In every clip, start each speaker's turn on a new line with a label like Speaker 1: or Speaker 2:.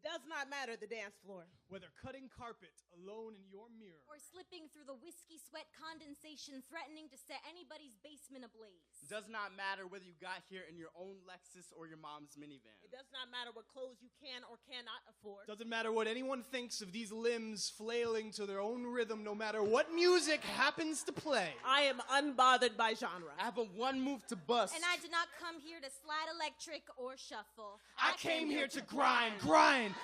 Speaker 1: does not matter the dance floor.
Speaker 2: Whether cutting carpet alone in your mirror.
Speaker 3: Or slipping through the whiskey sweat condensation threatening to set anybody's basement ablaze.
Speaker 4: Does not matter whether you got here in your own Lexus or your mom's minivan.
Speaker 1: It does not matter what clothes you can or cannot afford.
Speaker 2: Doesn't matter what anyone thinks of these limbs flailing to their own rhythm, no matter what music happens to play.
Speaker 1: I am unbothered by genre.
Speaker 4: I have a one move to bust.
Speaker 3: And I did not come here to slide electric or shuffle.
Speaker 2: I came here to grind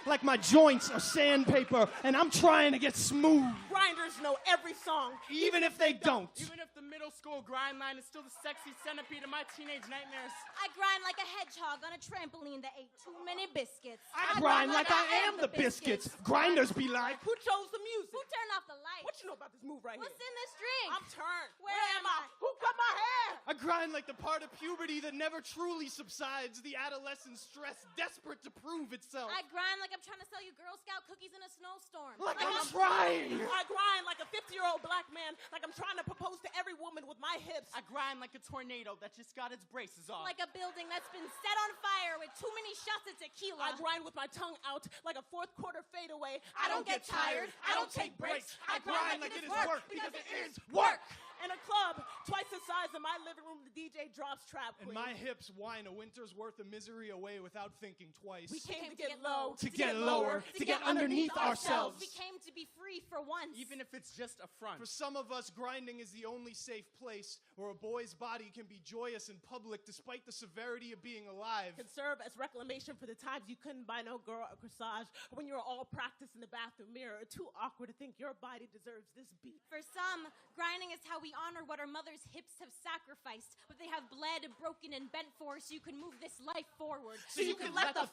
Speaker 2: like my joints are sandpaper, and I'm trying to get smooth.
Speaker 1: Grinders know every song.
Speaker 2: Even if they don't.
Speaker 4: Even if the middle school grind line is still the sexy centipede of my teenage nightmares.
Speaker 3: I grind like a hedgehog on a trampoline that ate too many biscuits.
Speaker 2: I grind like I am the biscuits. Grinders be like,
Speaker 1: Who chose the music?
Speaker 3: Who turned off the lights?
Speaker 1: What you know about this move right
Speaker 3: What's
Speaker 1: here?
Speaker 3: in this drink?
Speaker 1: I'm turned.
Speaker 3: Where am I?
Speaker 1: Who cut my hair?
Speaker 2: I grind like the part of puberty that never truly subsides, the adolescent stress desperate to prove itself.
Speaker 3: I grind like I'm trying to sell you Girl Scout cookies in a snowstorm.
Speaker 2: Like I'm trying.
Speaker 1: I grind like a 50-year-old black man, like I'm trying to propose to every woman with my hips.
Speaker 4: I grind like a tornado that just got its braces off.
Speaker 3: Like a building that's been set on fire with too many shots of tequila.
Speaker 1: I grind with my tongue out like a fourth quarter fadeaway.
Speaker 3: I don't get tired. I don't take breaks.
Speaker 2: I grind like it is work because it is work.
Speaker 1: In a club, twice the size of my living room, the DJ drops Trap
Speaker 2: And
Speaker 1: Queen.
Speaker 2: my hips whine a winter's worth of misery away without thinking twice.
Speaker 1: We came to get low,
Speaker 2: to get lower, to get underneath ourselves.
Speaker 3: We came to be free for once.
Speaker 4: Even if it's just a front.
Speaker 2: For some of us, grinding is the only safe place where a boy's body can be joyous in public despite the severity of being alive.
Speaker 1: Can serve as reclamation for the times you couldn't buy no girl a corsage, or when you were all practiced in the bathroom mirror, too awkward to think your body deserves this beat.
Speaker 3: For some, grinding is how we honor what our mother's hips have sacrificed, what they have bled, broken, and bent for, so you can move this life forward.
Speaker 4: So you can let the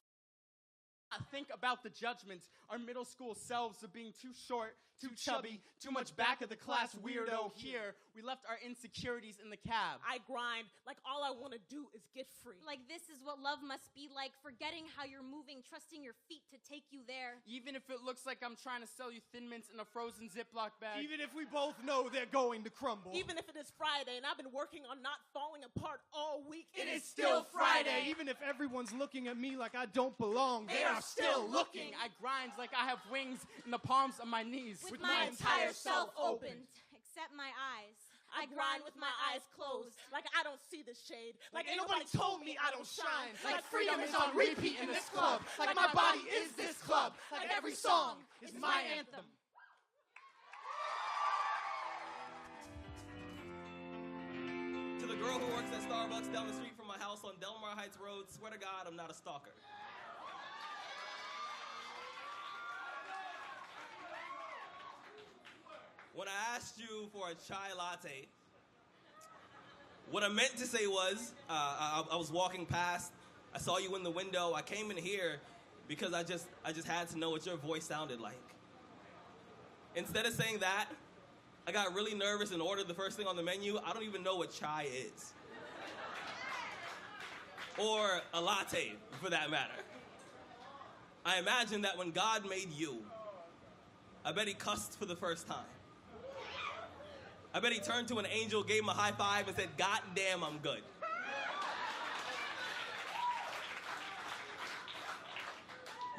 Speaker 4: think about the judgments our middle school selves of being too short, too chubby, too much back of the class weirdo here. We left our insecurities in the cab.
Speaker 1: I grind like all I want to do is get free.
Speaker 3: Like this is what love must be like, forgetting how you're moving, trusting your feet to take you there.
Speaker 4: Even if it looks like I'm trying to sell you Thin Mints in a frozen Ziploc bag.
Speaker 2: Even if we both know they're going to crumble.
Speaker 1: Even if it is Friday and I've been working on not falling apart all week,
Speaker 2: it is still Friday. Even if everyone's looking at me like I don't belong, they are still looking.
Speaker 4: I grind like I have wings in the palms of my knees.
Speaker 3: With my entire self opened, except my eyes.
Speaker 1: I grind with my eyes closed, like I don't see the shade. Like ain't nobody told me I don't shine.
Speaker 2: Like freedom is on repeat in this club. Like my body is this club. Like every song is my anthem.
Speaker 5: To the girl who works at Starbucks down the street from my house on Delmar Heights Road, swear to God, I'm not a stalker. When I asked you for a chai latte, what I meant to say was, I was walking past, I saw you in the window, I came in here because I just had to know what your voice sounded like. Instead of saying that, I got really nervous and ordered the first thing on the menu. I don't even know what chai is. Or a latte, for that matter. I imagine that when God made you, I bet he cussed for the first time. I bet he turned to an angel, gave him a high five, and said, "God damn, I'm good."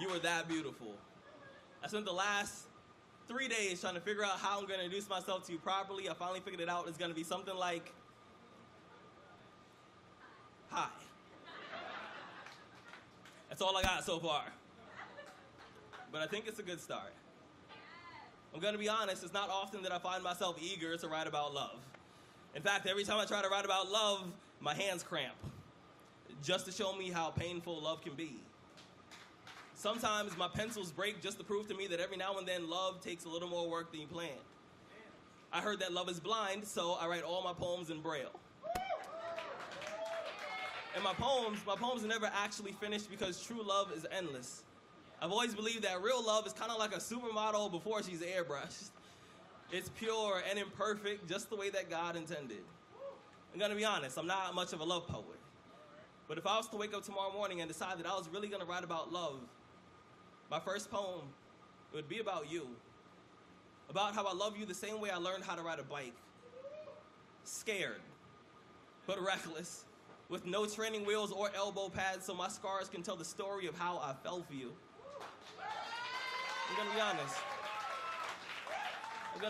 Speaker 5: You were that beautiful. I spent the last 3 days trying to figure out how I'm going to introduce myself to you properly. I finally figured it out. It's going to be something like, "Hi." That's all I got so far. But I think it's a good start. I'm going to be honest, it's not often that I find myself eager to write about love. In fact, every time I try to write about love, my hands cramp, just to show me how painful love can be. Sometimes my pencils break just to prove to me that every now and then love takes a little more work than you planned. I heard that love is blind, so I write all my poems in Braille. And my poems are never actually finished because true love is endless. I've always believed that real love is kind of like a supermodel before she's airbrushed. It's pure and imperfect, just the way that God intended. I'm gonna be honest, I'm not much of a love poet. But if I was to wake up tomorrow morning and decide that I was really gonna write about love, my first poem, it would be about you. About how I love you the same way I learned how to ride a bike. Scared, but reckless, with no training wheels or elbow pads so my scars can tell the story of how I fell for you. I'm gonna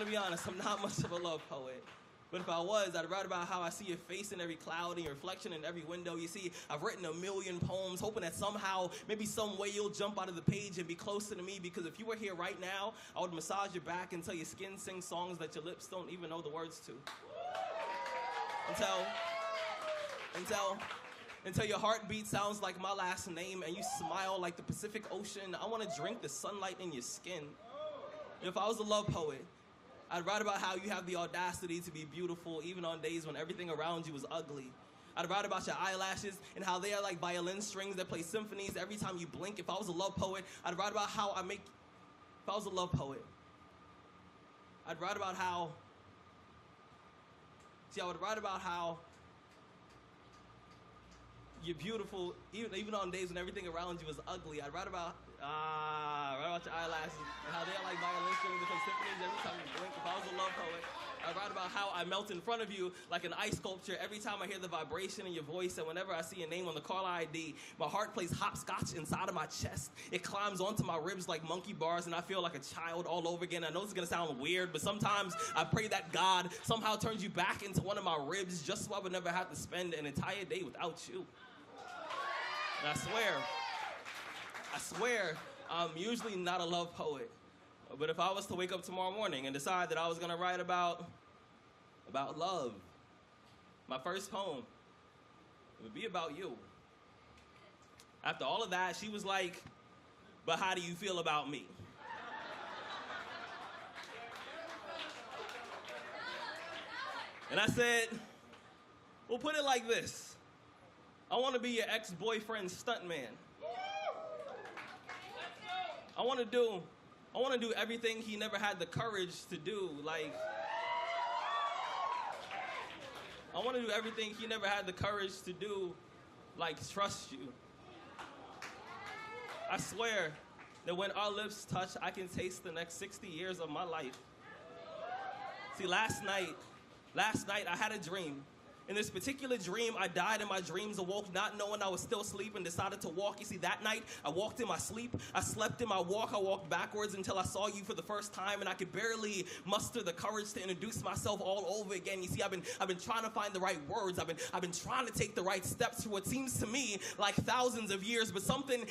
Speaker 5: be honest. I'm not much of a love poet. But if I was, I'd write about how I see your face in every cloud and your reflection in every window. You see, I've written a million poems, hoping that somehow, maybe some way you'll jump out of the page and be closer to me. Because if you were here right now, I would massage your back until your skin sings songs that your lips don't even know the words to. Until your heartbeat sounds like my last name and you smile like the Pacific Ocean. I want to drink the sunlight in your skin. If I was a love poet, I'd write about how you have the audacity to be beautiful even on days when everything around you is ugly. I'd write about your eyelashes and how they are like violin strings that play symphonies every time you blink. If I was a love poet, I'd write about how I'd write about how you're beautiful even on days when everything around you is ugly. I'd write about your eyelashes and how they're like violin strings that play symphonies every time you blink. If I was a love poet, I'd write about how I melt in front of you like an ice sculpture every time I hear the vibration in your voice, and whenever I see your name on the caller ID, my heart plays hopscotch inside of my chest. It climbs onto my ribs like monkey bars, and I feel like a child all over again. I know this is gonna sound weird, but sometimes I pray that God somehow turns you back into one of my ribs just so I would never have to spend an entire day without you. And I swear, I'm usually not a love poet. But if I was to wake up tomorrow morning and decide that I was gonna write about love, my first poem, it would be about you. After all of that, she was like, but how do you feel about me? And I said, well, put it like this. I want to be your ex-boyfriend's stuntman. I want to do everything he never had the courage to do. Like, I want to do everything he never had the courage to do, like trust you. I swear that when our lips touch, I can taste the next 60 years of my life. See, last night I had a dream. In this particular dream, I died in my dreams, awoke not knowing I was still asleep and decided to walk. You see, that night, I walked in my sleep, I slept in my walk, I walked backwards until I saw you for the first time, and I could barely muster the courage to introduce myself all over again. You see, I've been trying to find the right words, I've been trying to take the right steps for what seems to me like thousands of years, but something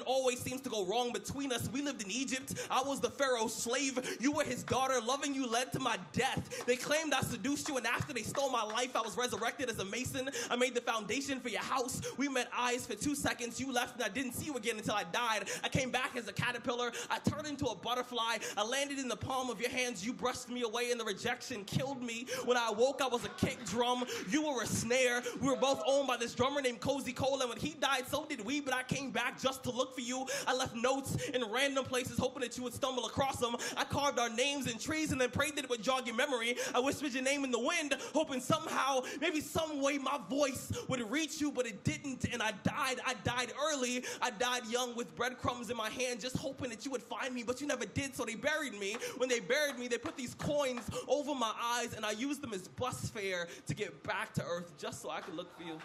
Speaker 5: always seems to go wrong between us. We lived in Egypt, I was the Pharaoh's slave, you were his daughter, loving you led to my death. They claimed I seduced you, and after they stole my life, I was resurrected as a mason. I made the foundation for your house. We met eyes for 2 seconds. You left and I didn't see you again until I died. I came back as a caterpillar. I turned into a butterfly. I landed in the palm of your hands. You brushed me away and the rejection killed me. When I awoke, I was a kick drum. You were a snare. We were both owned by this drummer named Cozy Cole, and when he died, so did we, but I came back just to look for you. I left notes in random places hoping that you would stumble across them. I carved our names in trees and then prayed that it would jog your memory. I whispered your name in the wind, hoping somehow, maybe some way my voice would reach you, but it didn't, and I died early. I died young with breadcrumbs in my hand, just hoping that you would find me, but you never did, so they buried me. When they buried me, they put these coins over my eyes, and I used them as bus fare to get back to earth, just so I could look for you.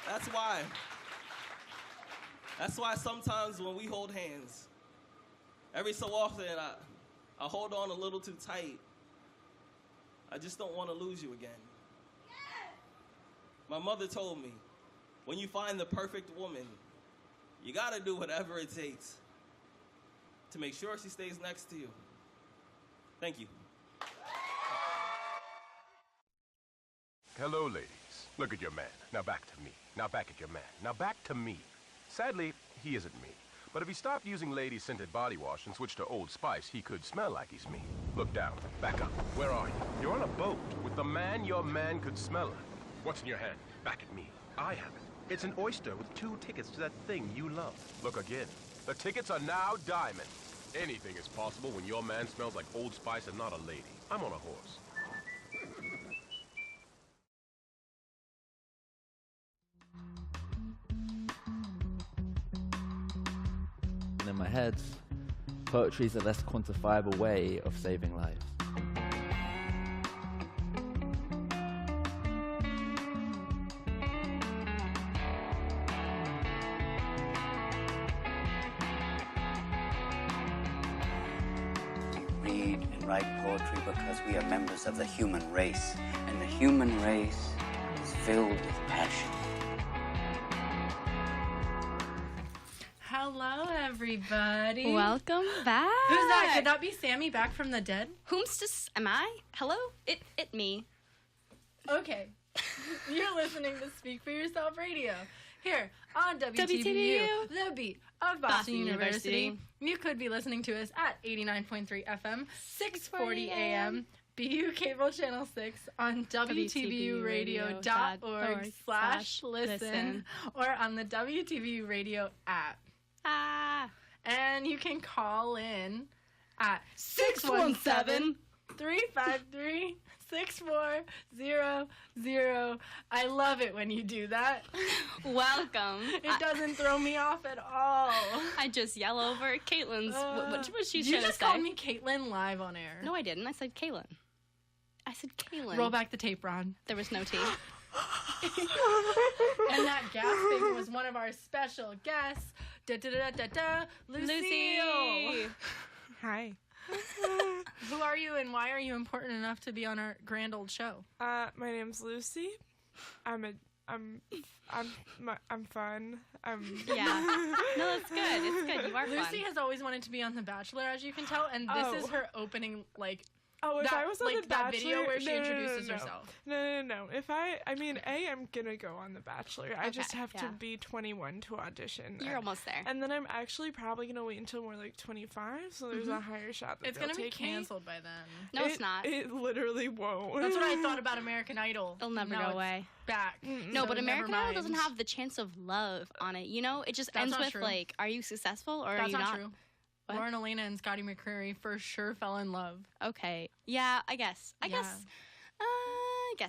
Speaker 5: That's why sometimes when we hold hands, every so often I hold on a little too tight. I just don't want to lose you again. My mother told me, when you find the perfect woman, you gotta do whatever it takes to make sure she stays next to you. Thank you.
Speaker 6: Hello, ladies. Look at your man. Now back to me. Now back at your man. Now back to me. Sadly, he isn't me. But if he stopped using lady-scented body wash and switched to Old Spice, he could smell like he's me. Look down. Back up. Where are you? You're on a boat with the man your man could smell like. What's in your hand? Back at me. I have it. It's an oyster with 2 tickets to that thing you love. Look again. The tickets are now diamond. Anything is possible when your man smells like Old Spice and not a lady. I'm on a horse.
Speaker 7: In my head, poetry is a less quantifiable way of saving lives.
Speaker 8: read and write poetry because we are members of the human race, and the human race is filled with passion.
Speaker 9: Hello, everybody.
Speaker 10: Welcome back.
Speaker 9: Who's that? Could that be Sammy back from the dead?
Speaker 10: Am I? Hello? It me.
Speaker 9: Okay. You're listening to Speak for Yourself Radio. Here on WTBU, the beat of Boston University. You could be listening to us at 89.3 FM, 640 AM, BU Cable Channel 6 on WTBUradio.org/listen or on the WTBU Radio app. And you can call in at 617-353-6400. I love it when you do that.
Speaker 10: Welcome.
Speaker 9: It doesn't throw me off at all.
Speaker 10: I just yell over Caitlin's. What was she trying to say?
Speaker 9: You just called me Caitlin live on air.
Speaker 10: No, I didn't. I said Caitlin. I said Caitlin.
Speaker 9: Roll back the tape, Ron.
Speaker 10: There was no tape.
Speaker 9: And that gasping was one of our special guests. Lucille.
Speaker 11: Hi.
Speaker 9: Who are you and why are you important enough to be on our grand old show?
Speaker 11: My name's Lucy. I'm fun.
Speaker 10: Yeah. No, that's good. It's good. You are
Speaker 9: Lucy
Speaker 10: fun.
Speaker 9: has always wanted to be on The Bachelor, as you can tell, and this is her opening,
Speaker 11: if I was on The Bachelor,
Speaker 9: that video where she introduces herself.
Speaker 11: No. I'm gonna go on The Bachelor. I just have to be 21 to audition.
Speaker 10: You're almost there.
Speaker 11: And then I'm actually probably gonna wait until we're like 25, so there's a higher shot that
Speaker 9: it's gonna be canceled by then.
Speaker 10: No, it's not.
Speaker 11: It literally won't.
Speaker 9: That's what I thought about American Idol.
Speaker 10: It'll never go away.
Speaker 9: Back.
Speaker 10: No, but American Idol doesn't have the chance of love on it. You know, it just ends with are you successful or are you not?
Speaker 9: That's not true. What? Lauren Elena and Scotty McCreery for sure fell in love.
Speaker 10: Okay. Yeah, I guess. I guess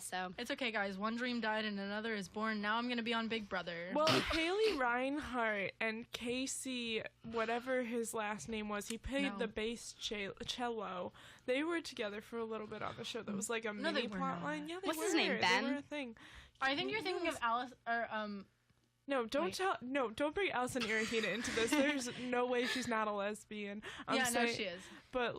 Speaker 10: so.
Speaker 9: It's okay, guys. One dream died and another is born. Now I'm going to be on Big Brother.
Speaker 11: Well, Haley Reinhart and Casey, whatever his last name was, he played the bass cello. They were together for a little bit on the show. That was like a mini plot line. Yeah, they
Speaker 10: What's his name, Ben?
Speaker 11: They were a thing.
Speaker 9: I think you're thinking of Alice, or,
Speaker 11: No, don't bring Alison Irahina into this. There's no way she's not a lesbian.
Speaker 9: No, she is.
Speaker 11: But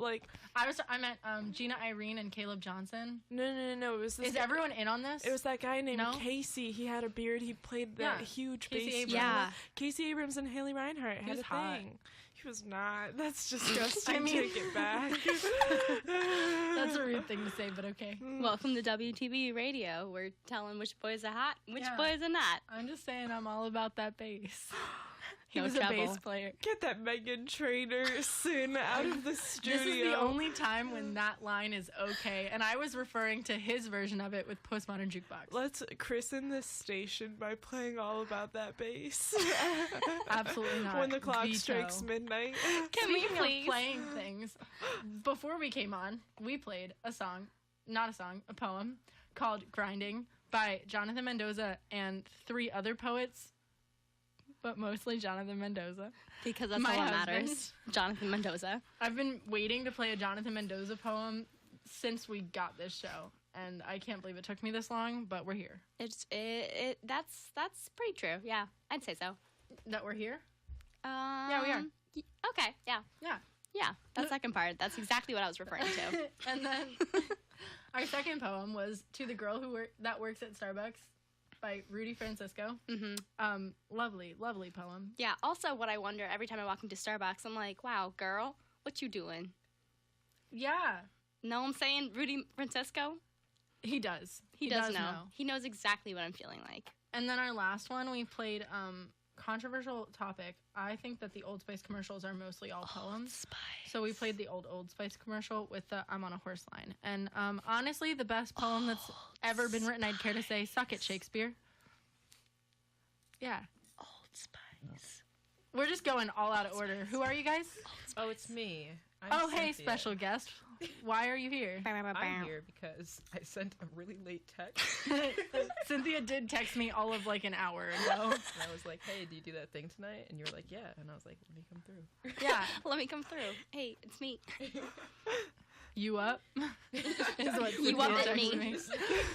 Speaker 9: I meant Gina Irene and Caleb Johnson.
Speaker 11: No. It was this.
Speaker 9: Is everyone in on this?
Speaker 11: It was that guy named Casey. He had a beard. He played the huge bass. Casey Abrams and Haley Reinhart had a thing. He was not. That's disgusting. Take it back.
Speaker 9: That's a rude thing to say, but okay.
Speaker 10: Welcome to WTB Radio. We're telling which boys are hot, which boys are not.
Speaker 9: I'm just saying I'm all about that bass. He
Speaker 10: No
Speaker 9: was
Speaker 10: trouble.
Speaker 9: a bass player.
Speaker 11: Get that Megan Trainor soon out of the studio.
Speaker 9: This is the only time when that line is okay, and I was referring to his version of it with Postmodern Jukebox.
Speaker 11: Let's christen this station by playing all about that bass.
Speaker 9: Absolutely not.
Speaker 11: When the clock strikes midnight.
Speaker 10: Can we please?
Speaker 9: Of playing things, before we came on, we played a poem called Grinding by Jonathan Mendoza and 3 other poets, but mostly Jonathan Mendoza.
Speaker 10: Because that's
Speaker 9: My
Speaker 10: all that
Speaker 9: husband.
Speaker 10: matters. Jonathan Mendoza.
Speaker 9: I've been waiting to play a Jonathan Mendoza poem since we got this show, and I can't believe it took me this long, but we're here.
Speaker 10: That's pretty true. Yeah, I'd say so.
Speaker 9: That we're here?
Speaker 10: Yeah,
Speaker 9: we are.
Speaker 10: Okay, yeah. Yeah, that second part. That's exactly what I was referring to.
Speaker 9: And then our second poem was To the Girl That Works at Starbucks by Rudy Francisco. Lovely, lovely poem.
Speaker 10: Yeah, also what I wonder every time I walk into Starbucks, I'm like, wow, girl, what you doing?
Speaker 9: Yeah.
Speaker 10: Know what I'm saying? Rudy Francisco?
Speaker 9: He does.
Speaker 10: He does know. He knows exactly what I'm feeling like. And
Speaker 9: then our last one, we played controversial topic. I think that the Old Spice commercials are mostly all poems. So we played the Old Spice commercial with the I'm on a Horse line. And honestly, the best poem that's ever been written, I'd care to say, suck it, Shakespeare. Yeah.
Speaker 12: Old Spice.
Speaker 9: We're just going all out of order. Who are you guys?
Speaker 12: Oh, it's me.
Speaker 9: I'm Cynthia. Hey, special guest. Why are you here?
Speaker 12: I'm here because I sent a really late text.
Speaker 9: Cynthia did text me all of like an hour ago.
Speaker 12: And I was like, hey, do you do that thing tonight? And you were like, yeah. And I was like, let me come through.
Speaker 9: Yeah.
Speaker 10: Let me come through. Hey, it's me.
Speaker 9: You up? Is what
Speaker 10: You up at me.
Speaker 9: means.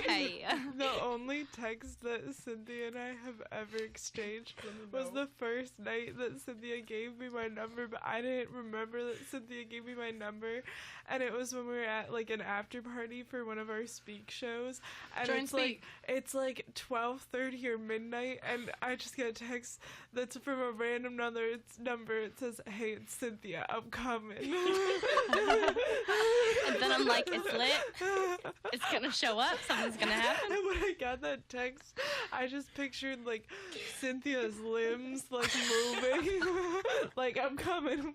Speaker 10: Hey.
Speaker 11: The only text that Cynthia and I have ever exchanged was the first night that Cynthia gave me my number, but I didn't remember that Cynthia gave me my number, and it was when we were at like an after party for one of our speak shows, and
Speaker 9: Join
Speaker 11: it's
Speaker 9: Speak.
Speaker 11: it's like 12:30 or midnight, and I just get a text that's from a random number. It says, "Hey, it's Cynthia. I'm coming."
Speaker 10: And then I'm like, it's lit. It's gonna show up. Something's gonna happen.
Speaker 11: And when I got that text, I just pictured like Cynthia's limbs like moving, like I'm coming.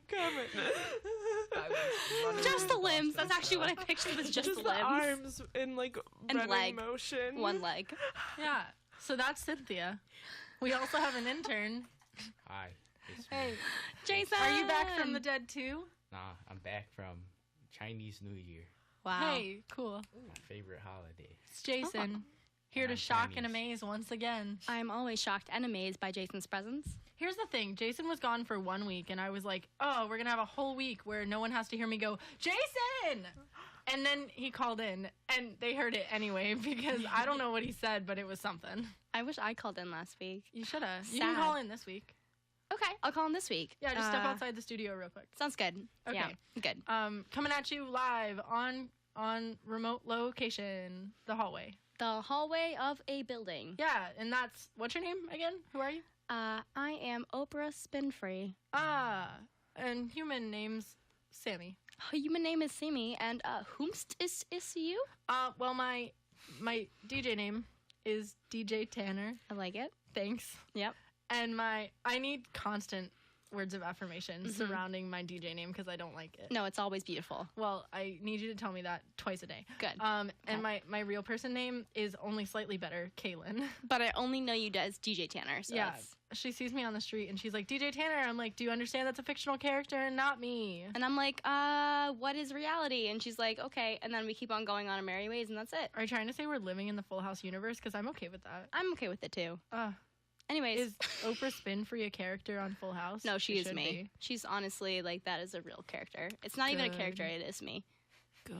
Speaker 10: Just the limbs. That's actually what I pictured was just the
Speaker 11: the
Speaker 10: limbs.
Speaker 11: arms in like
Speaker 10: And
Speaker 11: running
Speaker 10: leg.
Speaker 11: motion.
Speaker 10: One leg.
Speaker 9: Yeah. So that's Cynthia. We also have an intern.
Speaker 13: Hi. It's
Speaker 9: Hey,
Speaker 13: me.
Speaker 10: Jason.
Speaker 9: are you back from the dead too?
Speaker 13: Nah, I'm back from Chinese New Year,
Speaker 10: Wow.
Speaker 9: Hey, cool.
Speaker 13: my favorite holiday.
Speaker 9: It's Jason. Here
Speaker 13: And
Speaker 9: to
Speaker 13: I'm
Speaker 9: shock and
Speaker 13: Chinese.
Speaker 9: amaze once again.
Speaker 10: I'm always shocked and amazed by Jason's presence.
Speaker 9: Here's the thing. Jason was gone for 1 week, and I was like, oh, we're going to have a whole week where no one has to hear me go, Jason! And then he called in, and they heard it anyway, because I don't know what he said, but it was something.
Speaker 10: I wish I called in last week.
Speaker 9: You should have. You can
Speaker 10: Sad.
Speaker 9: call in this week.
Speaker 10: Okay, I'll call in this week.
Speaker 9: Yeah, just step outside the studio real quick.
Speaker 10: Sounds good.
Speaker 9: Okay.
Speaker 10: Yeah, good.
Speaker 9: Coming at you live on remote location, the hallway.
Speaker 10: The hallway of a building.
Speaker 9: Yeah, and that's, what's your name again? Who are you?
Speaker 10: I am Oprah Spinfree.
Speaker 9: Ah, and human name's Sammy.
Speaker 10: Human name is Sammy, and whomst is you?
Speaker 9: Well, my DJ name is DJ Tanner.
Speaker 10: I like it.
Speaker 9: Thanks.
Speaker 10: Yep.
Speaker 9: And I need constant words of affirmation surrounding my DJ name because I don't like it.
Speaker 10: No, it's always beautiful.
Speaker 9: Well, I need you to tell me that twice a day.
Speaker 10: Good.
Speaker 9: And my real person name is only slightly better, Kaylin.
Speaker 10: But I only know you as DJ Tanner, so
Speaker 9: Yeah.
Speaker 10: it's-
Speaker 9: She sees me on the street and she's like, DJ Tanner. I'm like, do you understand that's a fictional character and not me?
Speaker 10: And I'm like, what is reality? And she's like, okay. And then we keep on going on our merry ways, and that's it.
Speaker 9: Are you trying to say we're living in the Full House universe? Because I'm okay with that.
Speaker 10: I'm okay with it too. Anyways.
Speaker 9: Is Oprah Spinfree a character on Full House?
Speaker 10: No, she is
Speaker 9: should
Speaker 10: me.
Speaker 9: be.
Speaker 10: She's honestly, like, that is a real character. It's not even a character, it is me.
Speaker 9: Good.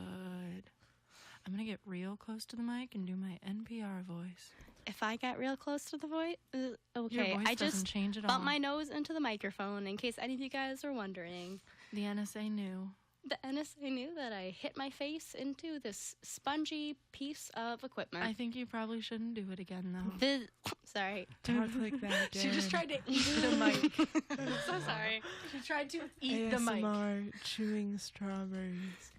Speaker 9: I'm going to get real close to the mic and do my NPR voice.
Speaker 10: If I get real close to the voice, okay.
Speaker 9: Your voice
Speaker 10: I
Speaker 9: doesn't
Speaker 10: just
Speaker 9: change at
Speaker 10: bump
Speaker 9: all.
Speaker 10: my nose into the microphone in case any of you guys are wondering.
Speaker 9: The NSA knew.
Speaker 10: The NSA knew that I hit my face into this spongy piece of equipment.
Speaker 9: I think you probably shouldn't do it again, though.
Speaker 10: Sorry.
Speaker 11: Talk like that again.
Speaker 9: She just tried to eat the mic.
Speaker 10: So sorry.
Speaker 9: She tried to eat the mic.
Speaker 11: ASMR chewing strawberries.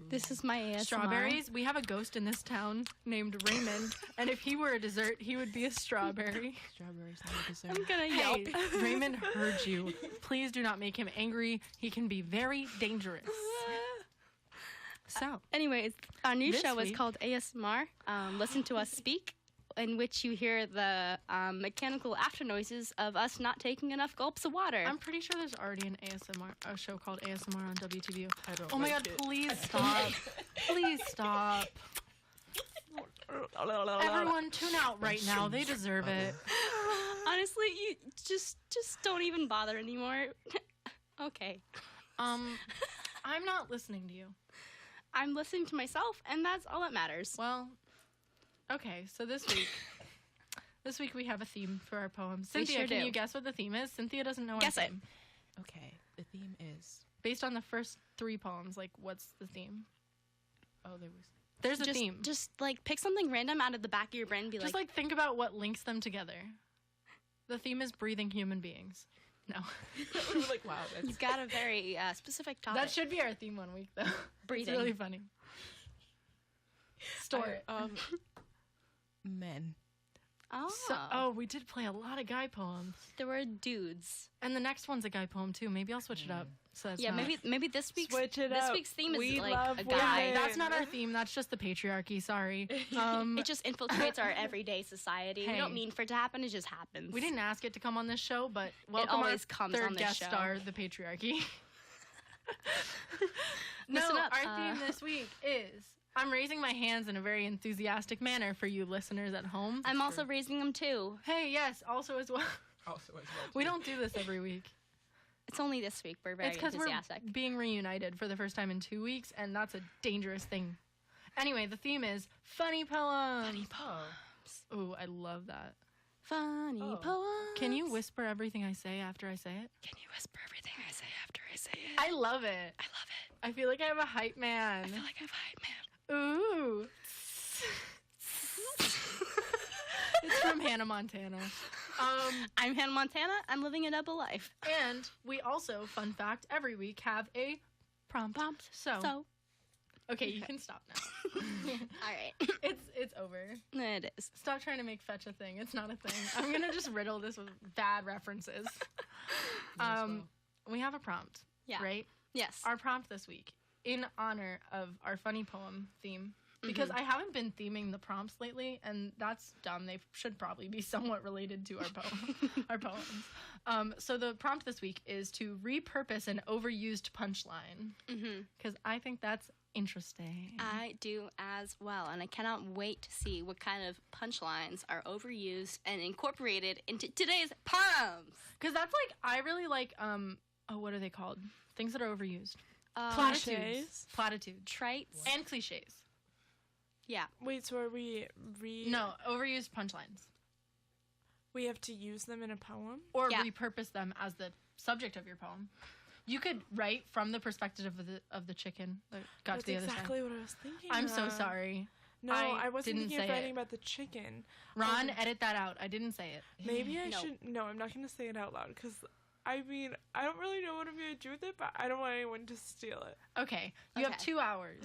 Speaker 10: This is my ASMR.
Speaker 9: Strawberries? We have a ghost in this town named Raymond, and if he were a dessert, he would be a strawberry.
Speaker 12: Strawberries not a dessert.
Speaker 10: I'm gonna yelp.
Speaker 9: Hey, Raymond heard you. Please do not make him angry. He can be very dangerous. So,
Speaker 10: anyways, our new
Speaker 9: This
Speaker 10: show is
Speaker 9: week-
Speaker 10: called ASMR. Listen to us speak, in which you hear the mechanical after noises of us not taking enough gulps of water.
Speaker 9: I'm pretty sure there's already a show called ASMR on WTVU.
Speaker 12: I don't
Speaker 9: Oh my
Speaker 12: like
Speaker 9: god,
Speaker 12: it.
Speaker 9: please stop. Please stop. Everyone tune out right now. They deserve it.
Speaker 10: Honestly, you just don't even bother anymore. Okay.
Speaker 9: I'm not listening to you.
Speaker 10: I'm listening to myself, and that's all that matters.
Speaker 9: Well, okay, so this week we have a theme for our poems.
Speaker 10: We
Speaker 9: Cynthia,
Speaker 10: sure
Speaker 9: can
Speaker 10: do.
Speaker 9: you guess what the theme is? Cynthia doesn't know
Speaker 10: Guess
Speaker 9: our
Speaker 10: it.
Speaker 9: theme.
Speaker 12: Okay, the theme is.
Speaker 9: Based on the first 3 poems, like, what's the theme?
Speaker 12: Oh, there was.
Speaker 9: There's a
Speaker 10: just,
Speaker 9: theme.
Speaker 10: Just, like, pick something random out of the back of your brain and be
Speaker 9: Just, like, think about what links them together. The theme is breathing human beings. No.
Speaker 12: We were like, wow, that's.
Speaker 10: You've got a very specific topic.
Speaker 9: That should be our theme one week, though.
Speaker 10: Breathing.
Speaker 9: It's really funny. Store it.
Speaker 12: Men.
Speaker 10: Oh.
Speaker 9: We did play a lot of guy poems.
Speaker 10: There were dudes.
Speaker 9: And the next one's a guy poem, too. Maybe I'll switch it up. So that's
Speaker 10: Yeah,
Speaker 9: not...
Speaker 10: maybe this week's
Speaker 11: Switch it
Speaker 10: this
Speaker 11: up.
Speaker 10: week's theme is
Speaker 11: We
Speaker 10: like
Speaker 11: love
Speaker 10: a
Speaker 11: women.
Speaker 10: guy.
Speaker 9: That's not our theme. That's just the patriarchy. Sorry.
Speaker 10: It just infiltrates our everyday society. We
Speaker 9: Hey.
Speaker 10: don't mean for it to happen. It just happens.
Speaker 9: We didn't ask it to come on this show, but welcome
Speaker 10: always
Speaker 9: our
Speaker 10: comes
Speaker 9: third
Speaker 10: on this
Speaker 9: guest
Speaker 10: show.
Speaker 9: star, the patriarchy. No,
Speaker 10: Listen up,
Speaker 9: our theme this week is... I'm raising my hands in a very enthusiastic manner for you listeners at home.
Speaker 10: I'm also raising them too.
Speaker 9: Hey, yes, also as well.
Speaker 12: Also as well.
Speaker 9: We don't do this every week.
Speaker 10: It's only this week. We're very
Speaker 9: It's because
Speaker 10: enthusiastic.
Speaker 9: we're being reunited for the first time in 2 weeks, and that's a dangerous thing. Anyway, the theme is funny poems.
Speaker 10: Funny poems.
Speaker 9: Ooh, I love that.
Speaker 10: Funny poems.
Speaker 9: Can you whisper everything I say after I say it?
Speaker 10: Can you whisper everything I say after I say it?
Speaker 9: I love it.
Speaker 10: I love it.
Speaker 9: I feel like I have a hype man.
Speaker 10: I feel like I have a hype man.
Speaker 9: Ooh. It's from Hannah Montana.
Speaker 10: I'm Hannah Montana. I'm living a double life.
Speaker 9: And we also, fun fact, every week have a prompt. So. Okay, you can stop now.
Speaker 10: All right.
Speaker 9: It's over.
Speaker 10: It is.
Speaker 9: Stop trying to make fetch a thing. It's not a thing. I'm gonna just riddle this with bad references. We have a prompt.
Speaker 10: Yeah.
Speaker 9: Right?
Speaker 10: Yes.
Speaker 9: Our prompt this week, in honor of our funny poem theme, because I haven't been theming the prompts lately, and that's dumb. They should probably be somewhat related to our poems. So the prompt this week is to repurpose an overused punchline, because I think that's interesting.
Speaker 10: I do as well, and I cannot wait to see what kind of punchlines are overused and incorporated into today's poems.
Speaker 9: Because that's like, I really like, what are they called? Things that are overused.
Speaker 11: Cliches.
Speaker 9: Platitudes.
Speaker 10: Traits.
Speaker 9: And cliches.
Speaker 10: Yeah.
Speaker 11: Wait, so are we
Speaker 9: No, overused punchlines.
Speaker 11: We have to use them in a poem?
Speaker 9: Or repurpose them as the subject of your poem. You could write from the perspective of the chicken that got
Speaker 11: That's
Speaker 9: to the other side.
Speaker 11: That's exactly what I was thinking.
Speaker 9: I'm so sorry.
Speaker 11: No, I wasn't
Speaker 9: didn't
Speaker 11: thinking of
Speaker 9: say
Speaker 11: writing
Speaker 9: it.
Speaker 11: about the chicken.
Speaker 9: Ron, edit that out. I didn't say it.
Speaker 11: Maybe I should. No, I'm not going to say it out loud because, I mean, I don't really know what I'm going to do with it, but I don't want anyone to steal it.
Speaker 9: Okay. You have 2 hours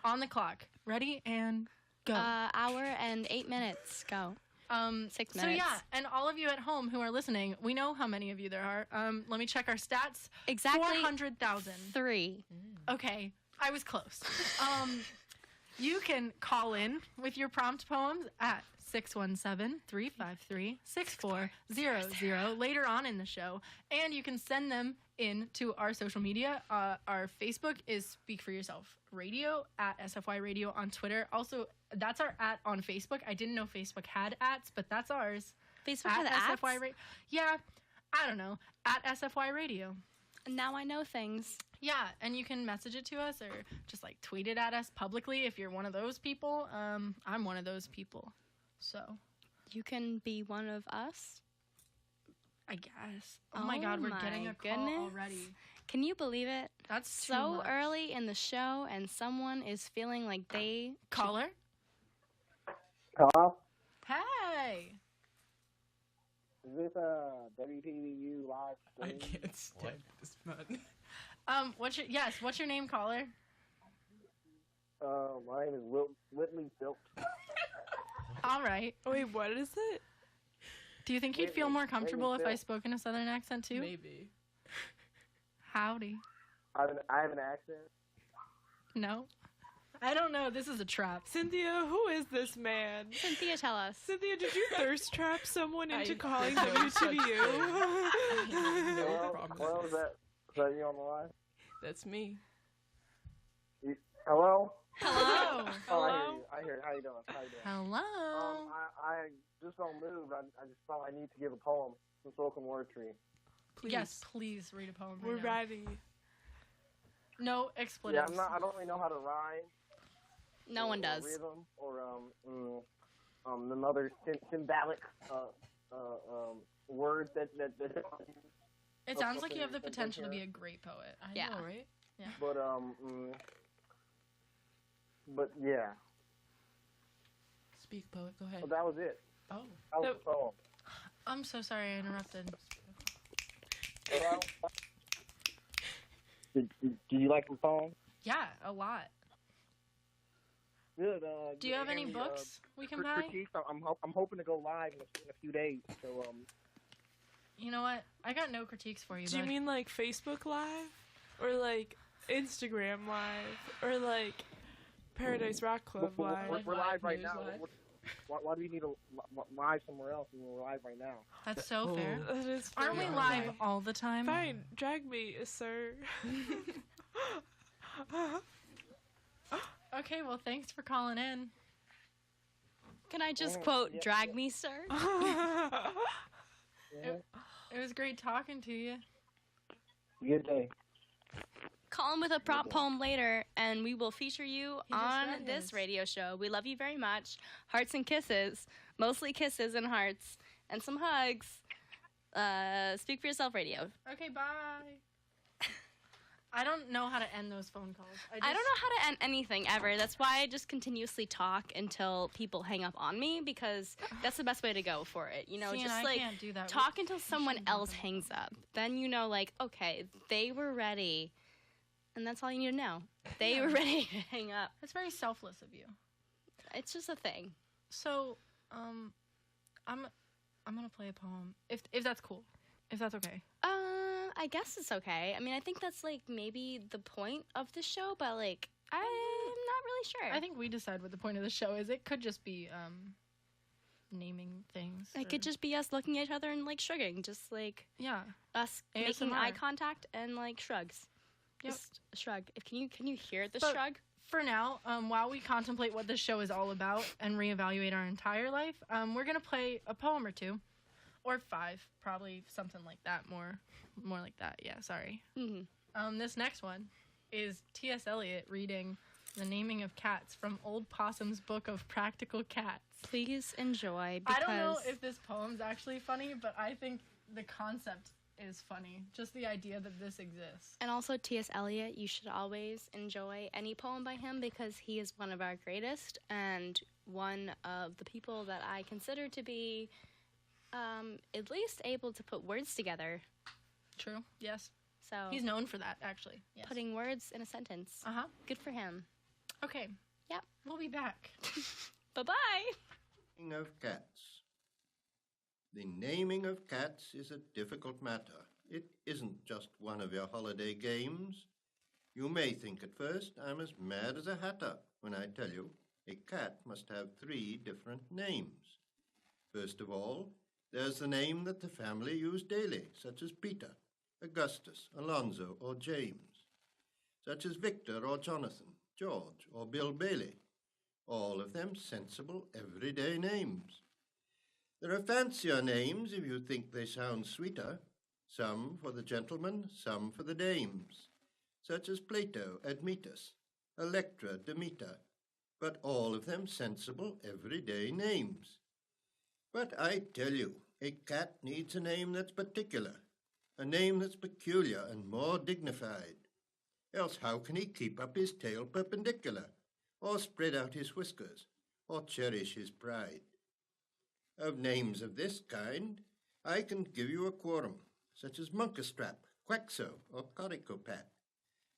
Speaker 9: on the clock. Ready and go.
Speaker 10: Hour and 8 minutes. Go. 6 minutes.
Speaker 9: So yeah, and all of you at home who are listening, we know how many of you there are. Let me check our stats.
Speaker 10: Exactly
Speaker 9: 400,000.
Speaker 10: 3.
Speaker 9: Okay, I was close. You can call in with your prompt poems at 617-353-6400 later on in the show, and you can send them in to our social media. Our Facebook is Speak For Yourself Radio, at SFY Radio on Twitter. Also, that's our @ on Facebook. I didn't know Facebook had ats, but that's ours.
Speaker 10: Facebook had
Speaker 9: SFY Radio. Yeah, I don't know. At SFY Radio.
Speaker 10: Now I know things.
Speaker 9: Yeah, and you can message it to us or just like tweet it at us publicly if you're one of those people. I'm one of those people. So
Speaker 10: you can be one of us,
Speaker 9: I guess. Oh my God, we're getting a call already.
Speaker 10: Can you believe it?
Speaker 9: That's
Speaker 10: so early in the show, and someone is feeling like they
Speaker 9: caller.
Speaker 14: Hello.
Speaker 9: Hey.
Speaker 14: Is this WTVU live stream?
Speaker 4: I can't stand this button.
Speaker 9: What's your name, caller?
Speaker 14: My name is Whitley Silk.
Speaker 9: All right.
Speaker 11: Wait, what is it?
Speaker 9: Do you think you'd feel more comfortable if I spoke in a Southern accent too?
Speaker 4: Maybe.
Speaker 9: Howdy.
Speaker 14: I have an accent.
Speaker 9: No. I don't know. This is a trap.
Speaker 11: Cynthia, who is this man?
Speaker 10: Cynthia, tell us.
Speaker 11: Cynthia, did you thirst trap someone into calling
Speaker 14: Well,
Speaker 11: WTVU?
Speaker 14: is that you on the line?
Speaker 11: That's me.
Speaker 14: Hello?
Speaker 9: Hello.
Speaker 14: Oh, I hear you. How you doing?
Speaker 9: Hello.
Speaker 14: I just don't move. I just thought I need to give a poem from Spoken Word Tree.
Speaker 9: Please. Yes, please read a poem.
Speaker 11: We're ready.
Speaker 9: No expletives.
Speaker 14: Yeah, I don't really know how to rhyme.
Speaker 10: No one does.
Speaker 14: Rhythm or another symbolic words that.
Speaker 9: It sounds like you have the potential to be a great poet. I know, right? Yeah.
Speaker 14: But yeah.
Speaker 4: Speak, poet. Go ahead.
Speaker 14: Well, that was it.
Speaker 4: Oh.
Speaker 14: That was the poem.
Speaker 9: I'm so sorry I interrupted.
Speaker 14: Hello? Did you like the poem?
Speaker 9: Yeah, a lot.
Speaker 14: Good.
Speaker 9: Do you have any books we can buy?
Speaker 14: Critiques? I'm hoping to go live in a few days. So
Speaker 9: You know what? I got no critiques for you.
Speaker 11: Do you mean like Facebook Live, or like Instagram Live, or like Paradise Rock Club Live?
Speaker 14: We're live right now. Why do we need to live somewhere else when we're live right now?
Speaker 9: That's so fair.
Speaker 11: That is
Speaker 9: Aren't we live all the time?
Speaker 11: Fine, drag me, sir.
Speaker 9: Okay, well, thanks for calling in.
Speaker 10: Can I just quote, drag me, sir?
Speaker 9: It was great talking to you.
Speaker 14: Good day.
Speaker 10: Call in with a prop poem later, and we will feature you on this radio show. We love you very much. Hearts and kisses. Mostly kisses and hearts. And some hugs. Speak for yourself, radio.
Speaker 9: Okay, bye. I don't know how to end those phone calls.
Speaker 10: I don't know how to end anything ever. That's why I just continuously talk until people hang up on me, because that's the best way to go for it. You know,
Speaker 9: See,
Speaker 10: just
Speaker 9: and
Speaker 10: like
Speaker 9: I can't do that.
Speaker 10: talk until someone else hangs up. Then you know, like, okay, they were ready. And that's all you need to know. They were ready to hang up.
Speaker 9: That's very selfless of you.
Speaker 10: It's just a thing.
Speaker 9: So, I'm gonna play a poem. If that's cool. If that's okay.
Speaker 10: I guess it's okay. I mean, I think that's, like, maybe the point of the show, but, like, I'm not really sure.
Speaker 9: I think we decide what the point of the show is. It could just be, naming things.
Speaker 10: It could just be us looking at each other and, like, shrugging. Just, like, us making eye contact and, like, shrugs.
Speaker 9: Yep.
Speaker 10: Just a shrug. Can you hear the
Speaker 9: But
Speaker 10: shrug?
Speaker 9: For now, while we contemplate what this show is all about and reevaluate our entire life, we're gonna play a poem or two, or 5, probably something like that. More like that. Yeah, sorry.
Speaker 10: Mm-hmm.
Speaker 9: This next one is T.S. Eliot reading The Naming of Cats from Old Possum's Book of Practical Cats.
Speaker 10: Please enjoy.
Speaker 9: I don't know if this poem's actually funny, but I think the concept is funny. Just the idea that this exists.
Speaker 10: And also T.S. Eliot, you should always enjoy any poem by him, because he is one of our greatest and one of the people that I consider to be at least able to put words together.
Speaker 9: True. Yes.
Speaker 10: So
Speaker 9: he's known for that, actually. Yes.
Speaker 10: Putting words in a sentence. Good for him.
Speaker 9: Okay.
Speaker 10: Yep.
Speaker 9: We'll be back.
Speaker 10: Bye-bye.
Speaker 15: Naming of cats. The naming of cats is a difficult matter. It isn't just one of your holiday games. You may think at first I'm as mad as a hatter when I tell you a cat must have 3 different names. First of all, there's the name that the family use daily, such as Peter, Augustus, Alonzo, or James, such as Victor or Jonathan, George, or Bill Bailey, all of them sensible, everyday names. There are fancier names if you think they sound sweeter, some for the gentlemen, some for the dames, such as Plato, Admetus, Electra, Demeter, but all of them sensible, everyday names. But I tell you, a cat needs a name that's particular, a name that's peculiar and more dignified. Else how can he keep up his tail perpendicular, or spread out his whiskers, or cherish his pride? Of names of this kind, I can give you a quorum, such as Monkastrap, Quaxo, or Coricopat,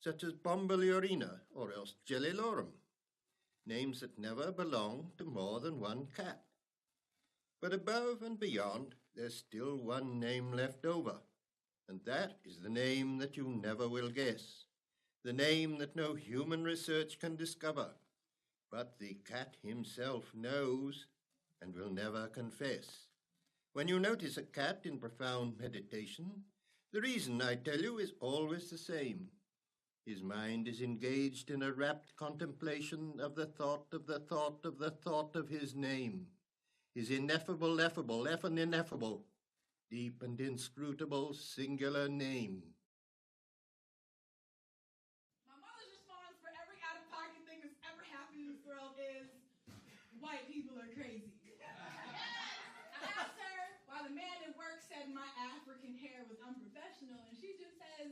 Speaker 15: such as Bombiliorina, or else Jellilorum, names that never belong to more than one cat. But above and beyond, there's still one name left over, and that is the name that you never will guess, the name that no human research can discover, but the cat himself knows and will never confess. When you notice a cat in profound meditation, the reason, I tell you, is always the same. His mind is engaged in a rapt contemplation of the thought of the thought of the thought of his name, his ineffable, effable, effin ineffable, deep and inscrutable singular name.
Speaker 16: My mother's response for every out-of-pocket thing that's ever happened in this world is, white people are crazy. I asked her why the man at work said my African hair was unprofessional, and she just says,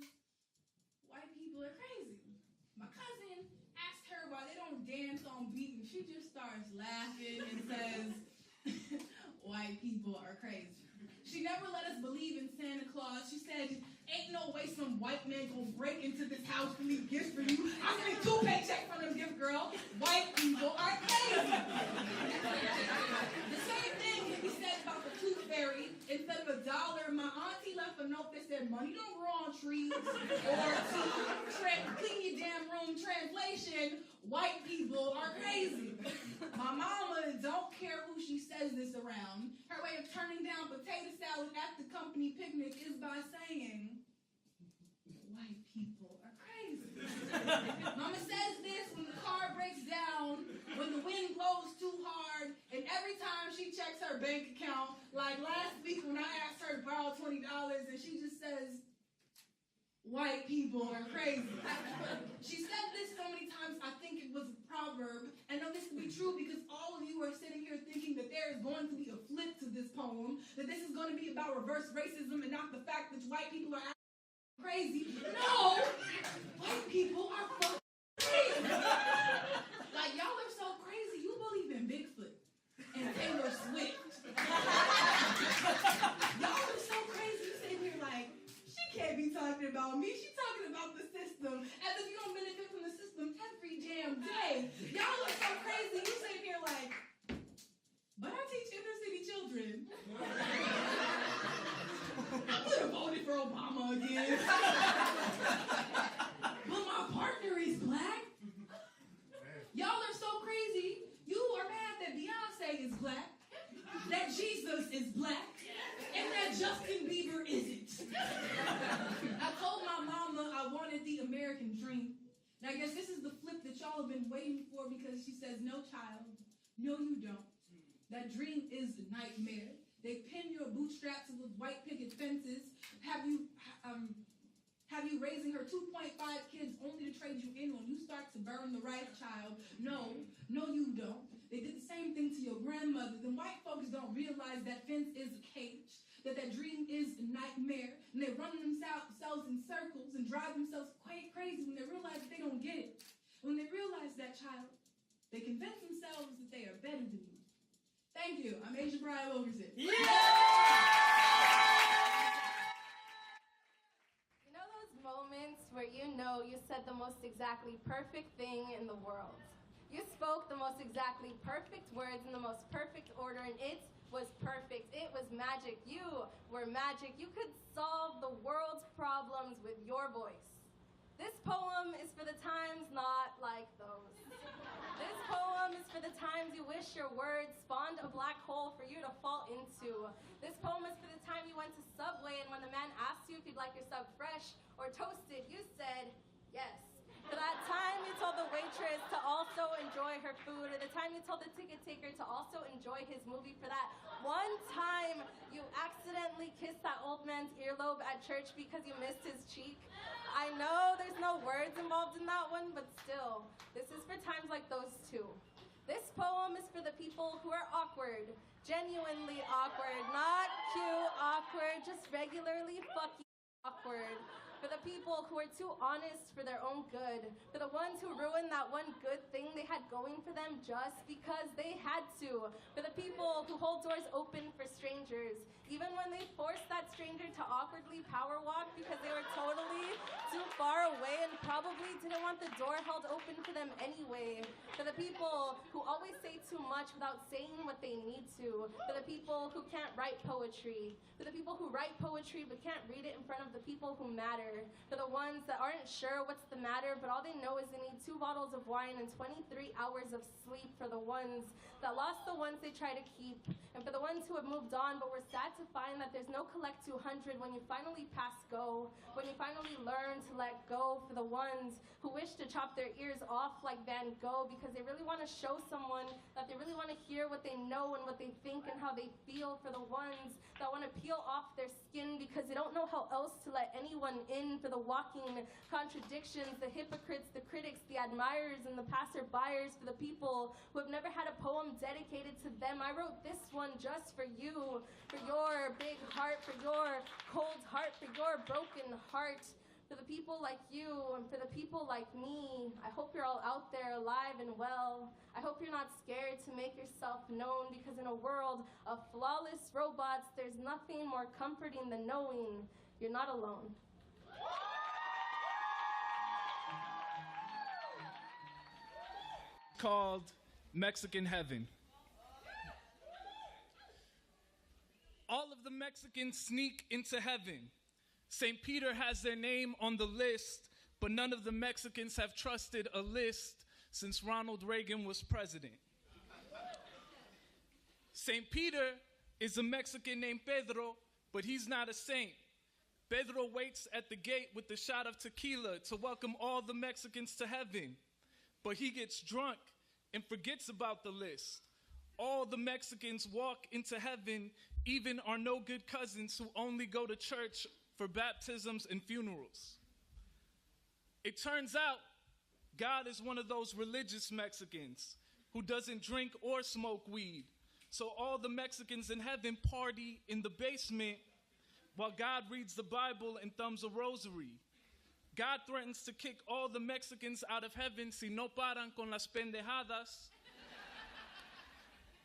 Speaker 16: white people are crazy. My cousin asked her why they don't dance on beat, and she just starts laughing and says, white people are crazy. She never let us believe in Santa Claus. She said, ain't no way some white man gonna break into this house and leave gifts for you. I'm getting 2 paychecks from them gift girl. White people are crazy. The same thing can be said about the tooth fairy. Instead of $1, my auntie left a note that said, money don't grow on trees. Or clean your damn room. Translation, white people are crazy. My mama don't care who she says this around. Her way of turning down potato salad at the company picnic is by saying, white people are crazy. Mama says this when the car breaks down, when the wind blows too hard, and every time she checks her bank account, like last week when I asked her to borrow $20 and she just says, white people are crazy. She said this so many times, I think it was a proverb. And I know this to be true because all of you are sitting here thinking that there is going to be a flip to this poem, that this is going to be about reverse racism and not the fact that white people are crazy. No! White people are fucking crazy. Like, y'all are so crazy, you believe in Bigfoot and Taylor Swift. Y'all are so crazy, you sitting here like, she can't be talking about me, she's talking about the system, as if you don't benefit from the system every damn day. Y'all are so crazy, you sitting here like, but I teach inner city children. I would have voted for Obama again. But my partner is black. Y'all are so crazy. You are mad that Beyonce is black, that Jesus is black, and that Justin Bieber isn't. I told my mama I wanted the American dream. And I guess this is the flip that y'all have been waiting for because she says, no, child, no, you don't. That dream is a nightmare. They pin your bootstraps with white picket fences, have you raising her 2.5 kids only to trade you in when you start to burn the right child. No, you don't. They did the same thing to your grandmother. Then white folks don't realize that fence is a cage, that dream is a nightmare, and they run themselves in circles and drive themselves quite crazy when they realize that they don't get it. When they realize that, child, they convince themselves that they are better than you. Thank you. I'm Asia Brian Wilkerson.
Speaker 17: Yeah! You know those moments where you know you said the most exactly perfect thing in the world? You spoke the most exactly perfect words in the most perfect order, and it was perfect. It was magic. You were magic. You could solve the world's problems with your voice. This poem is for the times not like those. This poem is for the times you wish your words spawned a black hole for you to fall into. This poem is for the time you went to Subway and when the man asked you if you'd like your sub fresh or toasted, you said yes. For that time you told the waitress to also enjoy her food, or the time you told the ticket taker to also enjoy his movie. For that one time you accidentally kissed that old man's earlobe at church because you missed his cheek. I know there's no words involved in that one, but still, this is for times like those two. This poem is for the people who are awkward, genuinely awkward, not cute awkward, just regularly fucking awkward. For the people who are too honest for their own good. For the ones who ruined that one good thing they had going for them just because they had to. For the people who hold doors open for strangers, even when they forced that stranger to awkwardly power walk because they were totally too far away and probably didn't want the door held open for them anyway. For the people who always say too much without saying what they need to. For the people who can't write poetry. For the people who write poetry but can't read it in front of the people who matter. For the ones that aren't sure what's the matter, but all they know is they need 2 bottles of wine and 23 hours of sleep. For the ones that lost the ones they try to keep. And for the ones who have moved on, but were sad to find that there's no collect 200 when you finally pass go. When you finally learn to let go. For the ones who wish to chop their ears off like Van Gogh because they really want to show someone that they really want to hear what they know and what they think and how they feel. For the ones that want to peel off their skin because they don't know how else to let anyone in. For the walking contradictions, the hypocrites, the critics, the admirers, and the passerbyers. For the people who have never had a poem dedicated to them, I wrote this one just for you, for your big heart, for your cold heart, for your broken heart. For the people like you and for the people like me, I hope you're all out there alive and well. I hope you're not scared to make yourself known because in a world of flawless robots, there's nothing more comforting than knowing you're not alone.
Speaker 18: Called Mexican Heaven. All of the Mexicans sneak into heaven. St. Peter has their name on the list, but none of the Mexicans have trusted a list since Ronald Reagan was president. St. Peter is a Mexican named Pedro, but he's not a saint. Pedro waits at the gate with a shot of tequila to welcome all the Mexicans to heaven, but he gets drunk and forgets about the list. All the Mexicans walk into heaven, even our no good cousins who only go to church for baptisms and funerals. It turns out God is one of those religious Mexicans who doesn't drink or smoke weed. So all the Mexicans in heaven party in the basement while God reads the Bible and thumbs a rosary. God threatens to kick all the Mexicans out of heaven si no paran con las pendejadas.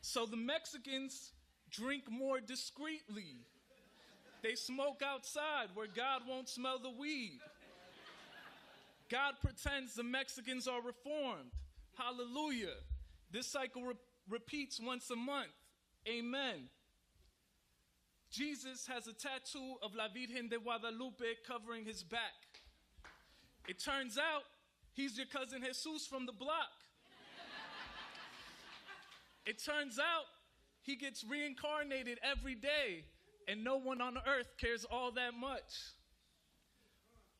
Speaker 18: So the Mexicans drink more discreetly. They smoke outside where God won't smell the weed. God pretends the Mexicans are reformed. Hallelujah. This cycle repeats once a month. Amen. Jesus has a tattoo of La Virgen de Guadalupe covering his back. It turns out he's your cousin Jesus from the block. It turns out he gets reincarnated every day, and no one on earth cares all that much.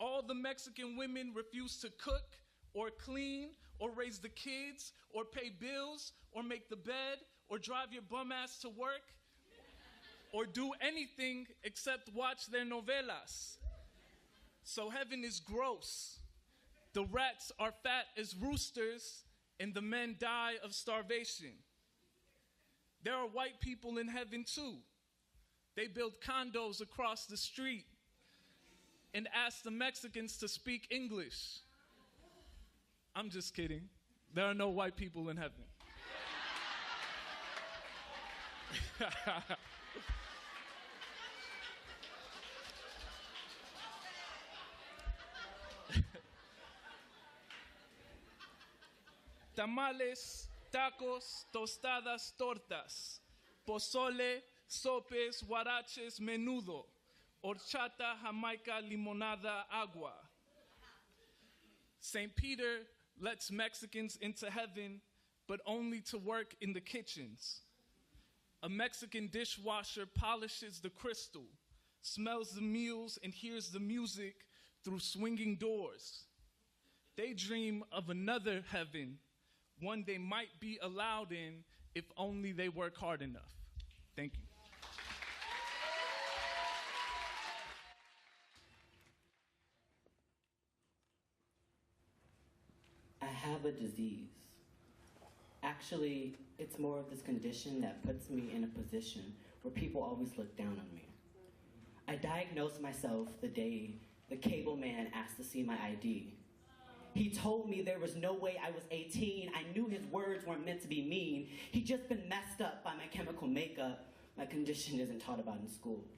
Speaker 18: All the Mexican women refuse to cook or clean or raise the kids or pay bills or make the bed or drive your bum ass to work or do anything except watch their novelas. So heaven is gross. The rats are fat as roosters and the men die of starvation. There are white people in heaven too. They build condos across the street and ask the Mexicans to speak English. I'm just kidding. There are no white people in heaven. Tamales, tacos, tostadas, tortas, pozole, sopes, huaraches, menudo, horchata, jamaica, limonada, agua. St. Peter lets Mexicans into heaven, but only to work in the kitchens. A Mexican dishwasher polishes the crystal, smells the meals, and hears the music through swinging doors. They dream of another heaven, one they might be allowed in if only they work hard enough. Thank you.
Speaker 19: I have a disease. Actually, it's more of this condition that puts me in a position where people always look down on me. I diagnosed myself the day the cable man asked to see my ID. He told me there was no way I was 18. I knew his words weren't meant to be mean. He'd just been messed up by my chemical makeup. My condition isn't taught about in schools.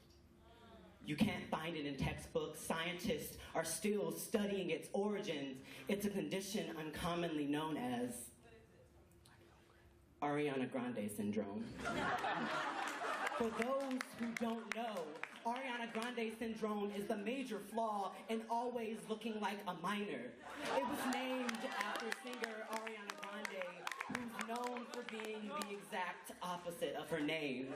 Speaker 19: You can't find it in textbooks. Scientists are still studying its origins. It's a condition uncommonly known as Ariana Grande syndrome. For those who don't know, Ariana Grande syndrome is the major flaw in always looking like a minor. It was named after singer Ariana Grande, who's known for being the exact opposite of her name.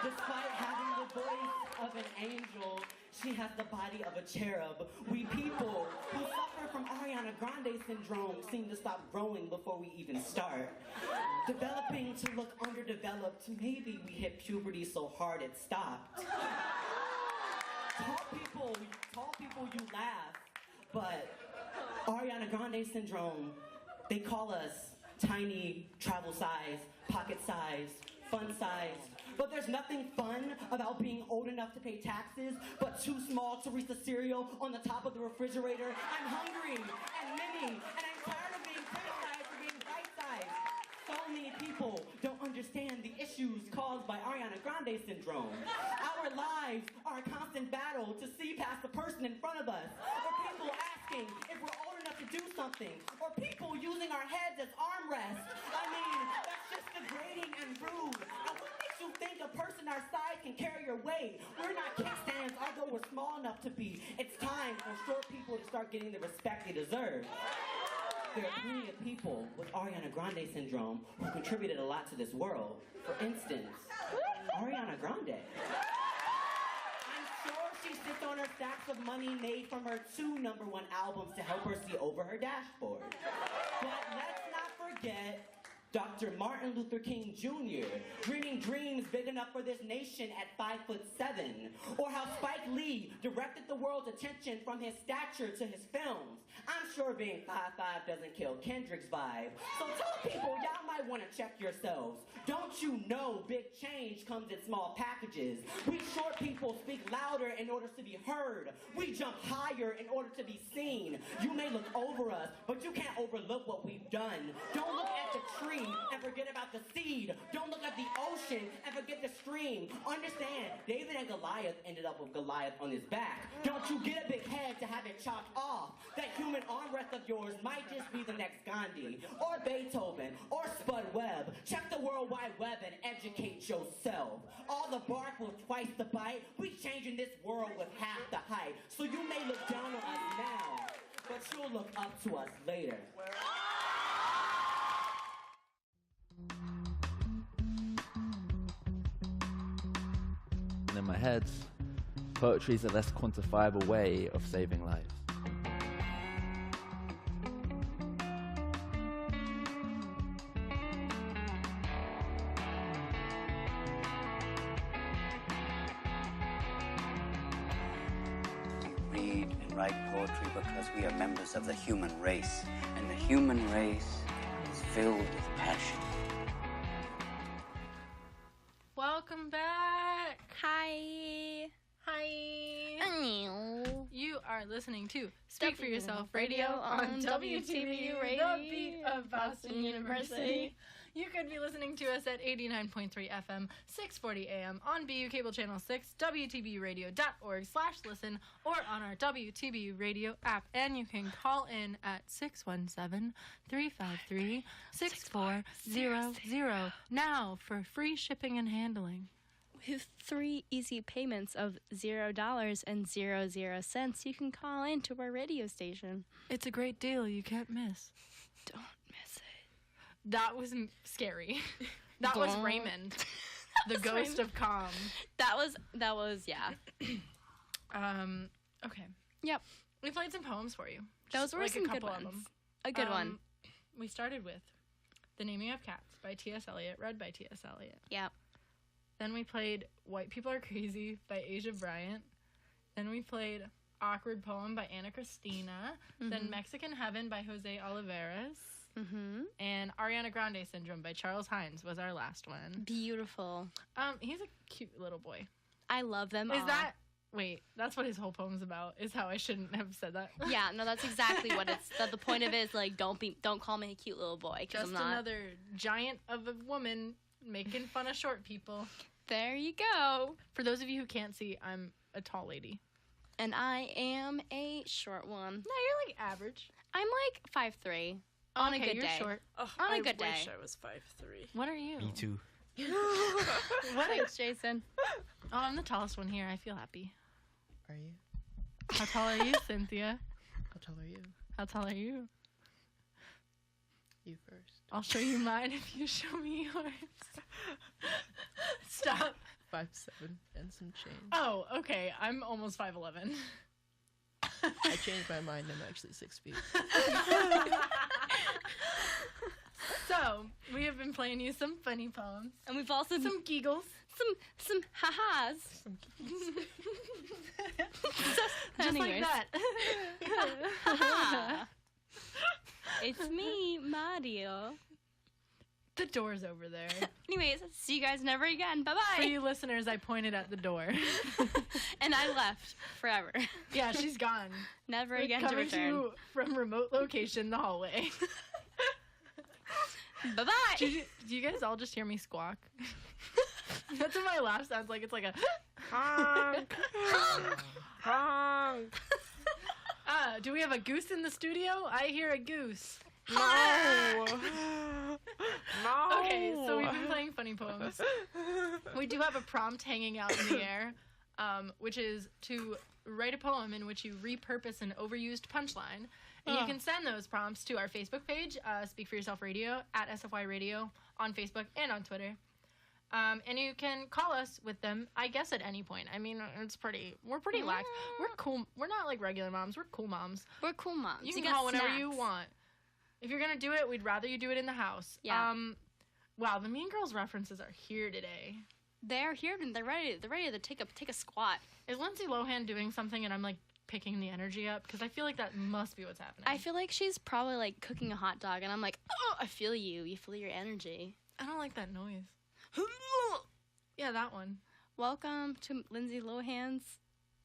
Speaker 19: Despite having the voice of an angel, she has the body of a cherub. We people who suffer from Ariana Grande syndrome seem to stop growing before we even start. Developing to look underdeveloped, maybe we hit puberty so hard it stopped. Tall people, you laugh, but Ariana Grande syndrome, they call us tiny, travel size, pocket size, fun size. But there's nothing fun about being old enough to pay taxes, but too small to reach the cereal on the top of the refrigerator. I'm hungry and mini, and I'm tired of being criticized for being bite-sized. So many people don't understand the issues caused by Ariana Grande syndrome. Our lives are a constant battle to see past the person in front of us, or people asking if we're old enough to do something, or people using our heads as armrests. I mean, that's just degrading and rude. And what makes you think a person our size can carry your weight? We're not kickstands, although we're small enough to be. It's time for short people to start getting the respect they deserve. There are plenty of people with Ariana Grande syndrome who contributed a lot to this world. For instance, Ariana Grande. I'm sure she sits on her stacks of money made from her 2 #1 albums to help her see over her dashboard. But let's not forget Dr. Martin Luther King Jr. dreaming dreams big enough for this nation at 5'7", or how Spike Lee directed the world's attention from his stature to his films. I'm sure being 5'5" doesn't kill Kendrick's vibe. So tell people y'all might want to check yourselves. Don't you know big change comes in small packages? We short people speak louder in order to be heard. We jump higher in order to be seen. You may look over us, but you can't overlook what we've done. Don't look at the tree and forget about the seed. Don't look at the ocean and forget the stream. Understand, David and Goliath ended up with Goliath on his back. Don't you get a big head to have it chopped off. That human armrest of yours might just be the next Gandhi, or Beethoven, or Spud Webb. Check the World Wide Web and educate yourself. All the bark with twice the bite. We changing this world with half the height. So you may look down on us now, but you'll look up to us later.
Speaker 7: And in my head, poetry is a less quantifiable way of saving lives.
Speaker 8: We read and write poetry because we are members of the human race, and the human race is filled with passion.
Speaker 9: Welcome back.
Speaker 10: Hi.
Speaker 9: You are listening to Speak for Yourself Radio on WTBU Radio, the beat of Boston University. You could be listening to us at 89.3 FM, 640 AM on BU Cable Channel 6, WTBUradio.org/listen, or on our WTBU Radio app. And you can call in at 617-353-6400 now for free shipping and handling.
Speaker 10: With 3 easy payments of $0 and 00 cents, you can call in to our radio station.
Speaker 9: It's a great deal you can't miss.
Speaker 10: Don't miss it.
Speaker 9: That was scary. That was Raymond, the ghost of calm.
Speaker 10: That was yeah.
Speaker 9: Okay.
Speaker 10: Yep.
Speaker 9: We played some poems for you.
Speaker 10: Those were
Speaker 9: like
Speaker 10: some
Speaker 9: a
Speaker 10: good
Speaker 9: couple
Speaker 10: ones.
Speaker 9: of them.
Speaker 10: A good one.
Speaker 9: We started with The Naming of Cats by T.S. Eliot, read by T.S. Eliot.
Speaker 10: Yep.
Speaker 9: Then we played White People Are Crazy by Asia Bryant. Then we played Awkward Poem by Anna Cristina. Then Mexican Heaven by Jose Olivares. And Ariana Grande Syndrome by Charles Hines was our last one.
Speaker 10: Beautiful.
Speaker 9: He's a cute little boy.
Speaker 10: I love them all.
Speaker 9: Wait, that's what his whole poem's about, is how I shouldn't have said that.
Speaker 10: Yeah, no, that's exactly what it's, the point of it is, like, don't call me a cute little boy, because I'm not.
Speaker 9: Another giant of a woman making fun of short people.
Speaker 10: There you go.
Speaker 9: For those of you who can't see, I'm a tall lady.
Speaker 10: And I am a short one.
Speaker 9: No, you're, like, average.
Speaker 10: I'm, like, 5'3". On a good
Speaker 9: you're
Speaker 10: day.
Speaker 9: Short.
Speaker 10: On a good day.
Speaker 11: I wish I was 5'3".
Speaker 9: What are you?
Speaker 13: Me too.
Speaker 10: Thanks, Jason.
Speaker 9: Oh, I'm the tallest one here. I feel happy.
Speaker 12: Are you?
Speaker 9: How tall are you, Cynthia?
Speaker 12: How tall are you?
Speaker 9: How tall are you?
Speaker 12: You first.
Speaker 9: I'll show you mine if you show me yours. Stop.
Speaker 12: 5'7" and some change.
Speaker 9: Oh, okay. I'm almost 5'11".
Speaker 12: I changed my mind. I'm actually 6 feet.
Speaker 9: So, we have been playing you some funny poems.
Speaker 10: And we've also
Speaker 9: some giggles.
Speaker 10: Some ha-has.
Speaker 9: Just like that.
Speaker 10: It's me, Mario.
Speaker 9: The door's over there.
Speaker 10: Anyways, see you guys never again. Bye-bye.
Speaker 9: For you listeners, I pointed at the door.
Speaker 10: And I left forever.
Speaker 9: Yeah, she's gone.
Speaker 10: Never again to
Speaker 9: Coming
Speaker 10: return.
Speaker 9: to you from remote location, the hallway.
Speaker 10: Bye-bye.
Speaker 9: Do you guys all just hear me squawk? That's what my laugh sounds like. It's like a honk. Honk. Do we have a goose in the studio? I hear a goose.
Speaker 11: No. No.
Speaker 9: Okay, so we've been playing funny poems. We do have a prompt hanging out in the air, which is to write a poem in which you repurpose an overused punchline. And you can send those prompts to our Facebook page, Speak for Yourself Radio, at SFY Radio, on Facebook and on Twitter. And you can call us with them, I guess, at any point. I mean, we're pretty lax. We're cool. We're not like regular moms. We're cool moms.
Speaker 10: We're cool moms.
Speaker 9: You can call whenever you want. If you're gonna do it, we'd rather you do it in the house.
Speaker 10: Yeah.
Speaker 9: Wow, the Mean Girls references are here today.
Speaker 10: They're here and they're ready to take a squat.
Speaker 9: Is Lindsay Lohan doing something and I'm like picking the energy up? Because I feel like that must be what's happening.
Speaker 10: I feel like she's probably like cooking a hot dog and I'm like, oh, I feel you. You feel your energy.
Speaker 9: I don't like that noise. Yeah, that one.
Speaker 10: Welcome to Lindsay Lohan's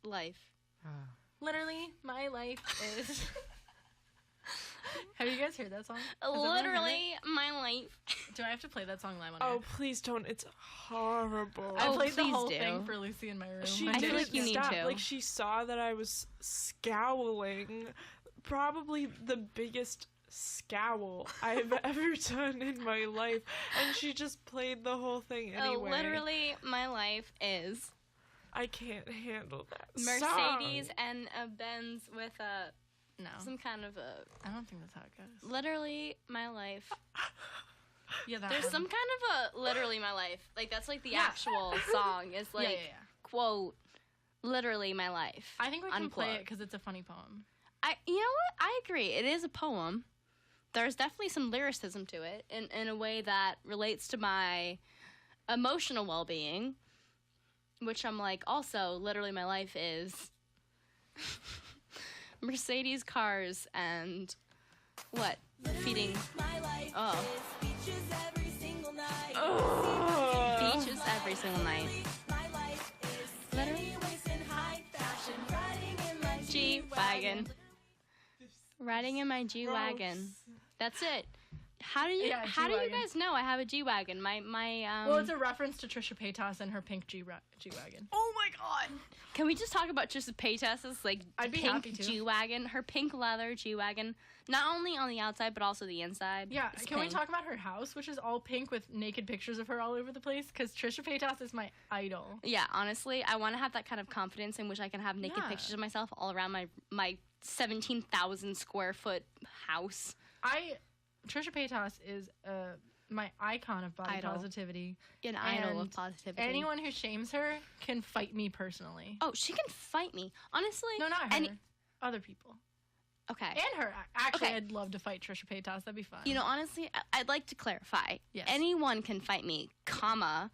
Speaker 10: life.
Speaker 9: Literally, my life is... Have you guys heard that song?
Speaker 10: Literally, my life.
Speaker 9: Do I have to play that song live on
Speaker 11: Oh,
Speaker 9: air?
Speaker 11: please don't. It's horrible.
Speaker 9: I played the
Speaker 10: please
Speaker 9: whole
Speaker 10: do.
Speaker 9: thing for Lucy in my room.
Speaker 11: She
Speaker 10: I feel
Speaker 11: didn't
Speaker 10: like you need
Speaker 11: stop.
Speaker 10: to.
Speaker 11: Like, she saw that I was scowling. Probably the biggest scowl I've ever done in my life. And she just played the whole thing anyway.
Speaker 10: Literally, my life is...
Speaker 11: I can't handle that
Speaker 10: Mercedes
Speaker 11: song.
Speaker 10: and a Benz with a...
Speaker 9: No.
Speaker 10: Some kind of a...
Speaker 9: I don't think that's how it goes.
Speaker 10: Literally, my life.
Speaker 9: Yeah, that
Speaker 10: There's
Speaker 9: one.
Speaker 10: some kind of a... Literally, my life. Like, that's like the actual song. It's like,
Speaker 9: yeah.
Speaker 10: quote, literally my life.
Speaker 9: I think we can
Speaker 10: unquote.
Speaker 9: play it because it's a funny poem.
Speaker 10: You know what? I agree. It is a poem. There's definitely some lyricism to it in a way that relates to my emotional well-being, which I'm like, also, literally my life is Mercedes cars and what? Feeding. Oh. Beaches every single night. Literally. G-Wagon. Riding in my G-Wagon. That's it. How do you
Speaker 9: G-Wagon.
Speaker 10: guys know I have a G-Wagon? My
Speaker 9: Well, it's a reference to Trisha Paytas and her pink G-Wagon.
Speaker 10: Oh my god! Can we just talk about Trisha Paytas's like
Speaker 9: I'd be happy
Speaker 10: pink
Speaker 9: to.
Speaker 10: G-Wagon? Her pink leather G-Wagon, not only on the outside but also the inside.
Speaker 9: Yeah,
Speaker 10: It's
Speaker 9: can we
Speaker 10: pink.
Speaker 9: talk about her house, which is all pink with naked pictures of her all over the place? Because Trisha Paytas is my idol.
Speaker 10: Yeah, honestly, I want to have that kind of confidence in which I can have naked
Speaker 9: Yeah.
Speaker 10: pictures of myself all around my 17,000 square foot house.
Speaker 9: Trisha Paytas is my icon of body
Speaker 10: Idol.
Speaker 9: positivity.
Speaker 10: An idol of
Speaker 9: And
Speaker 10: positivity.
Speaker 9: Anyone who shames her can fight me personally.
Speaker 10: Oh, she can fight me. Honestly.
Speaker 9: No, not her. Other people.
Speaker 10: Okay.
Speaker 9: And her. Actually,
Speaker 10: Okay.
Speaker 9: I'd love to fight Trisha Paytas. That'd be fun.
Speaker 10: You know, honestly, I'd like to clarify.
Speaker 9: Yes.
Speaker 10: Anyone can fight me, comma,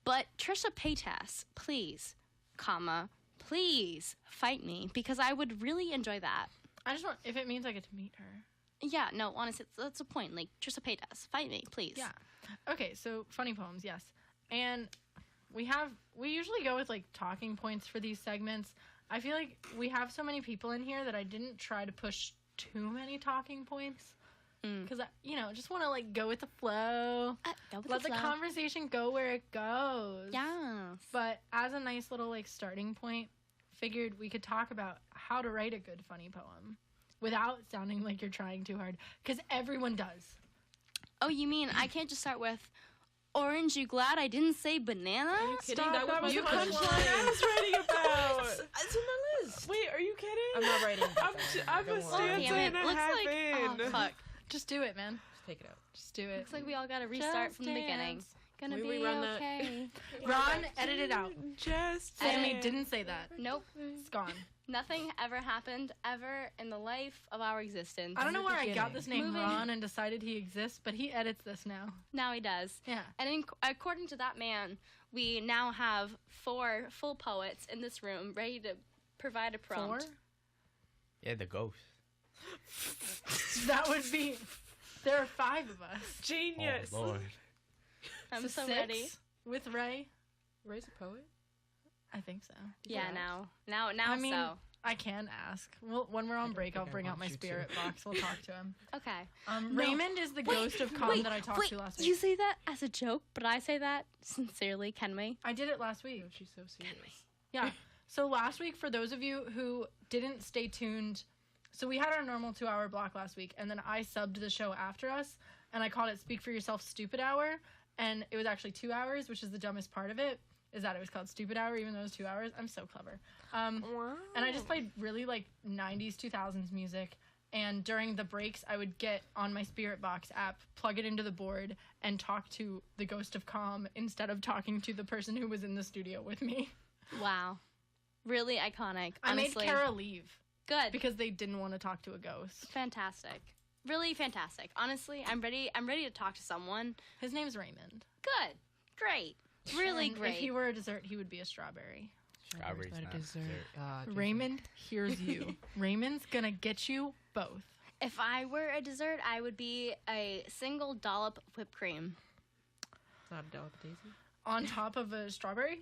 Speaker 10: but Trisha Paytas, please, comma, please fight me because I would really enjoy that.
Speaker 9: I just want, if it means I get to meet her.
Speaker 10: Yeah, no, honestly, that's the point. Like, Trisha Paytas, fight me, please.
Speaker 9: Yeah. Okay, so funny poems, yes. And we usually go with like talking points for these segments. I feel like we have so many people in here that I didn't try to push too many talking points. Because I, just want to like go with the flow. Let the conversation go where it goes.
Speaker 10: Yes.
Speaker 9: But as a nice little like starting point, figured we could talk about how to write a good funny poem without sounding like you're trying too hard. Because everyone does.
Speaker 10: Oh, you mean I can't just start with, orange, you glad I didn't say banana?
Speaker 12: Are you kidding?
Speaker 11: Stop, that was the punchline I was writing about.
Speaker 12: It's in my list.
Speaker 11: Wait, are you kidding?
Speaker 12: I'm not writing about
Speaker 11: I'm
Speaker 12: that.
Speaker 11: a
Speaker 12: Don't worry.
Speaker 11: stanza and a
Speaker 10: Looks
Speaker 11: half
Speaker 10: like,
Speaker 11: in.
Speaker 10: oh, fuck.
Speaker 9: Just do it, man.
Speaker 12: Just take it out.
Speaker 9: Just do it.
Speaker 10: Looks like we all gotta restart
Speaker 9: Just
Speaker 10: from the beginning.
Speaker 9: dance.
Speaker 10: Gonna
Speaker 12: We
Speaker 10: be
Speaker 12: rerun that.
Speaker 10: okay.
Speaker 9: Ron, edit it out.
Speaker 11: Just
Speaker 9: Sammy
Speaker 11: dance.
Speaker 9: didn't say that.
Speaker 10: Nope.
Speaker 9: It's gone.
Speaker 10: Nothing ever happened ever in the life of our existence.
Speaker 9: I don't know where I got this name
Speaker 10: Moving-
Speaker 9: Ron and decided he exists, but he edits this now.
Speaker 10: Now he does.
Speaker 9: Yeah.
Speaker 10: And according to that man, we now have 4 full poets in this room ready to provide a prompt.
Speaker 9: 4?
Speaker 13: Yeah, the ghost.
Speaker 9: That would be... There are 5 of us.
Speaker 11: Genius.
Speaker 13: Oh, Lord.
Speaker 10: I'm so
Speaker 9: 6
Speaker 10: ready.
Speaker 9: With Ray.
Speaker 12: Ray's a poet?
Speaker 9: I think so.
Speaker 10: Yeah, now
Speaker 9: I mean,
Speaker 10: so.
Speaker 9: I can ask. Well, when we're on break, I'll
Speaker 12: think I
Speaker 9: bring out
Speaker 12: want
Speaker 9: my
Speaker 12: you to.
Speaker 9: spirit box. We'll talk to him.
Speaker 10: Okay.
Speaker 9: No. Raymond is the ghost of calm that I talked to last week.
Speaker 10: You say that as a joke, but I say that sincerely. Can we?
Speaker 9: I did it last week.
Speaker 12: Oh, she's so serious.
Speaker 9: Yeah. So last week, for those of you who didn't stay tuned, so we had our normal 2-hour block last week, and then I subbed the show after us, and I called it Speak for Yourself Stupid Hour, and it was actually 2 hours, which is the dumbest part of it, is that it was called Stupid Hour, even though it was 2 hours. I'm so clever.
Speaker 11: Wow.
Speaker 9: And I just played really, like, 90s, 2000s music, and during the breaks, I would get on my Spirit Box app, plug it into the board, and talk to the Ghost of Calm instead of talking to the person who was in the studio with me.
Speaker 10: Wow. Really iconic.
Speaker 9: I
Speaker 10: Honestly.
Speaker 9: made Kara leave.
Speaker 10: Good.
Speaker 9: Because they didn't want to talk to a ghost.
Speaker 10: Fantastic. really fantastic. Honestly, I'm ready to talk to someone.
Speaker 9: His name's Raymond.
Speaker 10: Good. Great. Really
Speaker 9: And
Speaker 10: great.
Speaker 9: If he were a dessert, he would be a strawberry.
Speaker 13: Strawberry's not a dessert.
Speaker 9: Raymond hears you. Raymond's gonna get you both.
Speaker 10: If I were a dessert, I would be a single dollop of whipped cream.
Speaker 12: Not a dollop of daisy?
Speaker 9: On top of a strawberry?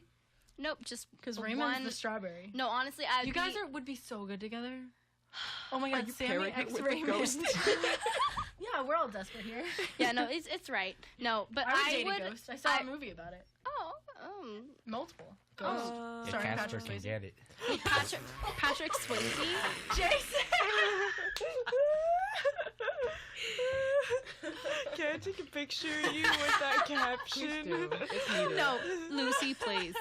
Speaker 10: Nope, just
Speaker 9: because Raymond's
Speaker 10: one.
Speaker 9: the strawberry.
Speaker 10: No, honestly,
Speaker 9: you guys would be so good together. Oh my God,
Speaker 12: you
Speaker 9: Sammy
Speaker 12: pairing it
Speaker 9: X
Speaker 12: with the
Speaker 9: Raymond.
Speaker 12: ghost?
Speaker 9: Yeah, we're all desperate here.
Speaker 10: Yeah, no, it's right. No, but
Speaker 9: I would date
Speaker 10: would.
Speaker 9: a ghost. I saw a movie about it. Multiple ghosts.
Speaker 10: Starring
Speaker 13: Casper
Speaker 10: Patrick
Speaker 13: can
Speaker 10: Swayze.
Speaker 13: get it.
Speaker 10: Patrick Swayze.
Speaker 9: Jason.
Speaker 11: Can I take a picture of you with that caption?
Speaker 10: No, Lucy, please.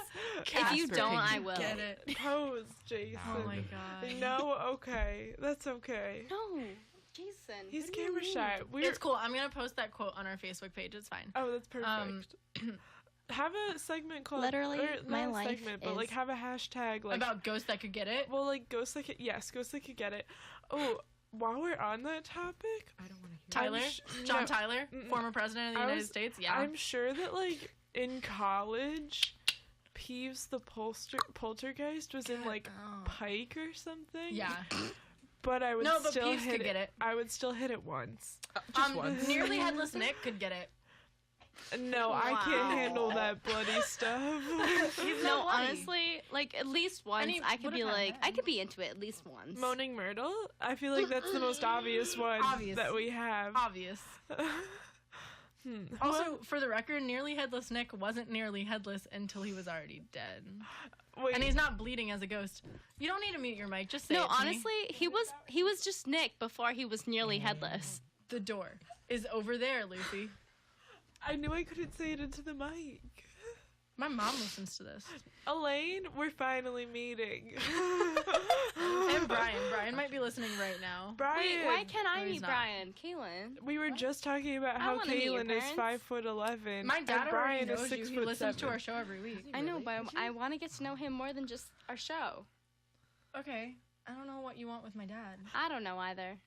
Speaker 10: If you don't, I will.
Speaker 11: Get it. Pose, Jason.
Speaker 9: Oh my God.
Speaker 11: No, okay. That's okay.
Speaker 10: No, Jason.
Speaker 11: He's
Speaker 10: what do you
Speaker 11: camera
Speaker 10: mean?
Speaker 11: shy.
Speaker 9: It's cool. I'm gonna post that quote on our Facebook page. It's fine.
Speaker 11: Oh, that's perfect. Have a segment called
Speaker 10: Literally,
Speaker 11: or
Speaker 10: my
Speaker 11: not a
Speaker 10: life
Speaker 11: segment, but
Speaker 10: is-
Speaker 11: like have a hashtag like
Speaker 9: About ghosts that could get it.
Speaker 11: well, like ghosts that could ghosts that could get it. Oh, while we're on that topic,
Speaker 12: I don't want to hear
Speaker 9: Tyler, John Tyler, former president of the United States. Yeah,
Speaker 11: I'm sure that like in college, Peeves the poltergeist was in like Pike or something.
Speaker 9: Yeah.
Speaker 11: But I would
Speaker 9: No, but
Speaker 11: still
Speaker 9: Peeves
Speaker 11: hit
Speaker 9: could get it.
Speaker 11: I would still hit it once.
Speaker 12: Just once.
Speaker 9: Nearly headless Nick could get it.
Speaker 11: No, I can't handle that bloody stuff.
Speaker 10: No, honestly, like at least once
Speaker 9: he
Speaker 10: I could
Speaker 9: would've
Speaker 10: be
Speaker 9: had
Speaker 10: like,
Speaker 9: that.
Speaker 10: I could be into it at least once.
Speaker 11: Moaning Myrtle? I feel like that's the most obvious one
Speaker 9: Obvious.
Speaker 11: that we have.
Speaker 9: Obvious. Also, for the record, nearly headless Nick wasn't nearly headless until he was already dead.
Speaker 11: Wait.
Speaker 9: And he's not bleeding as a ghost. You don't need to mute your mic. Just say
Speaker 10: No,
Speaker 9: it to me.
Speaker 10: honestly, he was just Nick before he was nearly headless.
Speaker 9: The door is over there, Lucy.
Speaker 11: I knew I couldn't say it into the mic.
Speaker 9: My mom listens to this.
Speaker 11: Elaine, we're finally meeting.
Speaker 9: And Brian. Brian might be listening right now.
Speaker 11: Brian.
Speaker 10: Wait, why can't I
Speaker 9: No, he's
Speaker 10: meet
Speaker 9: not.
Speaker 10: Brian? Kaylin.
Speaker 11: We were just talking about
Speaker 10: I
Speaker 11: how
Speaker 10: wanna meet your
Speaker 11: Caitlin is
Speaker 10: parents.
Speaker 11: 5'11".
Speaker 9: My dad
Speaker 11: and Brian
Speaker 9: already knows
Speaker 11: is
Speaker 9: you.
Speaker 11: 6'7".
Speaker 9: He listens to our show every week.
Speaker 10: I know, but I want to get to know him more than just our show.
Speaker 9: Okay. I don't know what you want with my dad.
Speaker 10: I don't know either.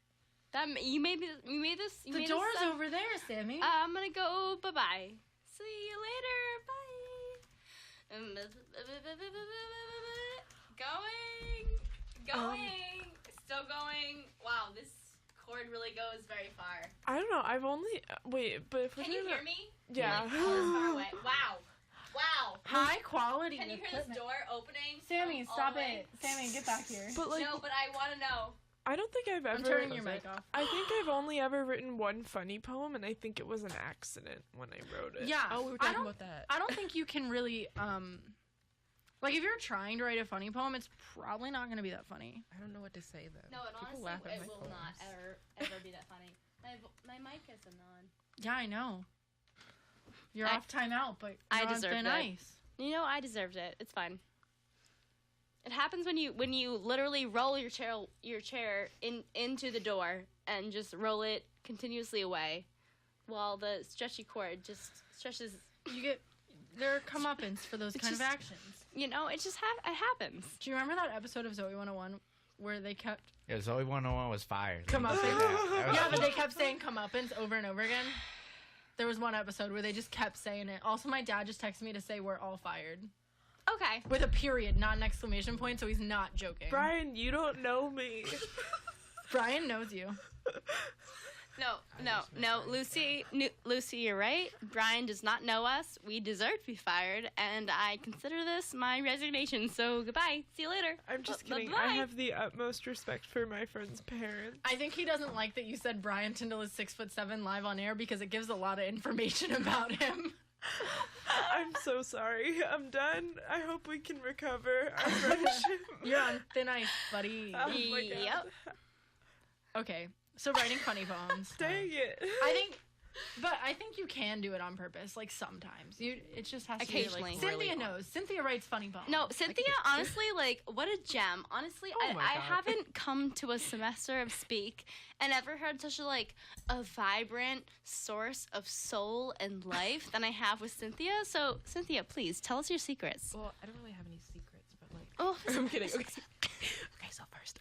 Speaker 10: You made this.
Speaker 9: The door's over there, Sammy.
Speaker 10: I'm gonna go. Bye bye. See you later. Bye. Going. Still going. Wow, this cord really goes very far.
Speaker 11: I don't know. I've only wait, but if
Speaker 10: Can
Speaker 11: we're
Speaker 10: you
Speaker 11: gonna-
Speaker 10: hear me?
Speaker 11: Yeah.
Speaker 10: Like, oh, it's far away. Wow. Wow.
Speaker 9: High quality
Speaker 10: Can you hear
Speaker 9: equipment.
Speaker 10: this door opening?
Speaker 9: Sammy,
Speaker 10: all
Speaker 9: stop
Speaker 10: the way?
Speaker 9: it. Sammy, get back here.
Speaker 11: But like,
Speaker 10: No, but I want to know.
Speaker 11: I don't think I've ever.
Speaker 9: I'm turning your mic off.
Speaker 11: I think I've only ever written one funny poem, and I think it was an accident when I wrote it.
Speaker 9: Yeah.
Speaker 12: Oh, we were
Speaker 9: I
Speaker 12: talking
Speaker 9: don't-
Speaker 12: about that.
Speaker 9: I don't think you can really, like if you're trying to write a funny poem, it's probably not going to be that funny.
Speaker 12: I don't know what to say though.
Speaker 10: No, and
Speaker 12: People
Speaker 10: honestly,
Speaker 12: laugh at
Speaker 10: it
Speaker 12: my
Speaker 10: will
Speaker 12: poems.
Speaker 10: not ever be that funny. My mic isn't on.
Speaker 9: Yeah, I know. You're
Speaker 10: I-
Speaker 9: off timeout, but
Speaker 10: I
Speaker 9: you're on
Speaker 10: deserved
Speaker 9: thin
Speaker 10: it.
Speaker 9: ice.
Speaker 10: You know, I deserved it. It's fine. It happens when you literally roll your chair into the door and just roll it continuously away, while the stretchy cord just stretches.
Speaker 9: You get there are comeuppance for those kind of
Speaker 10: just-
Speaker 9: actions.
Speaker 10: You know, it just it happens.
Speaker 9: Do you remember that episode of Zoe 101 where they kept
Speaker 13: Yeah, Zoe 101 was fired.
Speaker 9: comeuppance?
Speaker 13: That was-
Speaker 9: Yeah, but they kept saying comeuppance over and over again. There was one episode where they just kept saying it. Also, my dad just texted me to say we're all fired.
Speaker 10: Okay.
Speaker 9: With a period, not an exclamation point, so he's not joking.
Speaker 11: Brian, you don't know me.
Speaker 9: Brian knows you.
Speaker 10: No, Lucy, you're right. Brian does not know us. We deserve to be fired, and I consider this my resignation. So goodbye. See you later.
Speaker 11: I'm just
Speaker 10: Bye-bye.
Speaker 11: kidding. I have the utmost respect for my friend's parents.
Speaker 9: I think he doesn't like that you said Brian Tyndall is 6'7" live on air because it gives a lot of information about him.
Speaker 11: I'm so sorry. I'm done. I hope we can recover our friendship.
Speaker 9: You're on thin ice, buddy.
Speaker 11: Oh my God.
Speaker 10: Yep.
Speaker 9: Okay, so writing funny poems.
Speaker 11: Dang it.
Speaker 9: I think you can do it on purpose. Like sometimes, it just has to
Speaker 10: Occasionally.
Speaker 9: be like Cynthia knows. Cynthia writes funny poems.
Speaker 10: No, Cynthia, honestly, like, what a gem. Honestly,
Speaker 12: Oh my
Speaker 10: I
Speaker 12: God.
Speaker 10: haven't come to a semester of Speak and ever heard such a vibrant source of soul and life than I have with Cynthia. So, Cynthia, please, tell us your secrets.
Speaker 12: Well, I don't really have any secrets, but like.
Speaker 10: Oh,
Speaker 12: I'm kidding. Okay, so first,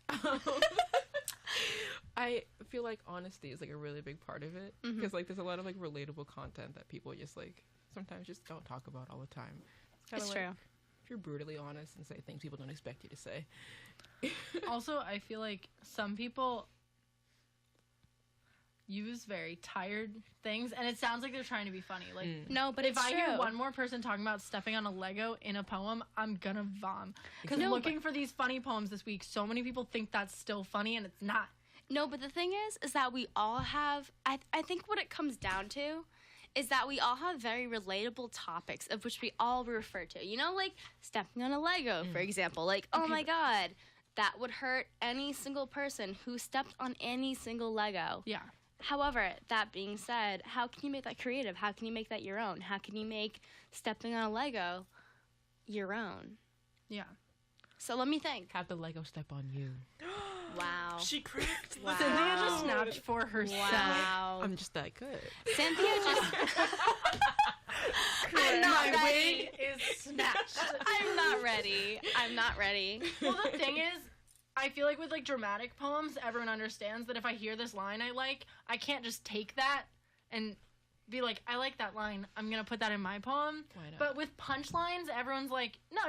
Speaker 12: feel like honesty is like a really big part of it
Speaker 10: Mhm.
Speaker 12: because like there's a lot of like relatable content that people just like sometimes just don't talk about all the time.
Speaker 10: It's
Speaker 12: kinda
Speaker 10: true.
Speaker 12: like, if you're brutally honest and say things people don't expect you to say.
Speaker 9: Also, I feel like some people use very tired things, and it sounds like they're trying to be funny. Like,
Speaker 10: No, but
Speaker 9: if
Speaker 10: it's
Speaker 9: I hear
Speaker 10: true.
Speaker 9: one more person talking about stepping on a Lego in a poem, I'm gonna vom. Because
Speaker 10: No,
Speaker 9: looking for these funny poems this week, so many people think that's still funny, and it's not.
Speaker 10: No, but the thing is that we all have, I think what it comes down to is that we all have very relatable topics of which we all refer to. You know, like stepping on a Lego, for example. Like, oh my God, that would hurt any single person who stepped on any single Lego.
Speaker 9: Yeah.
Speaker 10: However, that being said, how can you make that creative? How can you make that your own? How can you make stepping on a Lego your own?
Speaker 9: Yeah.
Speaker 10: So let me think.
Speaker 12: Have the Lego step on you.
Speaker 10: Wow.
Speaker 11: She cracked.
Speaker 10: Wow.
Speaker 9: Cynthia just snapped for herself.
Speaker 10: Wow.
Speaker 12: I'm just that good.
Speaker 10: Cynthia just. I'm not
Speaker 9: My
Speaker 10: ready.
Speaker 9: wig is snatched.
Speaker 10: I'm not ready. I'm not ready.
Speaker 9: Well, the thing is, I feel like with like dramatic poems, everyone understands that if I hear this line I can't just take that and be like, I like that line, I'm gonna put that in my poem.
Speaker 12: Why not?
Speaker 9: But with punchlines, everyone's like, no,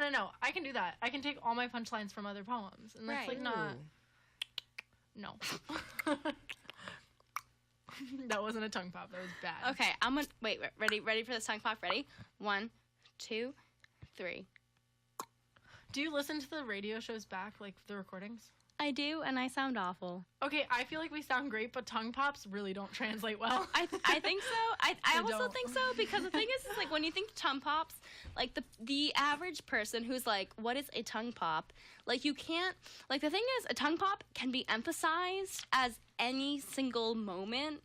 Speaker 9: I can do that. I can take all my punchlines from other poems. And that's like not. No. That wasn't a tongue pop. That was bad.
Speaker 10: Okay, I'm gonna wait. Ready for this tongue pop? Ready? 1, 2, 3.
Speaker 9: Do you listen to the radio shows back, like the recordings?
Speaker 10: I do, and I sound awful.
Speaker 9: Okay, I feel like we sound great, but tongue pops really don't translate well.
Speaker 10: I think so. I
Speaker 9: They
Speaker 10: also
Speaker 9: don't.
Speaker 10: think so because the thing is like when you think tongue pops, like the average person who's like, what is a tongue pop? Like you can't. Like the thing is, a tongue pop can be emphasized as any single moment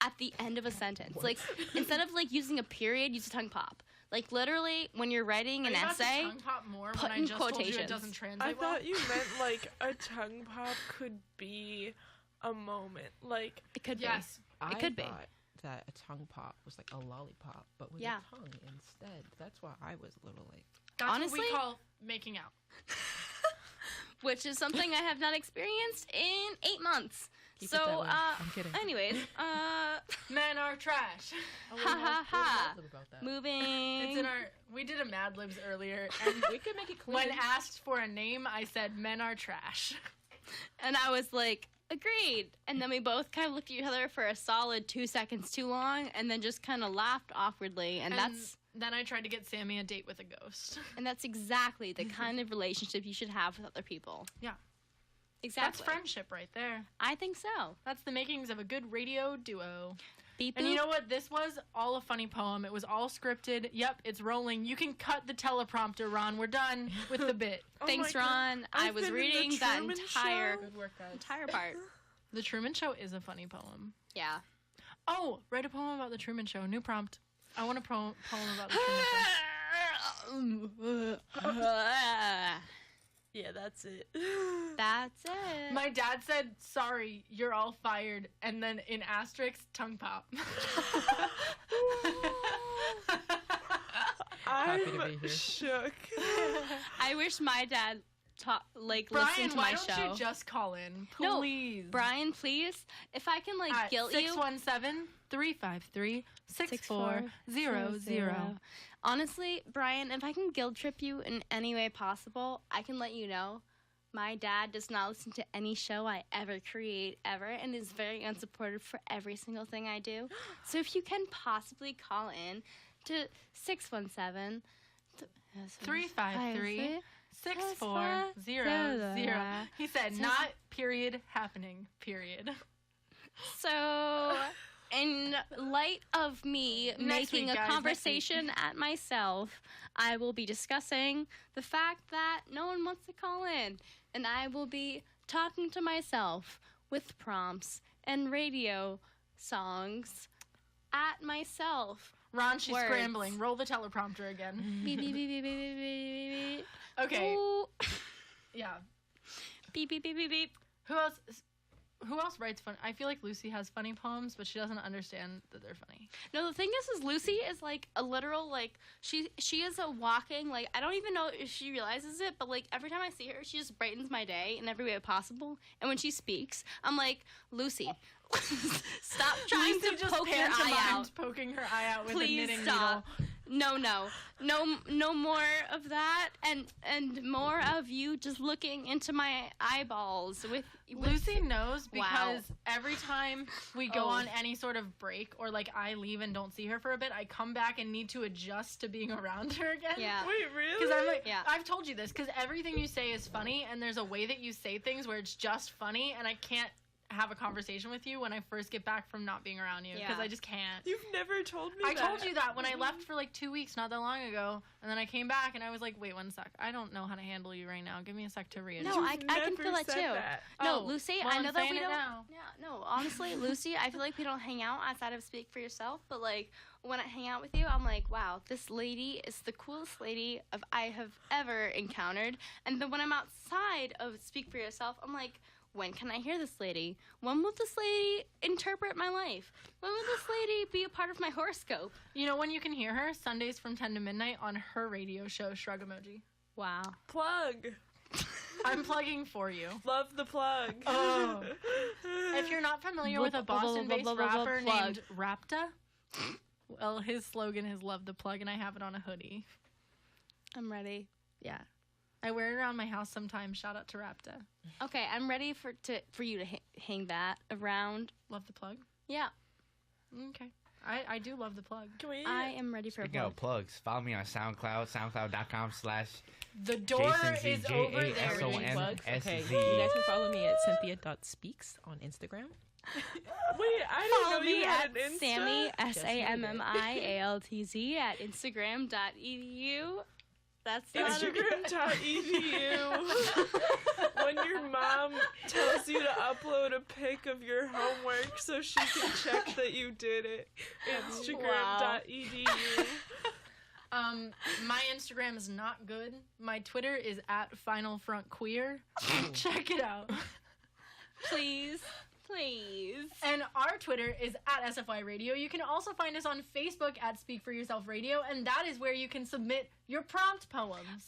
Speaker 10: at the end of a sentence. Like instead of like using a period, use a tongue pop. Like literally, when you're writing an essay,
Speaker 9: tongue pop more
Speaker 10: put
Speaker 9: when I
Speaker 10: in
Speaker 9: just told you
Speaker 10: quotations.
Speaker 9: it doesn't translate
Speaker 11: I
Speaker 9: well.
Speaker 11: thought you meant like a tongue pop could be a moment. Like
Speaker 10: it could
Speaker 9: Yes.
Speaker 12: I
Speaker 10: could be.
Speaker 12: thought that a tongue pop was like a lollipop, but with
Speaker 10: Yeah.
Speaker 12: a tongue instead. That's why I was a little like.
Speaker 9: That's
Speaker 10: Honestly?
Speaker 9: what we call making out.
Speaker 10: which is something I have not experienced in 8 months.
Speaker 12: Keep it
Speaker 10: so,
Speaker 12: that way. I'm kidding.
Speaker 10: anyways,
Speaker 9: Men are trash.
Speaker 10: ha ha ha.
Speaker 12: About that.
Speaker 10: Moving.
Speaker 9: It's in our. We did a Mad Libs earlier, and
Speaker 12: We could make it clean.
Speaker 9: when asked for a name, I said men are trash.
Speaker 10: And I was like, agreed. And then we both kind of looked at each other for a solid 2 seconds too long, and then just kind of laughed awkwardly. And
Speaker 9: then I tried to get Sammy a date with a ghost.
Speaker 10: and that's exactly the kind of relationship you should have with other people.
Speaker 9: Yeah.
Speaker 10: Exactly.
Speaker 9: That's friendship right there.
Speaker 10: I think so.
Speaker 9: That's the makings of a good radio duo.
Speaker 10: Beep
Speaker 9: And you
Speaker 10: boop.
Speaker 9: know what? This was all a funny poem. It was all scripted. Yep, it's rolling. You can cut the teleprompter, Ron. We're done with the bit.
Speaker 10: Thanks,
Speaker 11: my God.
Speaker 10: Ron. I
Speaker 11: I've
Speaker 10: was
Speaker 11: been in the
Speaker 10: reading that
Speaker 11: Truman
Speaker 10: entire
Speaker 11: Show.
Speaker 9: Good work, guys.
Speaker 10: entire part.
Speaker 9: The Truman Show is a funny poem.
Speaker 10: Yeah.
Speaker 9: Oh, write a poem about the Truman Show. New prompt. I want a poem about the Truman Show. Yeah, that's it.
Speaker 10: That's it.
Speaker 9: My dad said, sorry, you're all fired. And then in asterisk, tongue pop.
Speaker 12: Happy to be
Speaker 11: I'm
Speaker 12: here.
Speaker 11: shook.
Speaker 10: I wish my dad listened
Speaker 9: Brian,
Speaker 10: to
Speaker 9: why
Speaker 10: my
Speaker 9: don't
Speaker 10: show.
Speaker 9: you just call in?
Speaker 10: No,
Speaker 9: Please.
Speaker 10: Brian, please. If I can like guilt you.
Speaker 9: 617-353-6400.
Speaker 10: Honestly, Brian, if I can guilt trip you in any way possible, I can let you know my dad does not listen to any show I ever create ever and is very unsupportive for every single thing I do. So if you can possibly call in to 617
Speaker 9: 353 6400. He said, not period happening, period.
Speaker 10: So, in light of me
Speaker 9: Next
Speaker 10: making
Speaker 9: week,
Speaker 10: a
Speaker 9: guys,
Speaker 10: conversation at myself, I will be discussing the fact that no one wants to call in. And I will be talking to myself with prompts and radio songs at myself.
Speaker 9: Ron, she's
Speaker 10: Words.
Speaker 9: scrambling. Roll the teleprompter again.
Speaker 10: Beep, beep, beep, beep, beep, beep, beep, beep.
Speaker 9: Okay.
Speaker 10: Ooh.
Speaker 9: Yeah.
Speaker 10: Beep, beep, beep, beep, beep.
Speaker 9: Who else? who else writes fun? I feel like Lucy has funny poems, but she doesn't understand that they're funny.
Speaker 10: No, the thing is Lucy is like a literal, like, she is a walking, like, I don't even know if she realizes it, but like every time I see her, she just brightens my day in every way possible. And when she speaks, I'm like, Lucy, stop trying
Speaker 9: Lucy
Speaker 10: to
Speaker 9: just
Speaker 10: poke your eye out.
Speaker 9: Poking her eye out with
Speaker 10: Please
Speaker 9: a knitting
Speaker 10: stop.
Speaker 9: needle.
Speaker 10: No more of that, and more of you just looking into my eyeballs with
Speaker 9: Lucy knows because
Speaker 10: Wow.
Speaker 9: every time we go on any sort of break or like I leave and don't see her for a bit, I come back and need to adjust to being around her again.
Speaker 10: Yeah.
Speaker 11: Wait, really?
Speaker 9: Because I'm like,
Speaker 10: Yeah.
Speaker 9: I've told you this, because everything you say is funny, and there's a way that you say things where it's just funny, and I can't have a conversation with you when I first get back from not being around you, because
Speaker 10: Yeah.
Speaker 9: I just can't.
Speaker 11: You've never told me
Speaker 9: I
Speaker 11: that.
Speaker 9: told you that when I left for like 2 weeks not that long ago, and then I came back and I was like, wait 1 sec, I don't know how to handle you right now. Give me a sec to readjust.
Speaker 10: No, I can feel that too. No,
Speaker 9: Oh,
Speaker 10: Lucy,
Speaker 9: well,
Speaker 10: I
Speaker 9: I'm
Speaker 10: know that
Speaker 9: saying
Speaker 10: we
Speaker 9: it
Speaker 10: don't.
Speaker 9: now.
Speaker 10: Yeah, no, honestly, Lucy, I feel like we don't hang out outside of Speak for Yourself, but like when I hang out with you, I'm like, wow, this lady is the coolest lady I have ever encountered. And then when I'm outside of Speak for Yourself, I'm like, when can I hear this lady? When will this lady interpret my life? When will this lady be a part of my horoscope?
Speaker 9: You know when you can hear her? Sundays from 10 to midnight on her radio show, Shrug Emoji.
Speaker 10: Wow.
Speaker 11: Plug.
Speaker 9: I'm plugging for you.
Speaker 11: Love the plug.
Speaker 9: Oh. If you're not familiar with a Boston-based rapper named Rapta, well, his slogan is "Love the plug," and I have it on a hoodie.
Speaker 10: I'm ready.
Speaker 9: Yeah, I wear it around my house sometimes. Shout out to Rapta.
Speaker 10: Okay, I'm ready for you to hang that around.
Speaker 9: Love the plug?
Speaker 10: Yeah.
Speaker 9: Okay. I do love the plug.
Speaker 11: Can we?
Speaker 10: I am ready for a
Speaker 13: Speaking
Speaker 10: plug.
Speaker 13: of plugs, follow me on SoundCloud, soundcloud.com/
Speaker 9: The door is over there.
Speaker 12: Plugs. Okay,
Speaker 13: JasonZ.
Speaker 12: you guys can follow me at Cynthia.speaks on Instagram.
Speaker 11: Wait, I didn't
Speaker 10: Follow
Speaker 11: know you
Speaker 10: me
Speaker 11: had
Speaker 10: at
Speaker 11: an Insta.
Speaker 10: Sammy
Speaker 11: Yes,
Speaker 10: SAMMIALTZ at Instagram.edu. That's not
Speaker 11: Instagram.edu. When your mom tells you to upload a pic of your homework so she can check that you did it. Instagram.edu.
Speaker 9: My Instagram is not good. My Twitter is at FinalFrontQueer. Check it out.
Speaker 10: Please. Please.
Speaker 9: And our Twitter is at SFY Radio. You can also find us on Facebook at Speak for Yourself Radio, and that is where you can submit your prompt poems.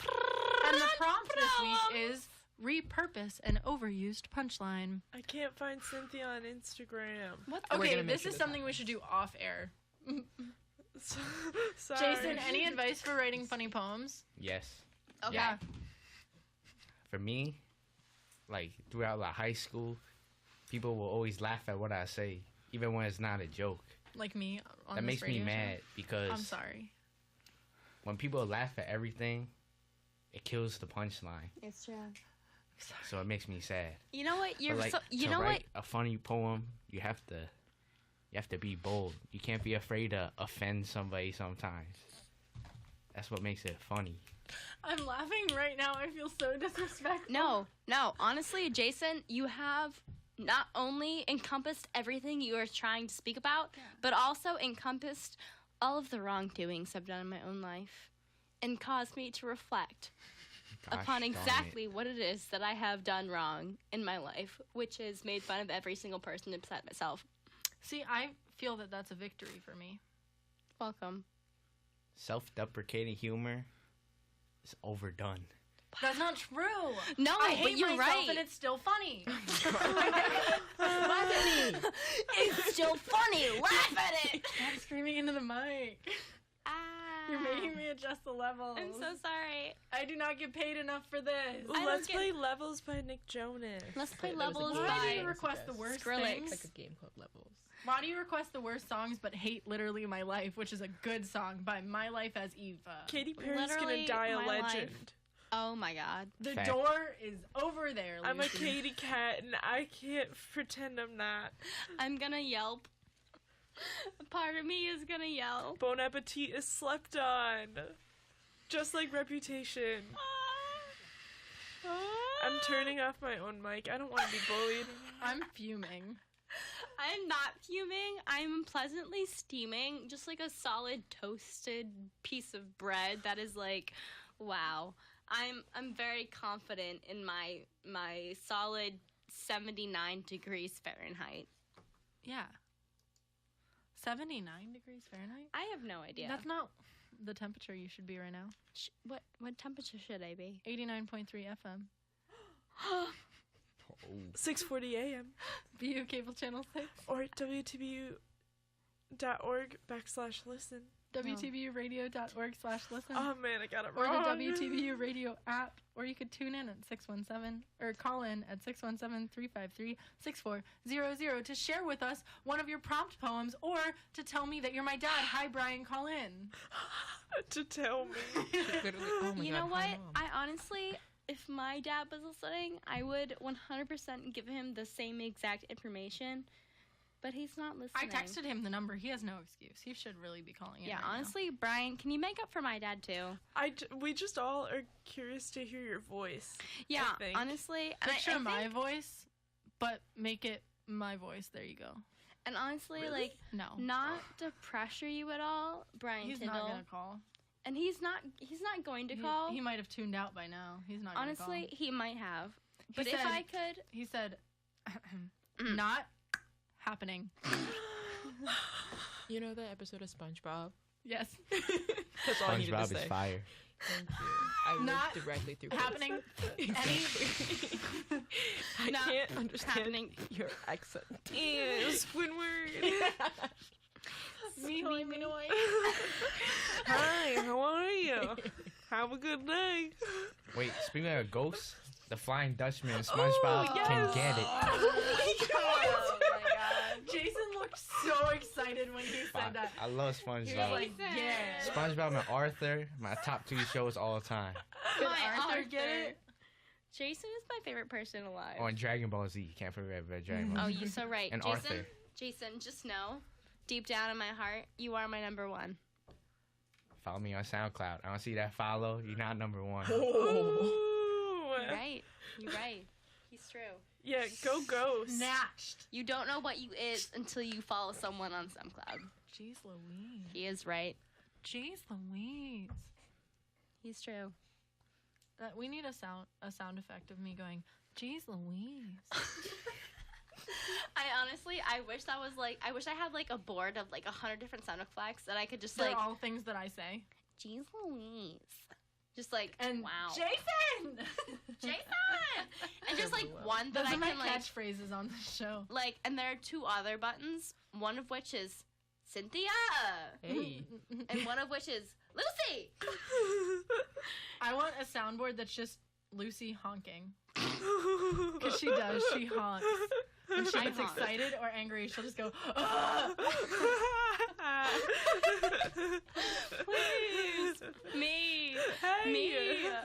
Speaker 9: And the prompt this week is repurpose an overused punchline.
Speaker 11: I can't find Cynthia on Instagram.
Speaker 10: What?
Speaker 9: Okay, this is something we should do off air.
Speaker 11: Sorry.
Speaker 9: Jason, any advice for writing funny poems?
Speaker 13: Yes.
Speaker 10: Okay.
Speaker 9: Yeah.
Speaker 13: For me, like throughout like high school, people will always laugh at what I say, even when it's not a joke.
Speaker 9: Like me on
Speaker 13: That
Speaker 9: this
Speaker 13: makes me
Speaker 9: radio
Speaker 13: mad
Speaker 9: show?
Speaker 13: because
Speaker 9: I'm sorry.
Speaker 13: when people laugh at everything, it kills the punchline.
Speaker 10: It's true.
Speaker 13: So it makes me sad.
Speaker 10: You know what?
Speaker 13: But, like,
Speaker 10: You
Speaker 13: to
Speaker 10: know what?
Speaker 13: write a funny poem, you have to be bold. You can't be afraid to offend somebody sometimes. That's what makes it funny.
Speaker 9: I'm laughing right now. I feel so disrespectful.
Speaker 10: No. Honestly, Jason, you have not only encompassed everything you are trying to speak about, but also encompassed all of the wrongdoings I've done in my own life and caused me to reflect upon
Speaker 13: darn
Speaker 10: exactly what it is that I have done wrong in my life, which is made fun of every single person except myself.
Speaker 9: See, I feel that that's a victory for me.
Speaker 10: Welcome.
Speaker 13: Self-deprecating humor is overdone.
Speaker 9: That's not true.
Speaker 10: No,
Speaker 9: I hate
Speaker 10: but you're
Speaker 9: myself
Speaker 10: right.
Speaker 9: and it's still funny.
Speaker 10: It's still funny. Laugh at it.
Speaker 9: Stop screaming into the mic. You're making me adjust the levels.
Speaker 10: I'm so sorry.
Speaker 9: I do not get paid enough for this.
Speaker 11: Let's play Levels by Nick Jonas.
Speaker 10: Let's play
Speaker 12: Okay, that was a
Speaker 10: Levels
Speaker 12: good
Speaker 9: Why do
Speaker 10: by
Speaker 9: you request the worst
Speaker 10: Skrillex.
Speaker 9: things?
Speaker 12: It's like a game called Levels.
Speaker 9: Why do you request the worst songs but hate Literally My Life, which is a good song by My Life as Eva?
Speaker 11: Katy Perry's
Speaker 10: Literally,
Speaker 11: gonna die a
Speaker 10: my life.
Speaker 11: legend.
Speaker 10: Oh my god.
Speaker 9: The
Speaker 13: Fact.
Speaker 9: door is over there, Lucy.
Speaker 11: I'm a Katy cat and I can't pretend I'm not.
Speaker 10: I'm gonna yelp. A part of me is gonna yell.
Speaker 11: Bon Appetit is slept on. Just like Reputation. I'm turning off my own mic. I don't want to be bullied.
Speaker 9: I'm fuming.
Speaker 10: I'm not fuming. I'm pleasantly steaming, just like a solid toasted piece of bread that is like, wow. I'm very confident in my solid 79 degrees Fahrenheit.
Speaker 9: Yeah. 79 degrees Fahrenheit?
Speaker 10: I have no idea.
Speaker 9: That's not the temperature you should be right now.
Speaker 10: What temperature should I be?
Speaker 9: 89.3 FM.
Speaker 11: 6:40 a.m.
Speaker 9: BU cable channel 6.
Speaker 11: Or WTBU.org/listen.
Speaker 9: WTBUradio.org/listen.
Speaker 11: Oh man, I got it
Speaker 9: Or
Speaker 11: wrong.
Speaker 9: the WTBU radio app. Or you could tune in at 617 or call in at 617-353-6400 to share with us one of your prompt poems or to tell me that you're my dad. Hi, Brian, call in.
Speaker 11: To tell me.
Speaker 10: You know what? I honestly, if my dad was listening, I would 100% give him the same exact information. But he's not listening.
Speaker 9: I texted him the number. He has no excuse. He should really be calling in.
Speaker 10: Yeah,
Speaker 9: right
Speaker 10: honestly, Brian, can you make up for my dad too?
Speaker 11: We just all are curious to hear your voice.
Speaker 10: Yeah,
Speaker 11: I think.
Speaker 10: honestly.
Speaker 9: now. Picture
Speaker 10: I
Speaker 9: my
Speaker 10: think,
Speaker 9: voice, but make it my voice. There you go.
Speaker 10: And honestly,
Speaker 9: Really?
Speaker 10: like,
Speaker 9: No.
Speaker 10: not to pressure you at all, Brian
Speaker 9: He's
Speaker 10: Tyndall.
Speaker 9: not gonna call.
Speaker 10: And he's not going to call.
Speaker 9: He might have tuned out by now. He's not gonna call.
Speaker 10: Honestly, he might have.
Speaker 9: He
Speaker 10: But if
Speaker 9: said-
Speaker 10: I could...
Speaker 9: He said, not happening.
Speaker 12: You know that episode of SpongeBob?
Speaker 9: Yes.
Speaker 12: That's all I needed to
Speaker 13: SpongeBob
Speaker 12: say.
Speaker 13: is fire.
Speaker 12: Thank you. I
Speaker 9: Not
Speaker 12: lived directly through
Speaker 9: happening.
Speaker 12: Exactly. I
Speaker 10: Not
Speaker 12: can't understand
Speaker 10: happening.
Speaker 12: your accent.
Speaker 11: Yes, Squidward.
Speaker 9: Me.
Speaker 11: Hi, how are you? Have a good day.
Speaker 13: Wait, speaking of ghosts, the Flying Dutchman and SpongeBob can get it.
Speaker 9: Oh my god. Jason looked so excited when he said that.
Speaker 13: I love
Speaker 9: He was
Speaker 13: SpongeBob.
Speaker 9: like, yeah.
Speaker 13: SpongeBob and Arthur, my top 2 shows all the time.
Speaker 9: Did
Speaker 10: My
Speaker 9: Arthur get it?
Speaker 10: Jason is my favorite person alive.
Speaker 13: Oh, and Dragon Ball Z. Can't forget about Dragon Ball
Speaker 10: Oh,
Speaker 13: Z.
Speaker 10: you're so right.
Speaker 13: And
Speaker 10: Jason,
Speaker 13: Arthur.
Speaker 10: Jason, just know, deep down in my heart, you are my number one.
Speaker 13: Follow me on SoundCloud. I don't see that follow. You're not number 1.
Speaker 10: You're right. You're right. He's true.
Speaker 11: Yeah, go Ghost.
Speaker 9: Snatched.
Speaker 10: You don't know what you is until you follow someone on SoundCloud.
Speaker 9: Jeez Louise.
Speaker 10: He is right.
Speaker 9: Jeez Louise.
Speaker 10: He's true.
Speaker 9: We need a sound effect of me going, Jeez Louise.
Speaker 10: I wish that was like, I wish I had like a board of like 100 different sound effects that I could just
Speaker 9: They're
Speaker 10: like.
Speaker 9: all things that I say.
Speaker 10: Jeez Louise. Just like,
Speaker 9: And
Speaker 10: wow.
Speaker 9: Jason!
Speaker 10: Jason! And just like one that
Speaker 9: Those
Speaker 10: I
Speaker 9: are my
Speaker 10: can like.
Speaker 9: catchphrases on the show.
Speaker 10: Like, and there are 2 other buttons, one of which is Cynthia.
Speaker 12: Hey.
Speaker 10: And one of which is Lucy.
Speaker 9: I want a soundboard that's just Lucy honking. Because she does. She honks. When she gets
Speaker 10: honk.
Speaker 9: excited or angry, she'll just go, "Ah!"
Speaker 10: Please. Me.
Speaker 11: Hey.
Speaker 10: Me.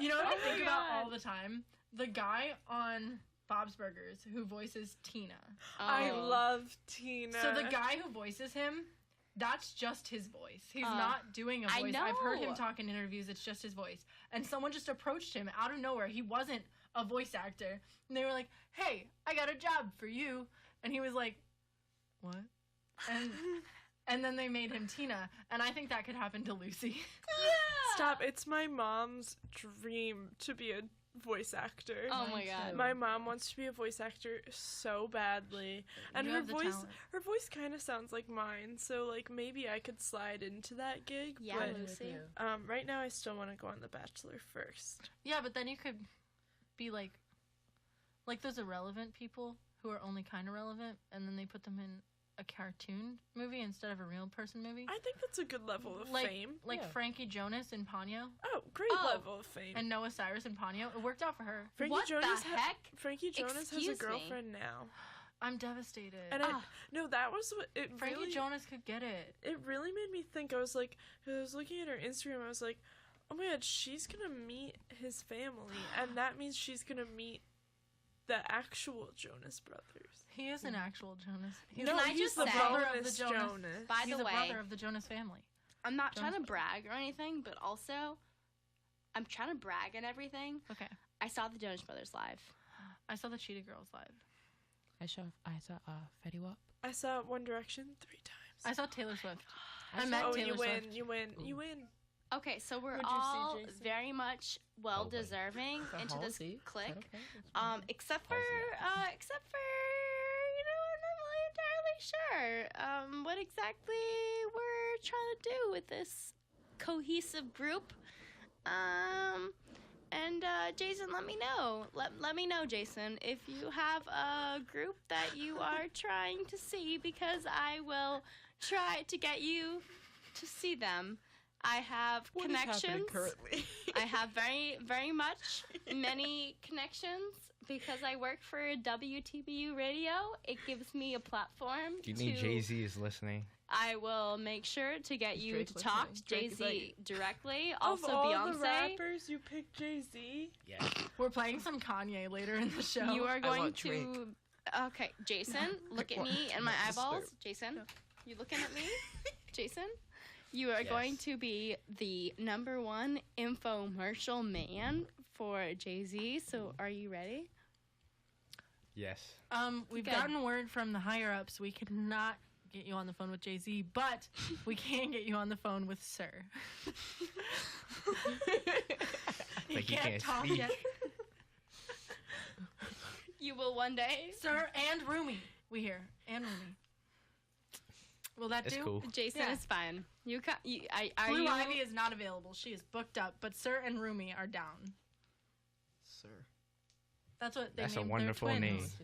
Speaker 9: You know what
Speaker 10: Oh
Speaker 9: I think
Speaker 10: my
Speaker 9: about
Speaker 10: God.
Speaker 9: all the time? The guy on Bob's Burgers who voices Tina.
Speaker 11: I
Speaker 10: Oh.
Speaker 11: love Tina.
Speaker 9: So the guy who voices him, that's just his voice. He's
Speaker 10: Oh.
Speaker 9: not doing a
Speaker 10: I
Speaker 9: voice. I've heard him
Speaker 10: know.
Speaker 9: talk in interviews. It's just his voice. And someone just approached him out of nowhere. He wasn't a voice actor. And they were like, hey, I got a job for you. And he was like, what? And then they made him Tina. And I think that could happen to Lucy.
Speaker 11: Stop. It's my mom's dream to be a voice actor.
Speaker 10: Oh my God.
Speaker 11: My mom wants to be a voice actor so badly. And
Speaker 9: You
Speaker 11: her
Speaker 9: have the
Speaker 11: voice
Speaker 9: talent.
Speaker 11: kind of sounds like mine. So like maybe I could slide into that gig,
Speaker 10: Yeah,
Speaker 11: but
Speaker 10: Lucy.
Speaker 11: right now I still want to go on The Bachelor first.
Speaker 9: Yeah, but then you could be like those irrelevant people who are only kind of relevant, and then they put them in a cartoon movie instead of a real person movie.
Speaker 11: I think that's a good level of fame.
Speaker 9: Like Frankie Jonas in Ponyo.
Speaker 11: Oh, great level of fame.
Speaker 9: And Noah Cyrus in Ponyo. It worked out for her.
Speaker 11: Frankie
Speaker 10: What
Speaker 11: Jonas
Speaker 10: the heck?
Speaker 11: Frankie Jonas has a
Speaker 10: Excuse me.
Speaker 11: girlfriend now.
Speaker 9: I'm devastated.
Speaker 11: And no, that was what it
Speaker 9: Frankie
Speaker 11: really,
Speaker 9: Jonas could get it.
Speaker 11: It really made me think. I was like, 'cause I was looking at her Instagram. I was like, oh my God, she's gonna meet his family, and that means she's gonna meet the actual Jonas Brothers.
Speaker 9: He is an actual Jonas. He's
Speaker 11: No,
Speaker 9: like,
Speaker 11: he's
Speaker 9: the
Speaker 11: the
Speaker 9: brother of the
Speaker 11: bonus
Speaker 9: Jonas.
Speaker 11: Jonas.
Speaker 10: By
Speaker 9: He's
Speaker 10: the
Speaker 9: a
Speaker 10: way,
Speaker 9: brother of the Jonas family.
Speaker 10: I'm not trying to
Speaker 9: Jonas
Speaker 10: brag or anything, but also, I'm trying to brag and everything.
Speaker 9: Okay.
Speaker 10: I saw the Jonas Brothers live.
Speaker 9: I saw the Cheetah Girls live.
Speaker 12: I saw Fetty Wap.
Speaker 11: I saw One Direction 3 times.
Speaker 9: I saw Taylor Swift.
Speaker 12: I
Speaker 9: I met
Speaker 11: Oh,
Speaker 9: Taylor
Speaker 11: you win!
Speaker 9: Swift.
Speaker 11: You win! You win!
Speaker 10: Okay, so we're
Speaker 11: What'd you see,
Speaker 10: all
Speaker 11: Jason?
Speaker 10: very much well deserving
Speaker 12: For
Speaker 10: into this
Speaker 12: Halsey?
Speaker 10: clique.
Speaker 12: Okay, that's fine.
Speaker 10: Except for what exactly we're trying to do with this cohesive group. And Jason, let me know. Let me know, Jason, if you have a group that you are trying to see, because I will try to get you to see them. I have
Speaker 12: What is happening
Speaker 10: connections.
Speaker 12: currently?
Speaker 10: I have very much many connections because I work for WTBU Radio. It gives me a platform.
Speaker 13: Do you think Jay-Z is listening?
Speaker 10: I will make sure to get
Speaker 11: Is
Speaker 10: you
Speaker 11: Drake
Speaker 10: to talk to
Speaker 11: listening? Drake, is
Speaker 10: Jay-Z directly.
Speaker 11: Of
Speaker 10: Also,
Speaker 11: all
Speaker 10: Beyonce.
Speaker 11: the rappers, you picked Jay-Z?
Speaker 13: Yeah.
Speaker 9: We're playing some Kanye later in the show.
Speaker 10: You are going
Speaker 11: want
Speaker 10: to.
Speaker 11: Drake.
Speaker 10: Okay, Jason, look at me and my eyeballs. Jason, you looking at me? Jason, you are going to be the #1 infomercial man for Jay-Z. So, are you ready?
Speaker 13: Yes.
Speaker 9: We've
Speaker 10: Good.
Speaker 9: gotten word from the higher ups. We could not get you on the phone with Jay-Z, but we can get you on the phone with Sir.
Speaker 13: Like he can't
Speaker 9: talk
Speaker 13: speak.
Speaker 9: yet.
Speaker 10: You will one day.
Speaker 9: Sir and Rumi, we hear, and Rumi. Will that
Speaker 13: It's
Speaker 9: do?
Speaker 13: cool.
Speaker 10: Jason
Speaker 9: Yeah.
Speaker 10: is fine. You can. Are
Speaker 9: Blue
Speaker 10: you?
Speaker 9: Ivy is not available. She is booked up, but Sir and Rumi are down.
Speaker 12: Sir.
Speaker 9: That's what they
Speaker 13: That's a
Speaker 9: named
Speaker 13: wonderful
Speaker 9: their
Speaker 13: name.
Speaker 9: twins.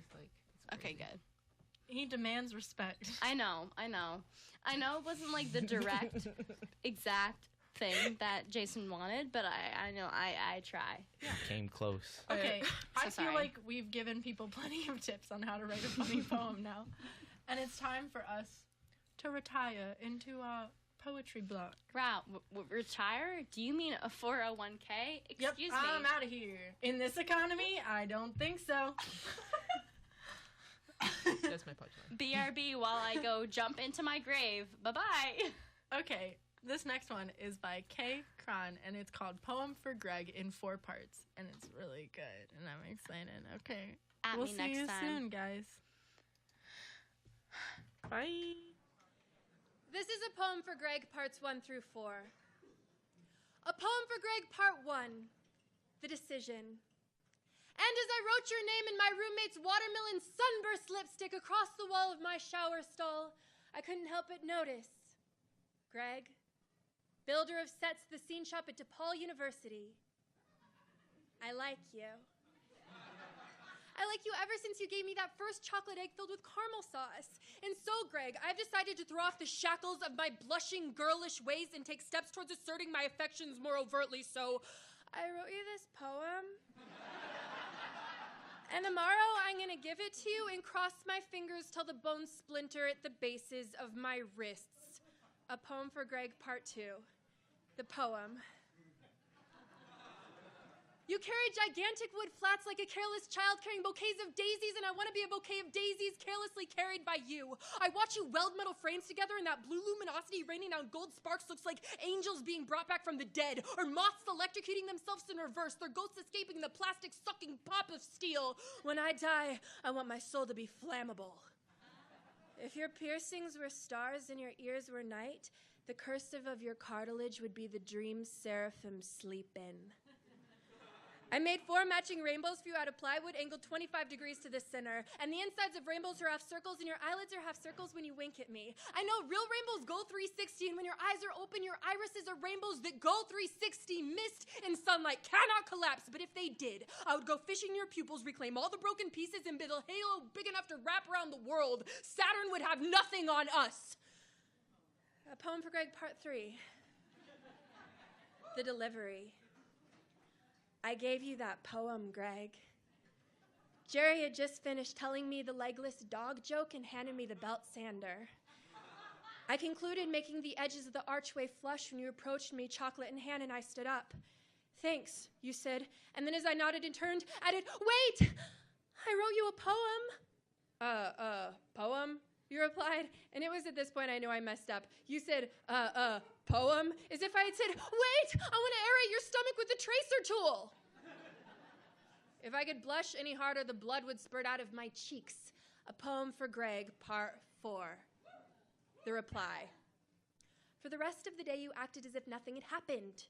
Speaker 10: Okay, good.
Speaker 9: He demands respect.
Speaker 10: I know it wasn't like the direct, exact thing that Jason wanted, but I know I try.
Speaker 13: Came close.
Speaker 9: Okay, I feel
Speaker 10: sorry.
Speaker 9: like we've given people plenty of tips on how to write a funny poem now. And it's time for us to retire into a poetry block.
Speaker 10: Wow, retire? Do you mean a 401k? Excuse me.
Speaker 9: I'm out of here. In this economy, I don't think so.
Speaker 12: That's my punchline.
Speaker 10: BRB while I go jump into my grave. Bye-bye.
Speaker 9: Okay, this next one is by Kay Cron, and it's called Poem for Greg in 4 parts. And it's really good, and I'm excited. Okay.
Speaker 10: At
Speaker 9: we'll
Speaker 10: me
Speaker 9: see
Speaker 10: next
Speaker 9: you
Speaker 10: time.
Speaker 9: soon, guys. Bye.
Speaker 20: This is a poem for Greg, parts 1 through 4. A poem for Greg, part 1. The Decision. And as I wrote your name in my roommate's watermelon sunburst lipstick across the wall of my shower stall, I couldn't help but notice. Greg, builder of sets at the scene shop at DePaul University. I like you. I like you ever since you gave me that first chocolate egg filled with caramel sauce. And so, Greg, I've decided to throw off the shackles of my blushing, girlish ways and take steps towards asserting my affections more overtly. So, I wrote you this poem. And tomorrow, I'm going to give it to you and cross my fingers till the bones splinter at the bases of my wrists. A poem for Greg, part 2. The poem. You carry gigantic wood flats like a careless child carrying bouquets of daisies, and I want to be a bouquet of daisies carelessly carried by you. I watch you weld metal frames together, and that blue luminosity raining down gold sparks looks like angels being brought back from the dead, or moths electrocuting themselves in reverse, their ghosts escaping the plastic-sucking pop of steel. When I die, I want my soul to be flammable. If your piercings were stars and your ears were night, the cursive of your cartilage would be the dream seraphim sleep in. I made 4 matching rainbows for you out of plywood, angled 25 degrees to the center. And the insides of rainbows are half circles, and your eyelids are half circles when you wink at me. I know real rainbows go 360, and when your eyes are open, your irises are rainbows that go 360. Mist and sunlight cannot collapse, but if they did, I would go fishing in your pupils, reclaim all the broken pieces, and build a halo big enough to wrap around the world. Saturn would have nothing on us. A poem for Greg, part 3. The Delivery. I gave you that poem, Greg. Jerry had just finished telling me the legless dog joke and handed me the belt sander. I concluded making the edges of the archway flush when you approached me, chocolate in hand, and I stood up. Thanks, you said, and then as I nodded and turned, added, wait! I wrote you a poem. Poem? You replied, and it was at this point I knew I messed up. You said, poem? As if I had said, wait, I want to aerate your stomach with the tracer tool. If I could blush any harder, the blood would spurt out of my cheeks. A poem for Greg, part 4. The reply. For the rest of the day, you acted as if nothing had happened.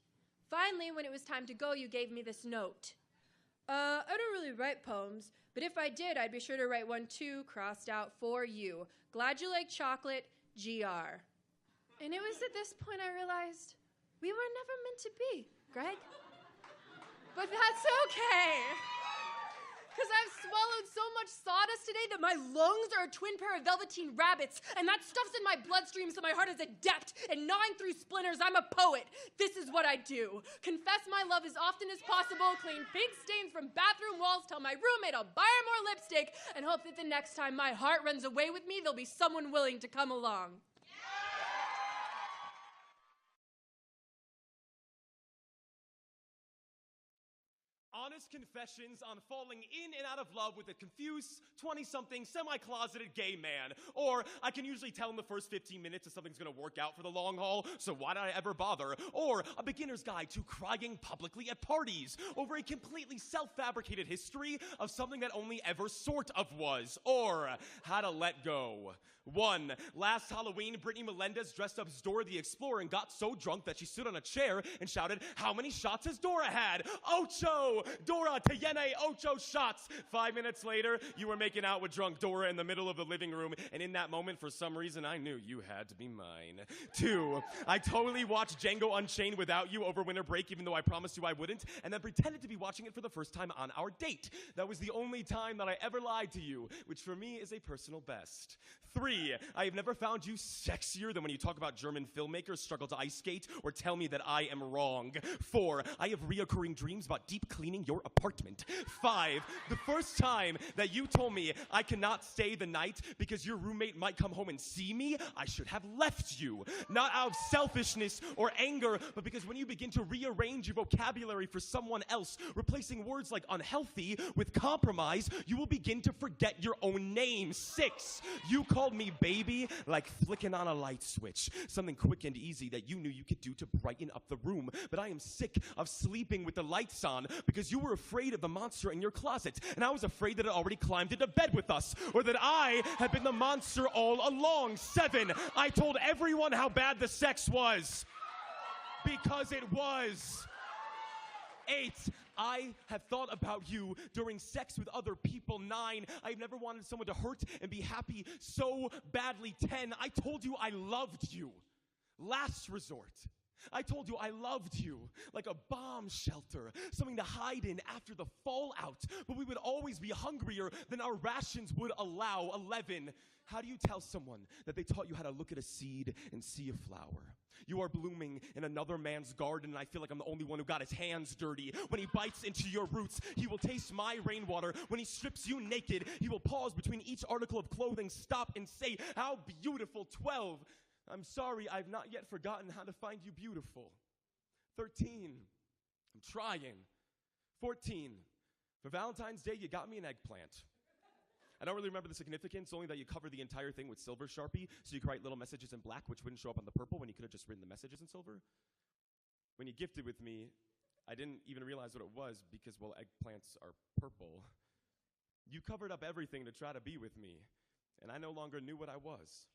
Speaker 20: Finally, when it was time to go, you gave me this note. I don't really write poems, but if I did, I'd be sure to write one too, crossed out for you. Glad you like chocolate, GR. And it was at this point I realized we were never meant to be, Greg. But that's okay. Because I've swallowed so much sawdust today that my lungs are a twin pair of velveteen rabbits, and that stuff's in my bloodstream so my heart is adept, and gnawing through splinters, I'm a poet. This is what I do. Confess my love as often as possible, clean pink stains from bathroom walls, tell my roommate I'll buy her more lipstick, and hope that the next time my heart runs away with me, there'll be someone willing to come along.
Speaker 21: Honest confessions on falling in and out of love with a confused 20-something semi-closeted gay man. Or I can usually tell in the first 15 minutes if something's gonna work out for the long haul, so why did I ever bother? Or a beginner's guide to crying publicly at parties over a completely self-fabricated history of something that only ever sort of was. Or how to let go. 1. Last Halloween, Brittany Melendez dressed up as Dora the Explorer and got so drunk that she stood on a chair and shouted, "How many shots has Dora had? Ocho! Dora, tiene ocho shots!" 5 minutes later, you were making out with drunk Dora in the middle of the living room, and in that moment, for some reason, I knew you had to be mine. 2. I totally watched Django Unchained without you over winter break, even though I promised you I wouldn't, and then pretended to be watching it for the first time on our date. That was the only time that I ever lied to you, which for me is a personal best. 3. I have never found you sexier than when you talk about German filmmakers struggle to ice skate or tell me that I am wrong. 4. I have reoccurring dreams about deep cleaning your apartment. 5. The first time that you told me I cannot stay the night because your roommate might come home and see me, I should have left you. Not out of selfishness or anger, but because when you begin to rearrange your vocabulary for someone else, replacing words like unhealthy with compromise, you will begin to forget your own name. 6. You called me baby like flicking on a light switch. Something quick and easy that you knew you could do to brighten up the room. But I am sick of sleeping with the lights on because you were afraid of the monster in your closet. And I was afraid that it already climbed into bed with us. Or that I had been the monster all along. 7. I told everyone how bad the sex was. Because it was. 8. I have thought about you during sex with other people. 9. I've never wanted someone to hurt and be happy so badly. 10. I told you I loved you. Last resort. I told you I loved you like a bomb shelter, something to hide in after the fallout, but we would always be hungrier than our rations would allow. 11. How do you tell someone that they taught you how to look at a seed and see a flower? You are blooming in another man's garden, and I feel like I'm the only one who got his hands dirty. When he bites into your roots, he will taste my rainwater. When he strips you naked, he will pause between each article of clothing, stop and say, "How beautiful." 12. I'm sorry, I've not yet forgotten how to find you beautiful. 13. I'm trying. 14. For Valentine's Day, you got me an eggplant. I don't really remember the significance, only that you cover the entire thing with silver Sharpie, so you could write little messages in black, which wouldn't show up on the purple when you could have just written the messages in silver. When you gifted with me, I didn't even realize what it was because, well, eggplants are purple. You covered up everything to try to be with me, and I no longer knew what I was.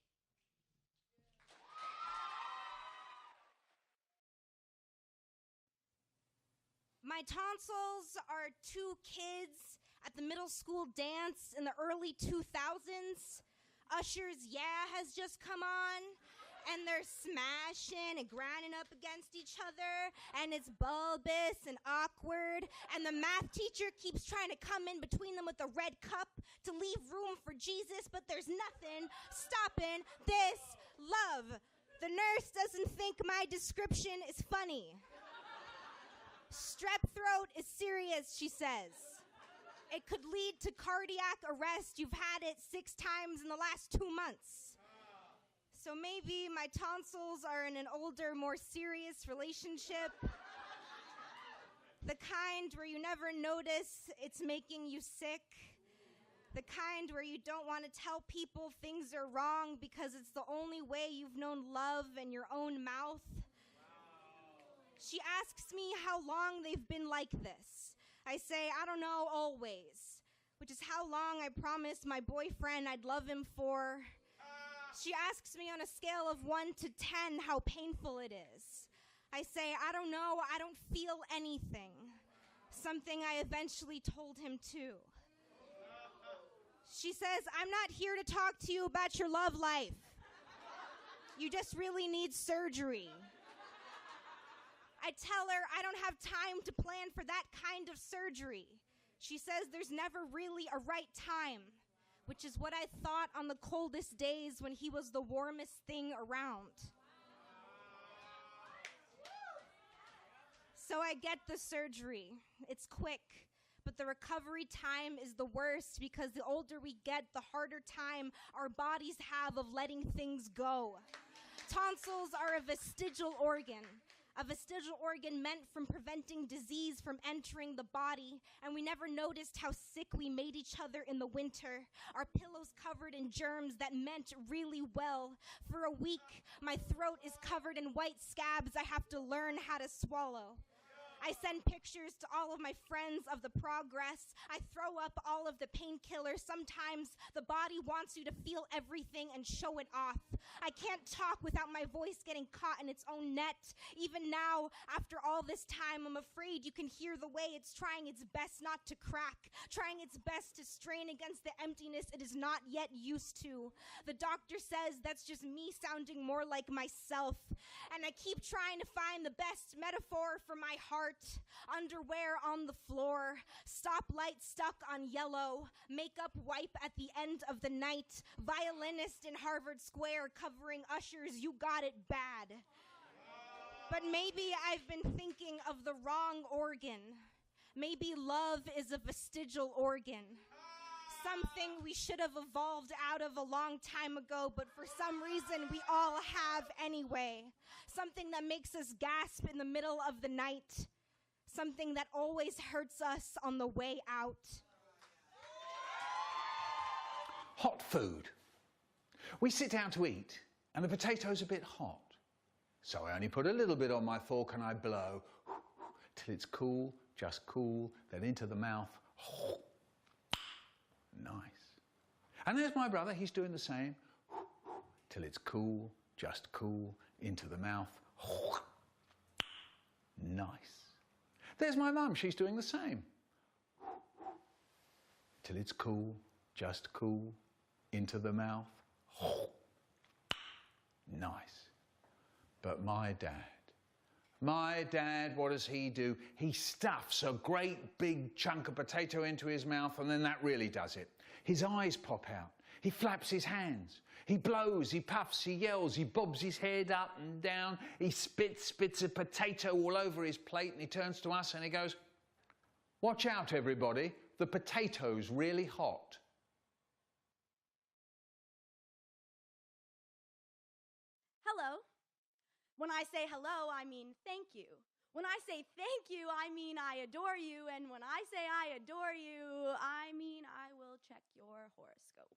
Speaker 3: My tonsils are 2 kids at the middle school dance in the early 2000s. Usher's Yeah has just come on, and they're smashing and grinding up against each other, and it's bulbous and awkward, and the math teacher keeps trying to come in between them with a red cup to leave room for Jesus, but there's nothing stopping this love. The nurse doesn't think my description is funny. Strep throat is serious, she says. It could lead to cardiac arrest. You've had it 6 times in the last 2 months. So maybe my tonsils are in an older, more serious relationship. The kind where you never notice it's making you sick. The kind where you don't want to tell people things are wrong because it's the only way you've known love in your own mouth. She asks me how long they've been like this. I say, I don't know, always, which is how long I promised my boyfriend I'd love him for. She asks me on a scale of 1 to 10 how painful it is. I say, I don't know, I don't feel anything. something I eventually told him too. She says, I'm not here to talk to you about your love life. You just really need surgery. I tell her I don't have time to plan for that kind of surgery. She says there's never really a right time, which is what I thought on the coldest days when he was the warmest thing around. So I get the surgery. It's quick, but the recovery time is the worst because the older we get, the harder time our bodies have of letting things go. Tonsils are a vestigial organ meant from preventing disease from entering the body, and we never noticed how sick we made each other in the winter. Our pillows covered in germs that meant really well. For a week, my throat is covered in white scabs I have to learn how to swallow. I send pictures to all of my friends of the progress. I throw up all of the painkillers. Sometimes the body wants you to feel everything and show it off. I can't talk without my voice getting caught in its own net. Even now, after all this time, I'm afraid you can hear the way it's trying its best not to crack, trying its best to strain against the emptiness it is not yet used to. The doctor says that's just me sounding more like myself. And I keep trying to find the best metaphor for my heart. Underwear on the floor, stoplight stuck on yellow, makeup wipe at the end of the night, violinist in Harvard Square covering ushers, you got it bad. But maybe I've been thinking of the wrong organ. Maybe love is a vestigial organ. Something we should have evolved out of a long time ago, but for some reason we all have anyway. Something that makes us gasp in the middle of the night. Something that always hurts us on the way out.
Speaker 1: Hot food. We sit down to eat, and the potato's a bit hot. So I only put a little bit on my fork and I blow till it's cool, just cool, then into the mouth. Nice. And there's my brother, he's doing the same. Till it's cool, just cool, into the mouth. Nice. There's my mum, she's doing the same. Till it's cool, just cool, into the mouth. Nice. But my dad, what does he do? He stuffs a great big chunk of potato into his mouth, and then that really does it. His eyes pop out. He flaps his hands. He blows, he puffs, he yells, he bobs his head up and down. He spits a potato all over his plate, and he turns to us and he goes, "Watch out, everybody, the potato's really hot."
Speaker 22: Hello. When I say hello, I mean thank you. When I say thank you, I mean I adore you. And when I say I adore you, I mean I will check your horoscope.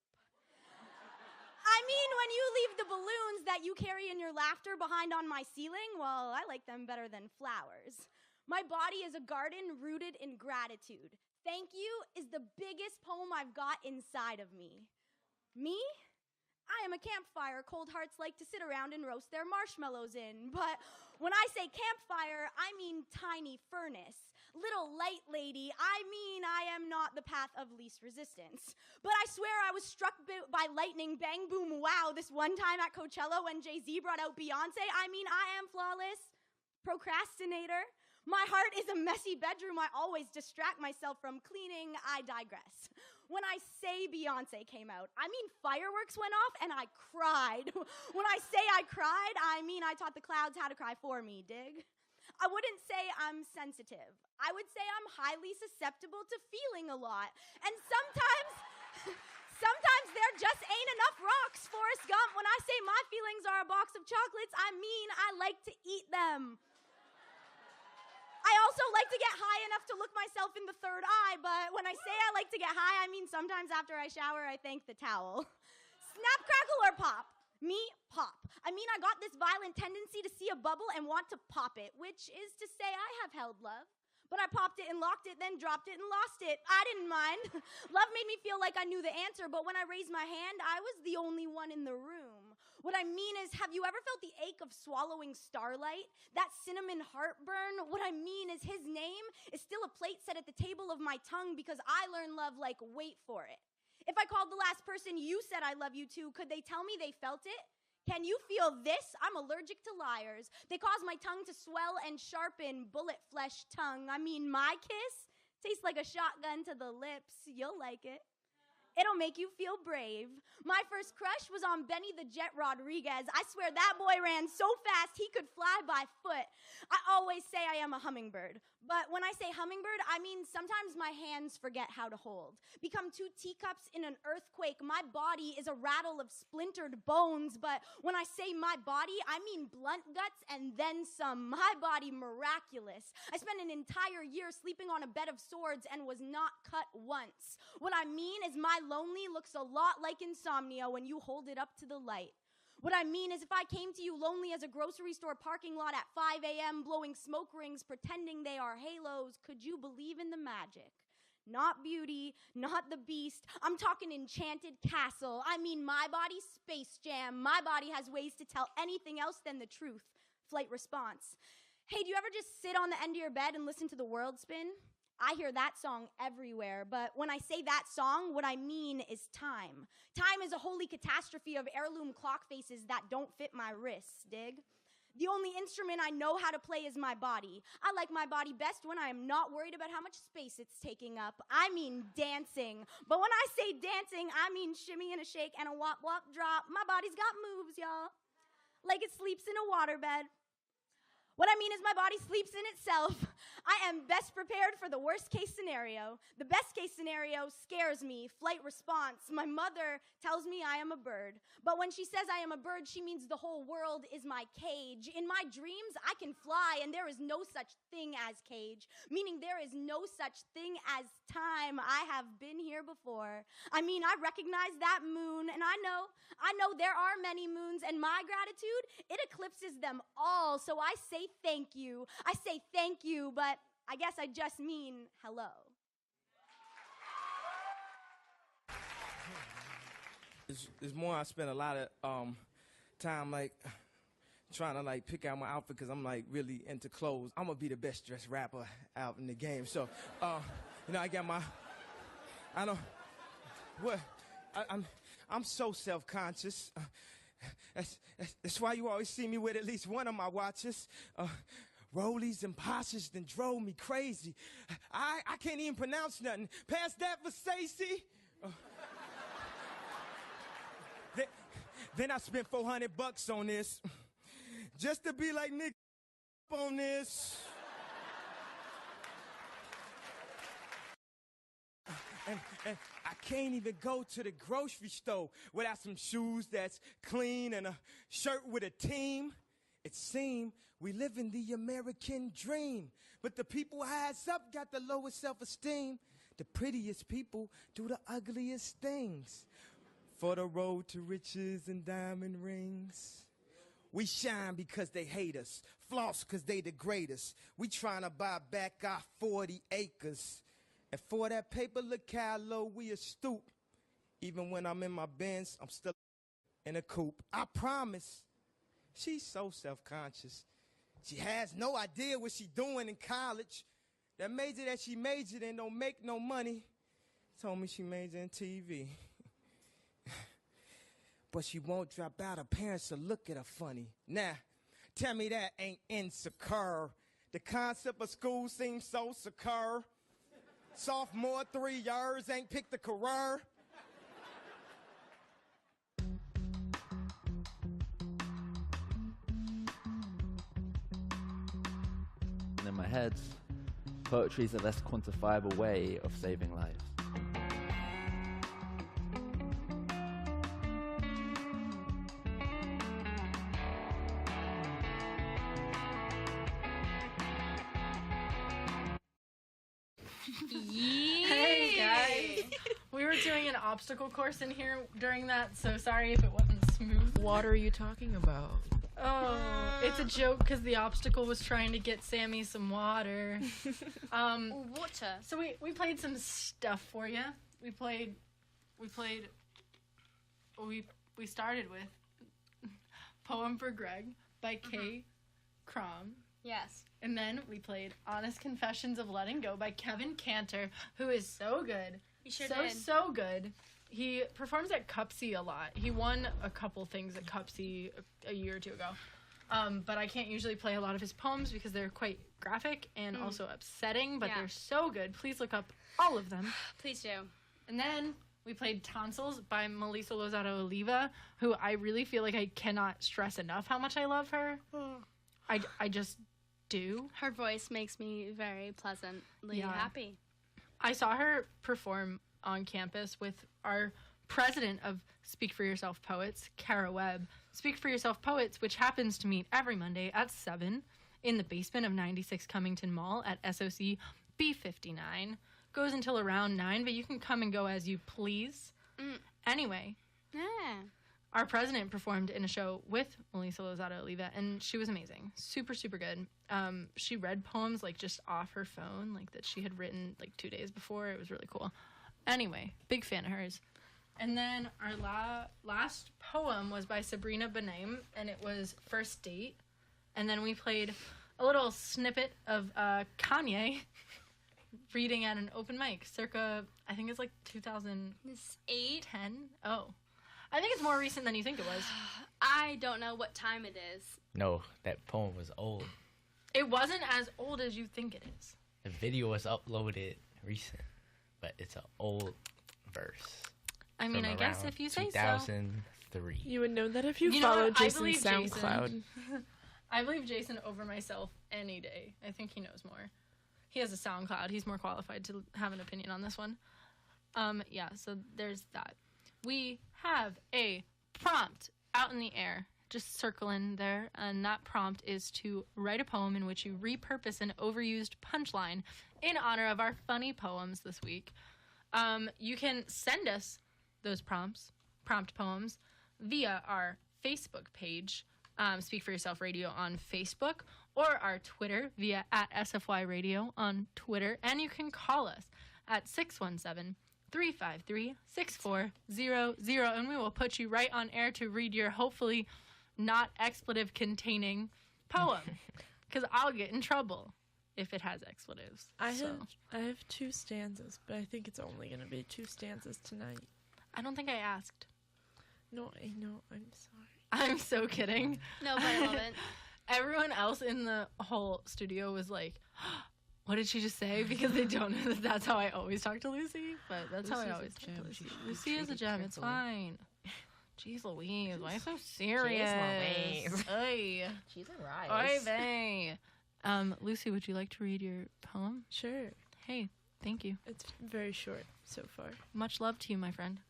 Speaker 22: I mean, when you leave the balloons that you carry in your laughter behind on my ceiling, well, I like them better than flowers. My body is a garden rooted in gratitude. Thank you is the biggest poem I've got inside of me. Me? I am a campfire cold hearts like to sit around and roast their marshmallows in. But when I say campfire, I mean tiny furnace. Little light lady, I mean I am not the path of least resistance. But I swear I was struck by lightning, bang, boom, wow, this one time at Coachella when Jay-Z brought out Beyonce. I mean, I am flawless. Procrastinator. My heart is a messy bedroom I always distract myself from cleaning. I digress. When I say Beyonce came out, I mean fireworks went off and I cried. When I say I cried, I mean I taught the clouds how to cry for me, dig? I wouldn't say I'm sensitive. I would say I'm highly susceptible to feeling a lot. And sometimes there just ain't enough rocks, Forrest Gump. When I say my feelings are a box of chocolates, I mean I like to eat them. I also like to get high enough to look myself in the third eye, but when I say I like to get high, I mean sometimes after I shower, I thank the towel. Snap, crackle, or pop? Me, pop. I mean, I got this violent tendency to see a bubble and want to pop it, which is to say I have held love.
Speaker 17: But I popped it and locked it, then dropped it and lost it. I didn't mind. Love made me feel like I knew the answer, but when I raised my hand, I was the only one in the room. What I mean is, have you ever felt the ache of swallowing starlight? That cinnamon heartburn? What I mean is, his name is still a plate set at the table of my tongue because I learned love like, wait for it. If I called the last person you said I love you to, could they tell me they felt it? Can you feel this? I'm allergic to liars. They cause my tongue to swell and sharpen, bullet flesh tongue. I mean, my kiss tastes like a shotgun to the lips. You'll like it. It'll make you feel brave. My first crush was on Benny the Jet Rodriguez. I swear that boy ran so fast he could fly by foot. I always say I am a hummingbird. But when I say hummingbird, I mean sometimes my hands forget how to hold. Become two teacups in an earthquake. My body is a rattle of splintered bones. But when I say my body, I mean blunt guts and then some. My body miraculous. I spent an entire year sleeping on a bed of swords and was not cut once. What I mean is my lonely looks a lot like insomnia when you hold it up to the light. What I mean is if I came to you lonely as a grocery store parking lot at 5 a.m. blowing smoke rings, pretending they are halos, could you believe in the magic? Not Beauty, not the Beast. I'm talking Enchanted Castle. I mean my body, Space Jam. My body has ways to tell anything else than the truth. Flight response. Hey, do you ever just sit on the end of your bed and listen to the world spin? I hear that song everywhere, but when I say that song, what I mean is time. Time is a holy catastrophe of heirloom clock faces that don't fit my wrists, dig? The only instrument I know how to play is my body. I like my body best when I am not worried about how much space it's taking up. I mean dancing. But when I say dancing, I mean shimmy and a shake and a wop wop drop. My body's got moves, y'all. Like it sleeps in a waterbed. What I mean is my body sleeps in itself. I am best prepared for the worst case scenario. The best case scenario scares me. Flight response. My mother tells me I am a bird. But when she says I am a bird, she means the whole world is my cage. In my dreams, I can fly, and there is no such thing as cage, meaning there is no such thing as time. I have been here before. I mean, I recognize that moon, and I know there are many moons, and my gratitude, it eclipses them all. So I say thank you. I say thank you, but I guess I just mean hello.
Speaker 2: It's more I spend a lot of time like trying to like pick out my outfit because I'm like really into clothes. I'm gonna be the best dressed rapper out in the game. So, I got my, I don't, what, I'm so self-conscious. That's why you always see me with at least one of my watches. Rollies and Porsches then drove me crazy. I can't even pronounce nothing. Pass that for Stacy. Then I spent $400 on this. Just to be like Nick on this. And I can't even go to the grocery store without some shoes that's clean and a shirt with a team. It seems we live in the American dream, but the who highs up got the lowest self-esteem. The prettiest people do the ugliest things. For the road to riches and diamond rings. We shine because they hate us, floss because they degrade us. We trying to buy back our 40 acres. And for that paper, look how low we a stoop. Even when I'm in my Benz, I'm still in a coupe. I promise. She's so self-conscious. She has no idea what she doing in college. That major that she majored in don't make no money. Told me she majored in TV. But she won't drop out. Her parents will look at her funny. Now, tell me that ain't insecure. The concept of school seems so secure. Sophomore 3 years, ain't picked a career.
Speaker 7: And in my head, poetry is a less quantifiable way of saving lives.
Speaker 9: Hey guys, we were doing an obstacle course in here during that, so sorry if it wasn't smooth.
Speaker 12: What are you talking about?
Speaker 9: Oh, it's a joke because the obstacle was trying to get Sammy some water.
Speaker 10: Water.
Speaker 9: So we played some stuff for you. We started with Poem for Greg by Kay Crom.
Speaker 10: Yes.
Speaker 9: And then we played Honest Confessions of Letting Go by Kevin Cantor, who is so good.
Speaker 10: He sure
Speaker 9: so,
Speaker 10: did.
Speaker 9: So good. He performs at Cupsy a lot. He won a couple things at Cupsy a year or two ago. But I can't usually play a lot of his poems because they're quite graphic and also upsetting, but they're so good. Please look up all of them.
Speaker 10: Please do.
Speaker 9: And then we played Tonsils by Melissa Lozado Oliva, who I really feel like I cannot stress enough how much I love her. I just do.
Speaker 10: Her voice makes me very pleasantly happy.
Speaker 9: I saw her perform on campus with our president of Speak for Yourself Poets, Kara Webb. Speak for Yourself Poets, which happens to meet every Monday at 7 in the basement of 96 Cummington Mall at SOC B59. Goes until around 9, but you can come and go as you please. Anyway, our president performed in a show with Melissa Lozado Oliva, and she was amazing. Super, super good. She read poems, like, just off her phone, like, that she had written, like, 2 days before. It was really cool. Anyway, big fan of hers. And then our last poem was by Sabrina Benaim, and it was First Date. And then we played a little snippet of Kanye reading at an open mic, circa, I think it's like 2008? 10? Oh. I think it's more recent than you think it was.
Speaker 10: I don't know what time it is.
Speaker 13: No, that poem was old.
Speaker 9: It wasn't as old as you think it is.
Speaker 13: The video was uploaded recent, but it's an old verse.
Speaker 9: I mean, I guess if you say so.
Speaker 13: 2003.
Speaker 11: You would know that if you
Speaker 9: know
Speaker 11: followed
Speaker 9: what? I
Speaker 11: Jason's
Speaker 9: believe
Speaker 11: SoundCloud.
Speaker 9: Jason. I believe Jason over myself any day. I think he knows more. He has a SoundCloud. He's more qualified to have an opinion on this one. Yeah, so there's that. We have a prompt out in the air, just circling there, and that prompt is to write a poem in which you repurpose an overused punchline in honor of our funny poems this week. You can send us those prompt poems, via our Facebook page, Speak for Yourself Radio on Facebook, or our Twitter via @SFY Radio on Twitter, and you can call us at 617-353-6400, and we will put you right on air to read your hopefully not expletive containing poem, because I'll get in trouble if it has expletives.
Speaker 11: I have 2 stanzas, but I think it's only going to be 2 stanzas tonight.
Speaker 9: I don't think I asked.
Speaker 11: No, I know. I'm sorry.
Speaker 9: I'm so kidding.
Speaker 10: No, but I love it.
Speaker 9: Everyone else in the whole studio was like, what did she just say? Because they don't know that that's how I always talk to Lucy. But that's how I always talk to Lucy. Lucy is a gem. It's fine. Jeez Louise, why so serious?
Speaker 12: Jeez Louise.
Speaker 9: Oy.
Speaker 12: She's a rise.
Speaker 9: Oy vey. Lucy, would you like to read your poem?
Speaker 11: Sure.
Speaker 9: Hey, thank you.
Speaker 11: It's very short so far.
Speaker 9: Much love to you, my friend.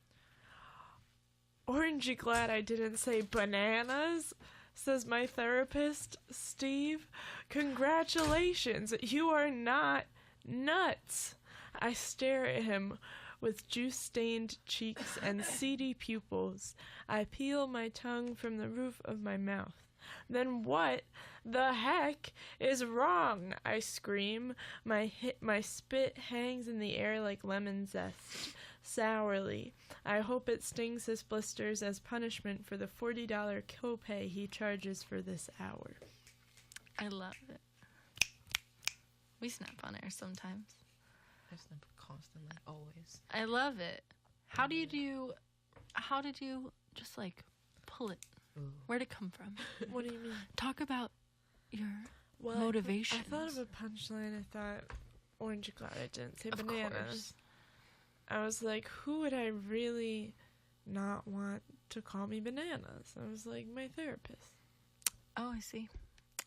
Speaker 11: Orangey glad I didn't say bananas, says my therapist, Steve. Congratulations, you are not nuts. I stare at him with juice-stained cheeks and seedy pupils. I peel my tongue from the roof of my mouth. Then what the heck is wrong? I scream. My spit hangs in the air like lemon zest. Sourly. I hope it stings his blisters as punishment for the $40 copay he charges for this hour.
Speaker 9: I love it. We snap on air sometimes.
Speaker 12: I snap constantly, always.
Speaker 9: I love it. How did you just like pull it?
Speaker 12: Ooh.
Speaker 9: Where'd it come from?
Speaker 11: What do you mean?
Speaker 9: Talk about your
Speaker 11: Well,
Speaker 9: motivation.
Speaker 11: I thought of a punchline. I thought, orange glad I didn't say
Speaker 9: Of
Speaker 11: bananas.
Speaker 9: course.
Speaker 11: I was like, who would I really not want to call me bananas? I was like, my therapist.
Speaker 9: Oh, I see.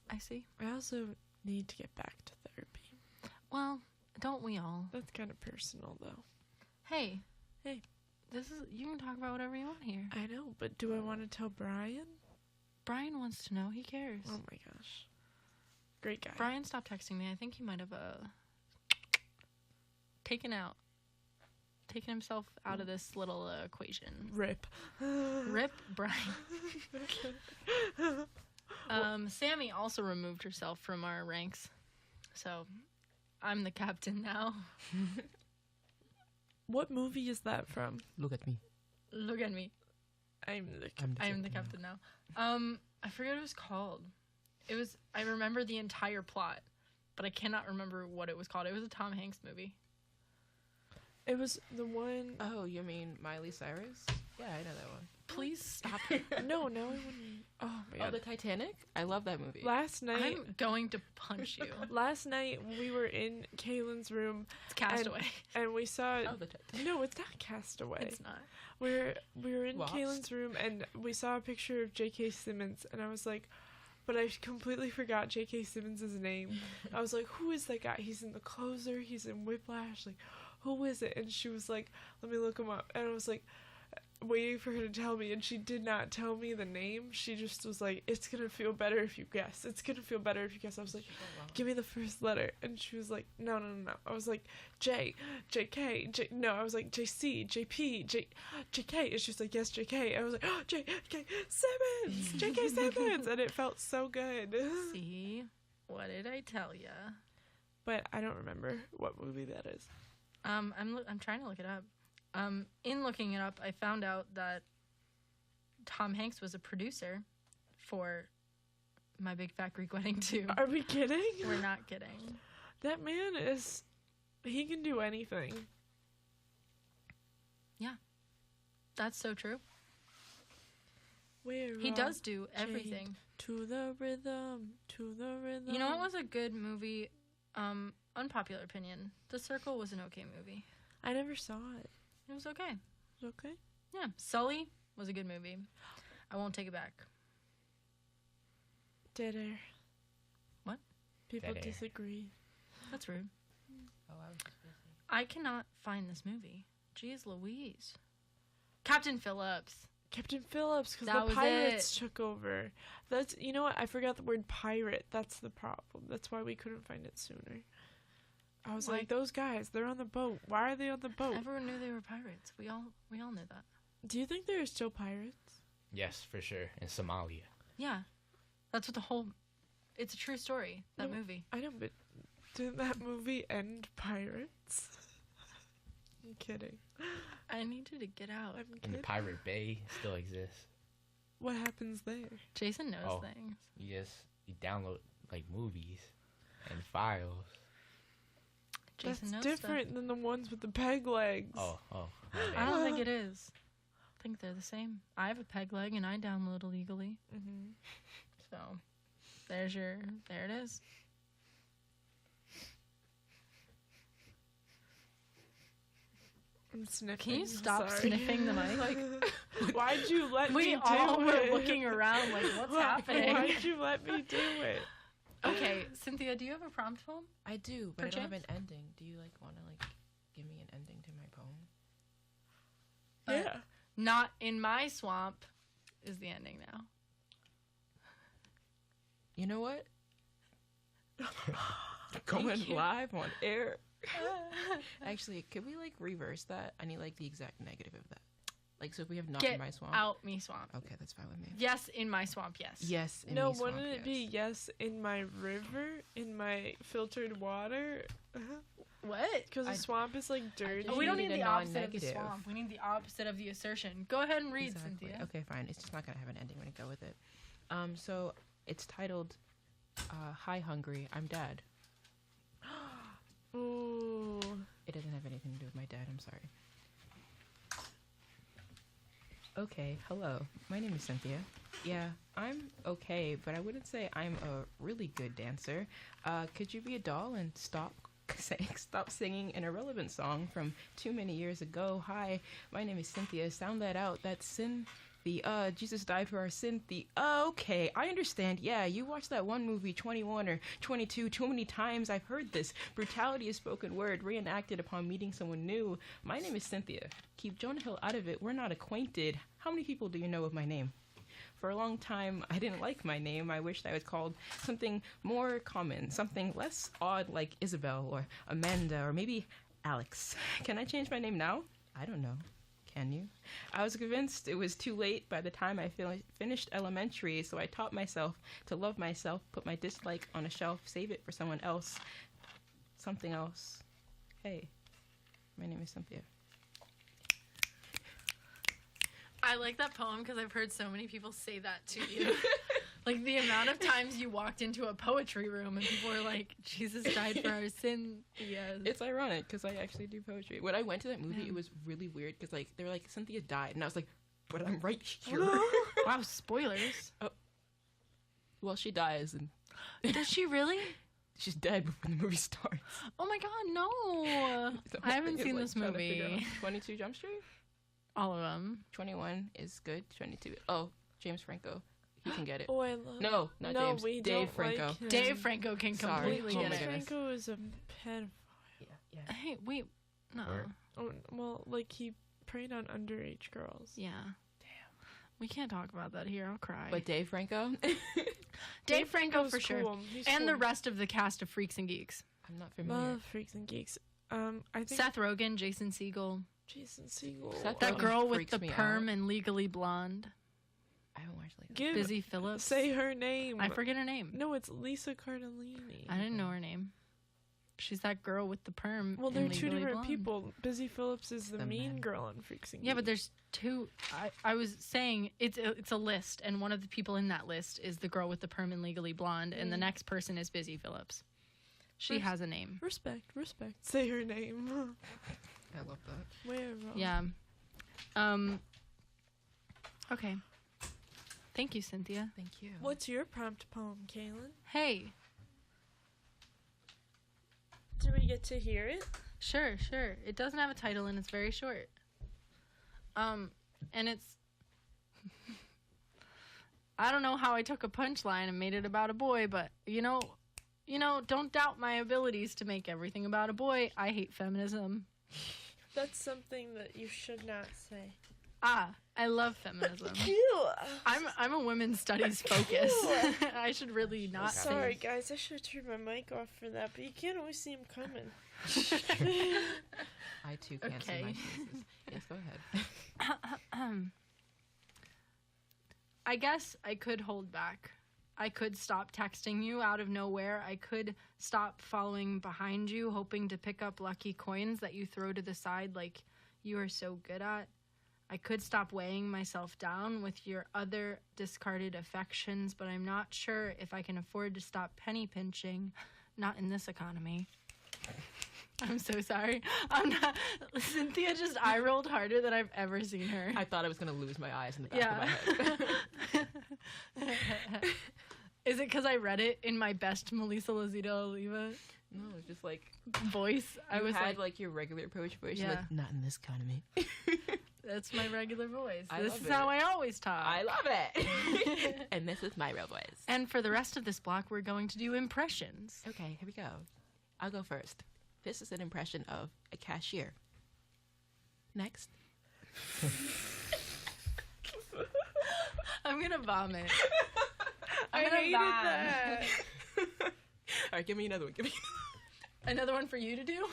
Speaker 9: I see.
Speaker 11: I also need to get back to therapy.
Speaker 9: Well, don't we all?
Speaker 11: That's kind of personal, though.
Speaker 9: Hey.
Speaker 11: Hey.
Speaker 9: You can talk about whatever you want here.
Speaker 11: I know, but do I want to tell Brian?
Speaker 9: Brian wants to know. He cares.
Speaker 11: Oh my gosh. Great guy.
Speaker 9: Brian stopped texting me. I think he might have taken himself out of this little equation.
Speaker 11: Rip.
Speaker 9: Rip Brian. Sammy also removed herself from our ranks, so I'm the captain now.
Speaker 11: What movie is that from?
Speaker 12: Look at me.
Speaker 9: Look at me.
Speaker 11: I'm the
Speaker 9: captain now. I forget what it was called. I remember the entire plot, but I cannot remember what it was called. It was a Tom Hanks movie.
Speaker 11: It was the one...
Speaker 12: Oh, you mean Miley Cyrus? Yeah, I know that one.
Speaker 9: Please stop.
Speaker 11: No, I wouldn't. Oh my god.
Speaker 12: Oh, the Titanic? I love that movie.
Speaker 11: Last night...
Speaker 9: I'm going to punch you.
Speaker 11: Last night, we were in Kaylin's room.
Speaker 9: It's Castaway.
Speaker 11: And we saw...
Speaker 12: Oh, the Titanic.
Speaker 11: No, it's not Castaway.
Speaker 9: It's not.
Speaker 11: We were in
Speaker 12: Lost.
Speaker 11: Kaylin's room, and we saw a picture of J.K. Simmons, and I was like... But I completely forgot J.K. Simmons' name. I was like, who is that guy? He's in The Closer. He's in Whiplash. Like, who is it? And she was like, let me look him up. And I was like, waiting for her to tell me, and she did not tell me the name. She just was like, it's gonna feel better if you guess. It's gonna feel better if you guess. I was like, give me the first letter. And she was like, no. I was like, J, JK, J, no, I was like, JC, JP, JK. And she was like, yes, JK. I was like, oh, JK Simmons, JK Simmons. And it felt so good.
Speaker 9: See? What did I tell ya?
Speaker 11: But I don't remember what movie that is.
Speaker 9: I'm trying to look it up. In looking it up, I found out that Tom Hanks was a producer for My Big Fat Greek Wedding 2.
Speaker 11: Are we kidding?
Speaker 9: We're not kidding.
Speaker 11: That man he can do anything.
Speaker 9: Yeah. That's so true.
Speaker 11: He
Speaker 9: does do everything.
Speaker 11: To the rhythm.
Speaker 9: You know what was a good movie? Unpopular opinion. The Circle was an okay movie.
Speaker 11: I never saw it.
Speaker 9: It was okay.
Speaker 11: It was okay?
Speaker 9: Yeah. Sully was a good movie. I won't take it back.
Speaker 11: Dead air.
Speaker 9: What?
Speaker 11: People
Speaker 13: Dead air.
Speaker 11: disagree.
Speaker 9: That's rude.
Speaker 12: Oh, I was just busy.
Speaker 9: I cannot find this movie. Jeez Louise. Captain Phillips.
Speaker 11: Captain Phillips, because
Speaker 9: That
Speaker 11: the
Speaker 9: was
Speaker 11: pirates
Speaker 9: it.
Speaker 11: took over. You know what? I forgot the word pirate. That's the problem. That's why we couldn't find it sooner. I was like, those guys, they're on the boat. Why are they on the boat?
Speaker 9: Everyone knew they were pirates. We all knew that.
Speaker 11: Do you think there are still pirates?
Speaker 13: Yes, for sure. In Somalia.
Speaker 9: Yeah. That's what it's a true story, that movie.
Speaker 11: I know, but didn't that movie end pirates? I'm kidding.
Speaker 9: I need you to get out.
Speaker 13: And the Pirate Bay still exists.
Speaker 11: What happens there?
Speaker 9: Jason knows things.
Speaker 13: You download like movies and files.
Speaker 9: Jason
Speaker 11: That's
Speaker 9: knows
Speaker 11: different
Speaker 9: stuff.
Speaker 11: than the ones with the peg legs.
Speaker 13: Oh.
Speaker 9: I don't think it is. I think they're the same. I have a peg leg and I download illegally.
Speaker 11: Mm-hmm.
Speaker 9: So, there it is.
Speaker 11: I'm sniffing.
Speaker 9: Can you stop
Speaker 11: Sorry.
Speaker 9: sniffing the mic?
Speaker 11: Like, why'd you let me do it?
Speaker 9: We all were looking around like, what's happening?
Speaker 11: Why'd you let me do it?
Speaker 9: Okay, Cynthia, do you have a prompt poem?
Speaker 12: I do, but I don't have an
Speaker 9: Perchance?
Speaker 12: ending. Do you want to give me an ending to my poem?
Speaker 11: Yeah.
Speaker 9: Not in my swamp is the ending now.
Speaker 12: You know what?
Speaker 11: Going
Speaker 12: Thank you.
Speaker 11: live on air.
Speaker 12: Actually, could we reverse that? I need the exact negative of that. So if we have not
Speaker 9: Get
Speaker 12: in my swamp.
Speaker 9: out me swamp.
Speaker 12: Okay, that's fine with me.
Speaker 9: Yes, in my swamp, yes.
Speaker 12: Yes, in
Speaker 11: No,
Speaker 12: me swamp,
Speaker 11: wouldn't it be yes in my river, in my filtered water?
Speaker 9: What?
Speaker 11: Because the swamp is dirty.
Speaker 9: Oh, we don't need
Speaker 12: need
Speaker 9: the
Speaker 12: a
Speaker 9: opposite of the
Speaker 12: non-negative.
Speaker 9: swamp. We need the opposite of the assertion. Go ahead and read,
Speaker 12: Exactly.
Speaker 9: Cynthia.
Speaker 12: Okay, fine. It's just not gonna have an ending when I go with it. So it's titled "Hi Hungry, I'm Dad."
Speaker 11: Ooh.
Speaker 12: It doesn't have anything to do with my dad. I'm sorry. Okay, hello. My name is Cynthia. Yeah, I'm okay, but I wouldn't say I'm a really good dancer. Could you be a doll and stop singing an irrelevant song from too many years ago? Hi, my name is Cynthia. Sound that out. That's Jesus died for our sin. Okay, I understand. Yeah, you watched that one movie 21 or 22 too many times. I've heard this. Brutality is spoken word, reenacted upon meeting someone new. My name is Cynthia. Keep Jonah Hill out of it. We're not acquainted. How many people do you know of my name? For a long time, I didn't like my name. I wished I was called something more common, something less odd like Isabel or Amanda or maybe Alex. Can I change my name now? I don't know. Can you? I was convinced it was too late by the time I finished elementary, so I taught myself to love myself, put my dislike on a shelf, save it for someone else. Something else. Hey, my name is Cynthia.
Speaker 9: I like that poem because I've heard so many people say that to you. Like, the amount of times you walked into a poetry room and people were like, Jesus died for our sins. Yes.
Speaker 12: It's ironic because I actually do poetry. When I went to that movie, it was really weird because, like, they were like, Cynthia died. And I was like, but I'm right here.
Speaker 9: Wow, spoilers.
Speaker 12: Oh. Well, she dies. And
Speaker 9: Does she really?
Speaker 12: She's dead before the movie starts.
Speaker 9: Oh my god, no.
Speaker 12: So
Speaker 9: I haven't
Speaker 12: it's
Speaker 9: seen
Speaker 12: like
Speaker 9: this
Speaker 12: trying to figure
Speaker 9: movie.
Speaker 12: out. 22 Jump Street?
Speaker 9: All of them.
Speaker 12: 21 is good. 22. Oh, James Franco. He can get it.
Speaker 11: Oh, I love.
Speaker 12: No, not
Speaker 11: no,
Speaker 12: James.
Speaker 11: we
Speaker 12: Dave
Speaker 11: don't
Speaker 12: Franco.
Speaker 11: Like him.
Speaker 9: Dave Franco can
Speaker 12: Sorry.
Speaker 9: completely
Speaker 12: Oh
Speaker 9: get
Speaker 12: my
Speaker 9: it.
Speaker 12: goodness.
Speaker 11: Franco is a pedophile.
Speaker 12: Yeah.
Speaker 9: Hey, wait. No.
Speaker 11: Oh, well, like he preyed on underage girls.
Speaker 9: Yeah. We can't talk about that here. I'll cry.
Speaker 12: But Dave Franco?
Speaker 9: Dave Franco
Speaker 11: Franco's
Speaker 9: for sure.
Speaker 11: cool. He's
Speaker 9: And
Speaker 11: cool.
Speaker 9: the rest of the cast of Freaks and Geeks.
Speaker 12: I'm not familiar.
Speaker 11: Love Freaks and Geeks. I think
Speaker 9: Seth Rogen, Jason Segel.
Speaker 11: Jason Segel.
Speaker 12: Seth
Speaker 9: That
Speaker 12: Rogen
Speaker 9: girl with
Speaker 12: freaks
Speaker 9: the
Speaker 12: me
Speaker 9: perm
Speaker 12: out.
Speaker 9: and Legally Blonde.
Speaker 12: I haven't watched like
Speaker 11: Give,
Speaker 9: Busy Phillips.
Speaker 11: Say her name.
Speaker 9: I forget her name.
Speaker 11: No, it's Lisa Cardellini.
Speaker 9: I didn't know her name. She's that girl with the perm.
Speaker 11: Well,
Speaker 9: and
Speaker 11: they're two
Speaker 9: Legally
Speaker 11: different
Speaker 9: Blonde.
Speaker 11: people. Busy Phillips is the mean
Speaker 12: man.
Speaker 11: girl on Freaks and Geeks.
Speaker 9: Yeah, but there's two. I was saying it's a list, and one of the people in that list is the girl with the perm and Legally Blonde, and the next person is Busy Phillips. She has a name.
Speaker 11: Respect. Say her name.
Speaker 12: I love that.
Speaker 11: Where?
Speaker 9: Yeah. Okay. Thank you, Cynthia.
Speaker 12: Thank you.
Speaker 11: What's your prompt poem, Kaylin?
Speaker 9: Hey.
Speaker 11: Do we get to hear it?
Speaker 9: Sure. It doesn't have a title and it's very short. And it's I don't know how I took a punchline and made it about a boy, but you know, don't doubt my abilities to make everything about a boy. I hate feminism.
Speaker 11: That's something that you should not say.
Speaker 9: I love feminism.
Speaker 11: Ew.
Speaker 9: I'm a women's studies focus. I should really not
Speaker 11: Sorry,
Speaker 9: say.
Speaker 11: guys. I should turn my mic off for that, but you can't always see him coming.
Speaker 12: I too can't see my faces. Yes, go ahead.
Speaker 9: I guess I could hold back. I could stop texting you out of nowhere. I could stop following behind you, hoping to pick up lucky coins that you throw to the side like you are so good at. I could stop weighing myself down with your other discarded affections, but I'm not sure if I can afford to stop penny pinching. Not in this economy. I'm so sorry. I'm not. Cynthia just eye rolled harder than I've ever seen her.
Speaker 12: I thought I was going to lose my eyes in the back of my head.
Speaker 9: Is it because I read it in my best Melissa Lozito Oliva?
Speaker 12: No, it's just like
Speaker 9: voice. I was
Speaker 12: had like your regular poetry voice.
Speaker 9: Yeah.
Speaker 12: You're like, not in this economy.
Speaker 9: That's my regular voice.
Speaker 12: I
Speaker 9: This
Speaker 12: love
Speaker 9: is
Speaker 12: it.
Speaker 9: how I always talk.
Speaker 12: I love it. And this is my real voice.
Speaker 9: And for the rest of this block, we're going to do impressions.
Speaker 12: Okay, here we go. I'll go first. This is an impression of a cashier. Next.
Speaker 9: I'm gonna vomit.
Speaker 11: I
Speaker 9: I'm gonna
Speaker 11: hated
Speaker 9: vom.
Speaker 11: that.
Speaker 12: All right, give me another one. Give me
Speaker 9: Another one for you to do?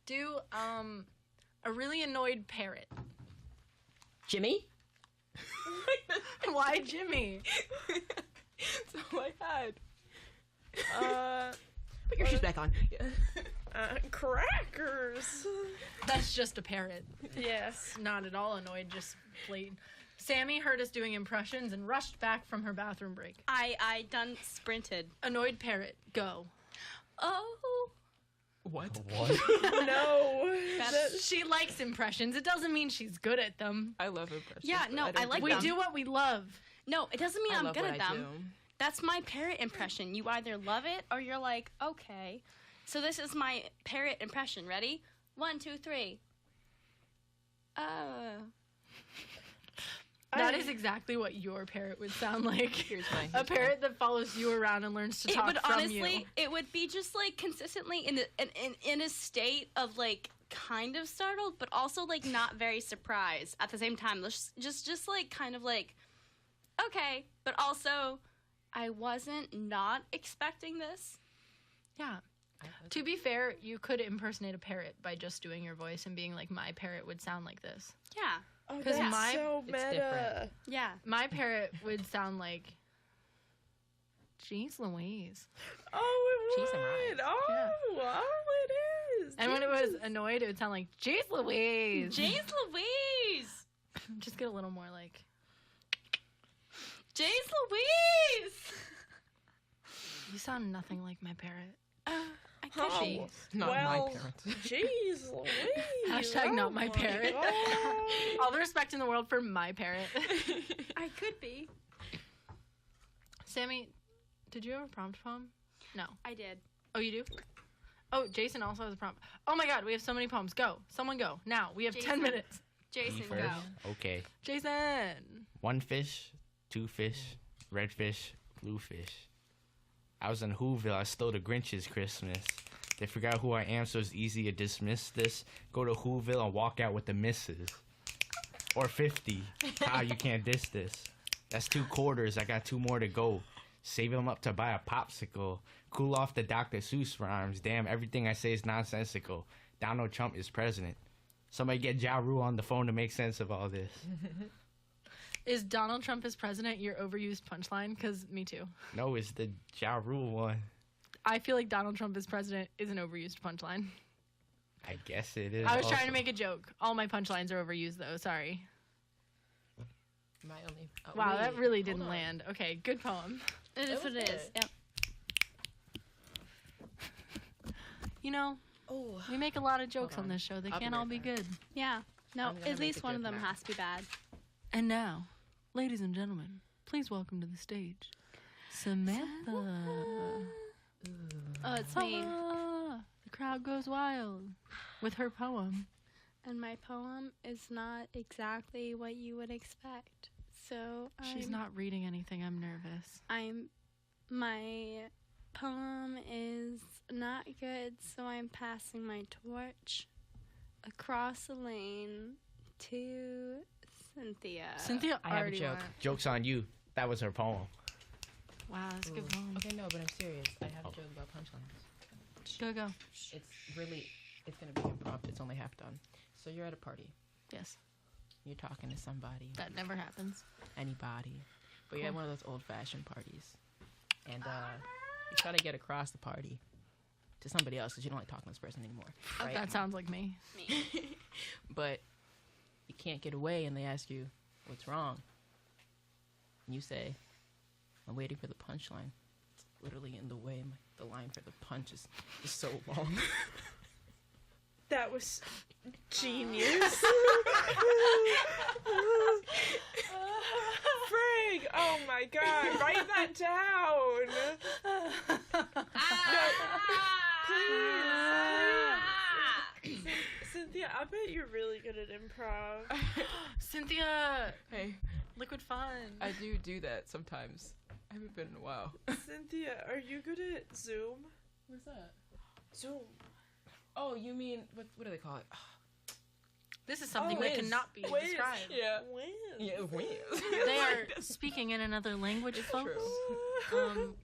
Speaker 9: Do a really annoyed parrot.
Speaker 12: Jimmy?
Speaker 9: Why Jimmy?
Speaker 12: That's all I had. Put your shoes back on.
Speaker 11: Crackers.
Speaker 9: That's just a parrot.
Speaker 11: Yes.
Speaker 9: Not at all annoyed, just blatant. Sammy heard us doing impressions and rushed back from her bathroom break.
Speaker 10: I done sprinted.
Speaker 9: Annoyed parrot, go.
Speaker 10: Oh.
Speaker 12: What?
Speaker 11: No.
Speaker 9: She likes impressions. It doesn't mean she's good at them.
Speaker 12: I love impressions.
Speaker 10: Yeah, no, I like
Speaker 9: We
Speaker 10: them.
Speaker 9: do what we love.
Speaker 10: No, it doesn't mean
Speaker 12: I
Speaker 10: I'm
Speaker 12: love
Speaker 10: good
Speaker 12: what
Speaker 10: at
Speaker 12: I
Speaker 10: them.
Speaker 12: do.
Speaker 10: That's my parrot impression. You either love it or you're like, okay. So this is my parrot impression. Ready? 1, 2, 3.
Speaker 9: That is exactly what your parrot would sound like.
Speaker 12: Here's mine.
Speaker 9: A parrot that follows you around and learns to
Speaker 10: It
Speaker 9: talk
Speaker 10: would
Speaker 9: from
Speaker 10: honestly,
Speaker 9: you.
Speaker 10: it would be just like consistently in a state of like kind of startled, but also like not very surprised at the same time. Just like kind of like, okay, but also I wasn't not expecting this.
Speaker 9: Yeah. To be fair, you could impersonate a parrot by just doing your voice and being like, my parrot would sound like this.
Speaker 10: Yeah.
Speaker 11: Oh,
Speaker 9: Because
Speaker 11: that's
Speaker 9: my
Speaker 11: so meta.
Speaker 10: Yeah.
Speaker 9: my parrot would sound like, jeez Louise.
Speaker 11: Oh, it
Speaker 9: Cheese and
Speaker 11: would.
Speaker 9: rice.
Speaker 11: Oh,
Speaker 9: Yeah.
Speaker 11: oh, it is.
Speaker 9: And when it was
Speaker 11: Jesus.
Speaker 9: annoyed, it would sound like, jeez Louise.
Speaker 10: Jeez Louise.
Speaker 9: Just get a little more like,
Speaker 10: Jeez Louise.
Speaker 9: you sound nothing like my parrot.
Speaker 10: I could be.
Speaker 12: Not
Speaker 11: well,
Speaker 12: my parents.
Speaker 11: Jeez Louise.
Speaker 9: Hashtag
Speaker 11: oh
Speaker 9: not my parrot.
Speaker 11: God.
Speaker 9: All the respect in the world for my parrot.
Speaker 10: I could be.
Speaker 9: Sammy, did you have a prompt poem? No.
Speaker 10: I did.
Speaker 9: Oh, you do? Oh, Jason also has a prompt. Oh my god, we have so many poems. Go. Someone go. Now. We have 10
Speaker 10: Jason.
Speaker 9: minutes.
Speaker 10: Jason,
Speaker 13: Me
Speaker 10: go.
Speaker 13: first? Okay.
Speaker 9: Jason.
Speaker 13: 1 fish, 2 fish, red fish, blue fish. I was in Whoville. I stole the Grinch's Christmas. They forgot who I am, so it's easy to dismiss this. Go to Whoville and walk out with the misses. Or 50. You can't diss this. That's 2 quarters. I got 2 more to go. Save them up to buy a popsicle. Cool off the Dr. Seuss rhymes. Damn, everything I say is nonsensical. Donald Trump is president. Somebody get Ja Rule on the phone to make sense of all this.
Speaker 9: Is Donald Trump as president your overused punchline? Because me too.
Speaker 13: No, it's the Ja Rule one.
Speaker 9: I feel like Donald Trump as president is an overused punchline.
Speaker 13: I guess it is.
Speaker 9: I was trying
Speaker 13: also.
Speaker 9: to make a joke. All my punchlines are overused though. Sorry.
Speaker 12: My only.
Speaker 9: Wow, that
Speaker 12: wait,
Speaker 9: really
Speaker 12: hold
Speaker 9: didn't
Speaker 12: on.
Speaker 9: land. Okay, good poem.
Speaker 10: It is what it is. Yep.
Speaker 9: You know, we make a lot of jokes on this show. They
Speaker 12: I'll be
Speaker 9: can't
Speaker 12: right
Speaker 9: all be
Speaker 12: back.
Speaker 9: good.
Speaker 10: Yeah. No,
Speaker 12: I'm gonna
Speaker 10: at
Speaker 12: make
Speaker 10: least
Speaker 12: a
Speaker 10: one of
Speaker 12: joke
Speaker 10: them
Speaker 12: now.
Speaker 10: has to be bad.
Speaker 9: And now, ladies and gentlemen, please welcome to the stage, Samantha.
Speaker 10: Oh, it's me.
Speaker 9: The crowd goes wild with her poem.
Speaker 10: And my poem is not exactly what you would expect. So
Speaker 9: She's not reading anything. I'm nervous.
Speaker 10: My poem is not good, so I'm passing my torch across the lane to Cynthia.
Speaker 9: Cynthia
Speaker 12: I have a
Speaker 9: already
Speaker 12: joke.
Speaker 9: went.
Speaker 13: Joke's on you. That was her poem.
Speaker 9: Wow, that's a good poem.
Speaker 12: Okay, no, but I'm serious. I have a joke about punchlines.
Speaker 9: Go.
Speaker 12: It's gonna be improv. It's only half done. So you're at a party.
Speaker 9: Yes.
Speaker 12: You're talking to somebody.
Speaker 9: That never happens.
Speaker 12: Anybody. But you're at
Speaker 9: Cool.
Speaker 12: one of those old-fashioned parties. And you're trying to get across the party to somebody else because you don't like talking to this person anymore.
Speaker 9: Oh,
Speaker 12: Right?
Speaker 9: that sounds like me.
Speaker 12: But you can't get away, and they ask you, what's wrong? And you say, I'm waiting for the punchline. It's literally in the way. The line for the punch is so long.
Speaker 11: That was genius. Frig! Oh my god, write that down. Please. Cynthia, I bet you're really good at improv.
Speaker 9: Cynthia!
Speaker 12: Hey.
Speaker 9: Liquid fun.
Speaker 12: I do that sometimes. I haven't been in a while.
Speaker 11: Cynthia, are you good at Zoom?
Speaker 12: What's that?
Speaker 11: Zoom.
Speaker 12: Oh, you mean, what do they call it?
Speaker 9: This is something
Speaker 12: Oh,
Speaker 9: that
Speaker 12: Wiz.
Speaker 9: cannot be
Speaker 11: Wiz.
Speaker 9: described.
Speaker 12: Yeah.
Speaker 11: When?
Speaker 12: Yeah, Wiz.
Speaker 9: They are speaking in another language, folks,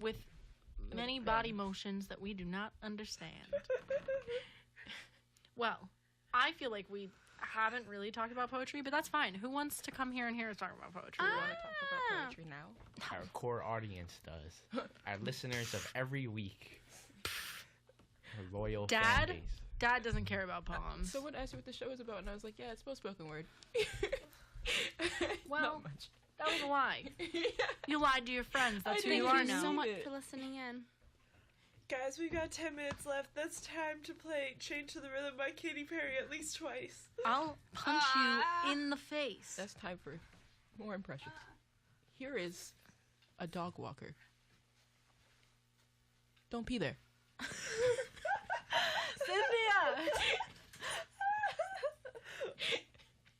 Speaker 9: with many body motions that we do not understand. Well, I feel like we haven't really talked about poetry, but that's fine. Who wants to come here and hear us talk about poetry?
Speaker 12: You want to talk about poetry now?
Speaker 13: Our core audience does. Our listeners of every week. Our loyal fan
Speaker 9: Dad?
Speaker 13: base.
Speaker 9: Dad doesn't care about poems.
Speaker 12: Someone asked me what the show is about, and I was like, yeah, it's about spoken word.
Speaker 9: Well,
Speaker 12: Not much.
Speaker 9: that was a lie. You lied to your friends. That's who
Speaker 10: Thank
Speaker 9: you are
Speaker 10: you
Speaker 9: now.
Speaker 10: so much for listening in.
Speaker 11: Guys, we got 10 minutes left. That's time to play Chained to the Rhythm by Katy Perry at least twice.
Speaker 9: I'll punch you in the face.
Speaker 12: That's time for more impressions. Here is a dog walker. Don't pee there.
Speaker 9: Cynthia!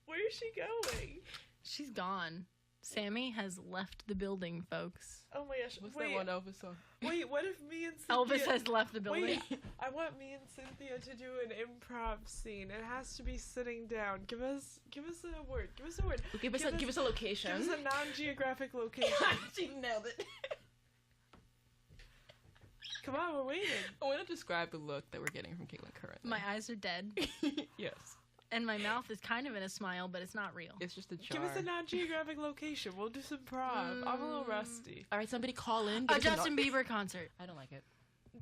Speaker 11: Where is she going?
Speaker 9: She's gone. Sammy has left the building, folks.
Speaker 11: Oh my gosh.
Speaker 12: What's
Speaker 11: wait,
Speaker 12: that one Elvis song?
Speaker 11: Wait, what if me and Cynthia...
Speaker 9: Elvis has left the building.
Speaker 11: Wait, I want me and Cynthia to do an improv scene. It has to be sitting down. Give us a word. Give us a word.
Speaker 12: Give us a location.
Speaker 11: Give us a non-geographic location.
Speaker 12: She nailed it.
Speaker 11: Come on, we're waiting.
Speaker 12: I want to describe the look that we're getting from Caitlin currently.
Speaker 9: My eyes are dead.
Speaker 12: Yes.
Speaker 9: And my mouth is kind of in a smile, but it's not real.
Speaker 12: It's just a jar.
Speaker 11: Give us a non-geographic location. We'll do some prov. I'm a little rusty.
Speaker 12: All right, somebody call in.
Speaker 9: A Justin Bieber concert.
Speaker 12: I don't like it.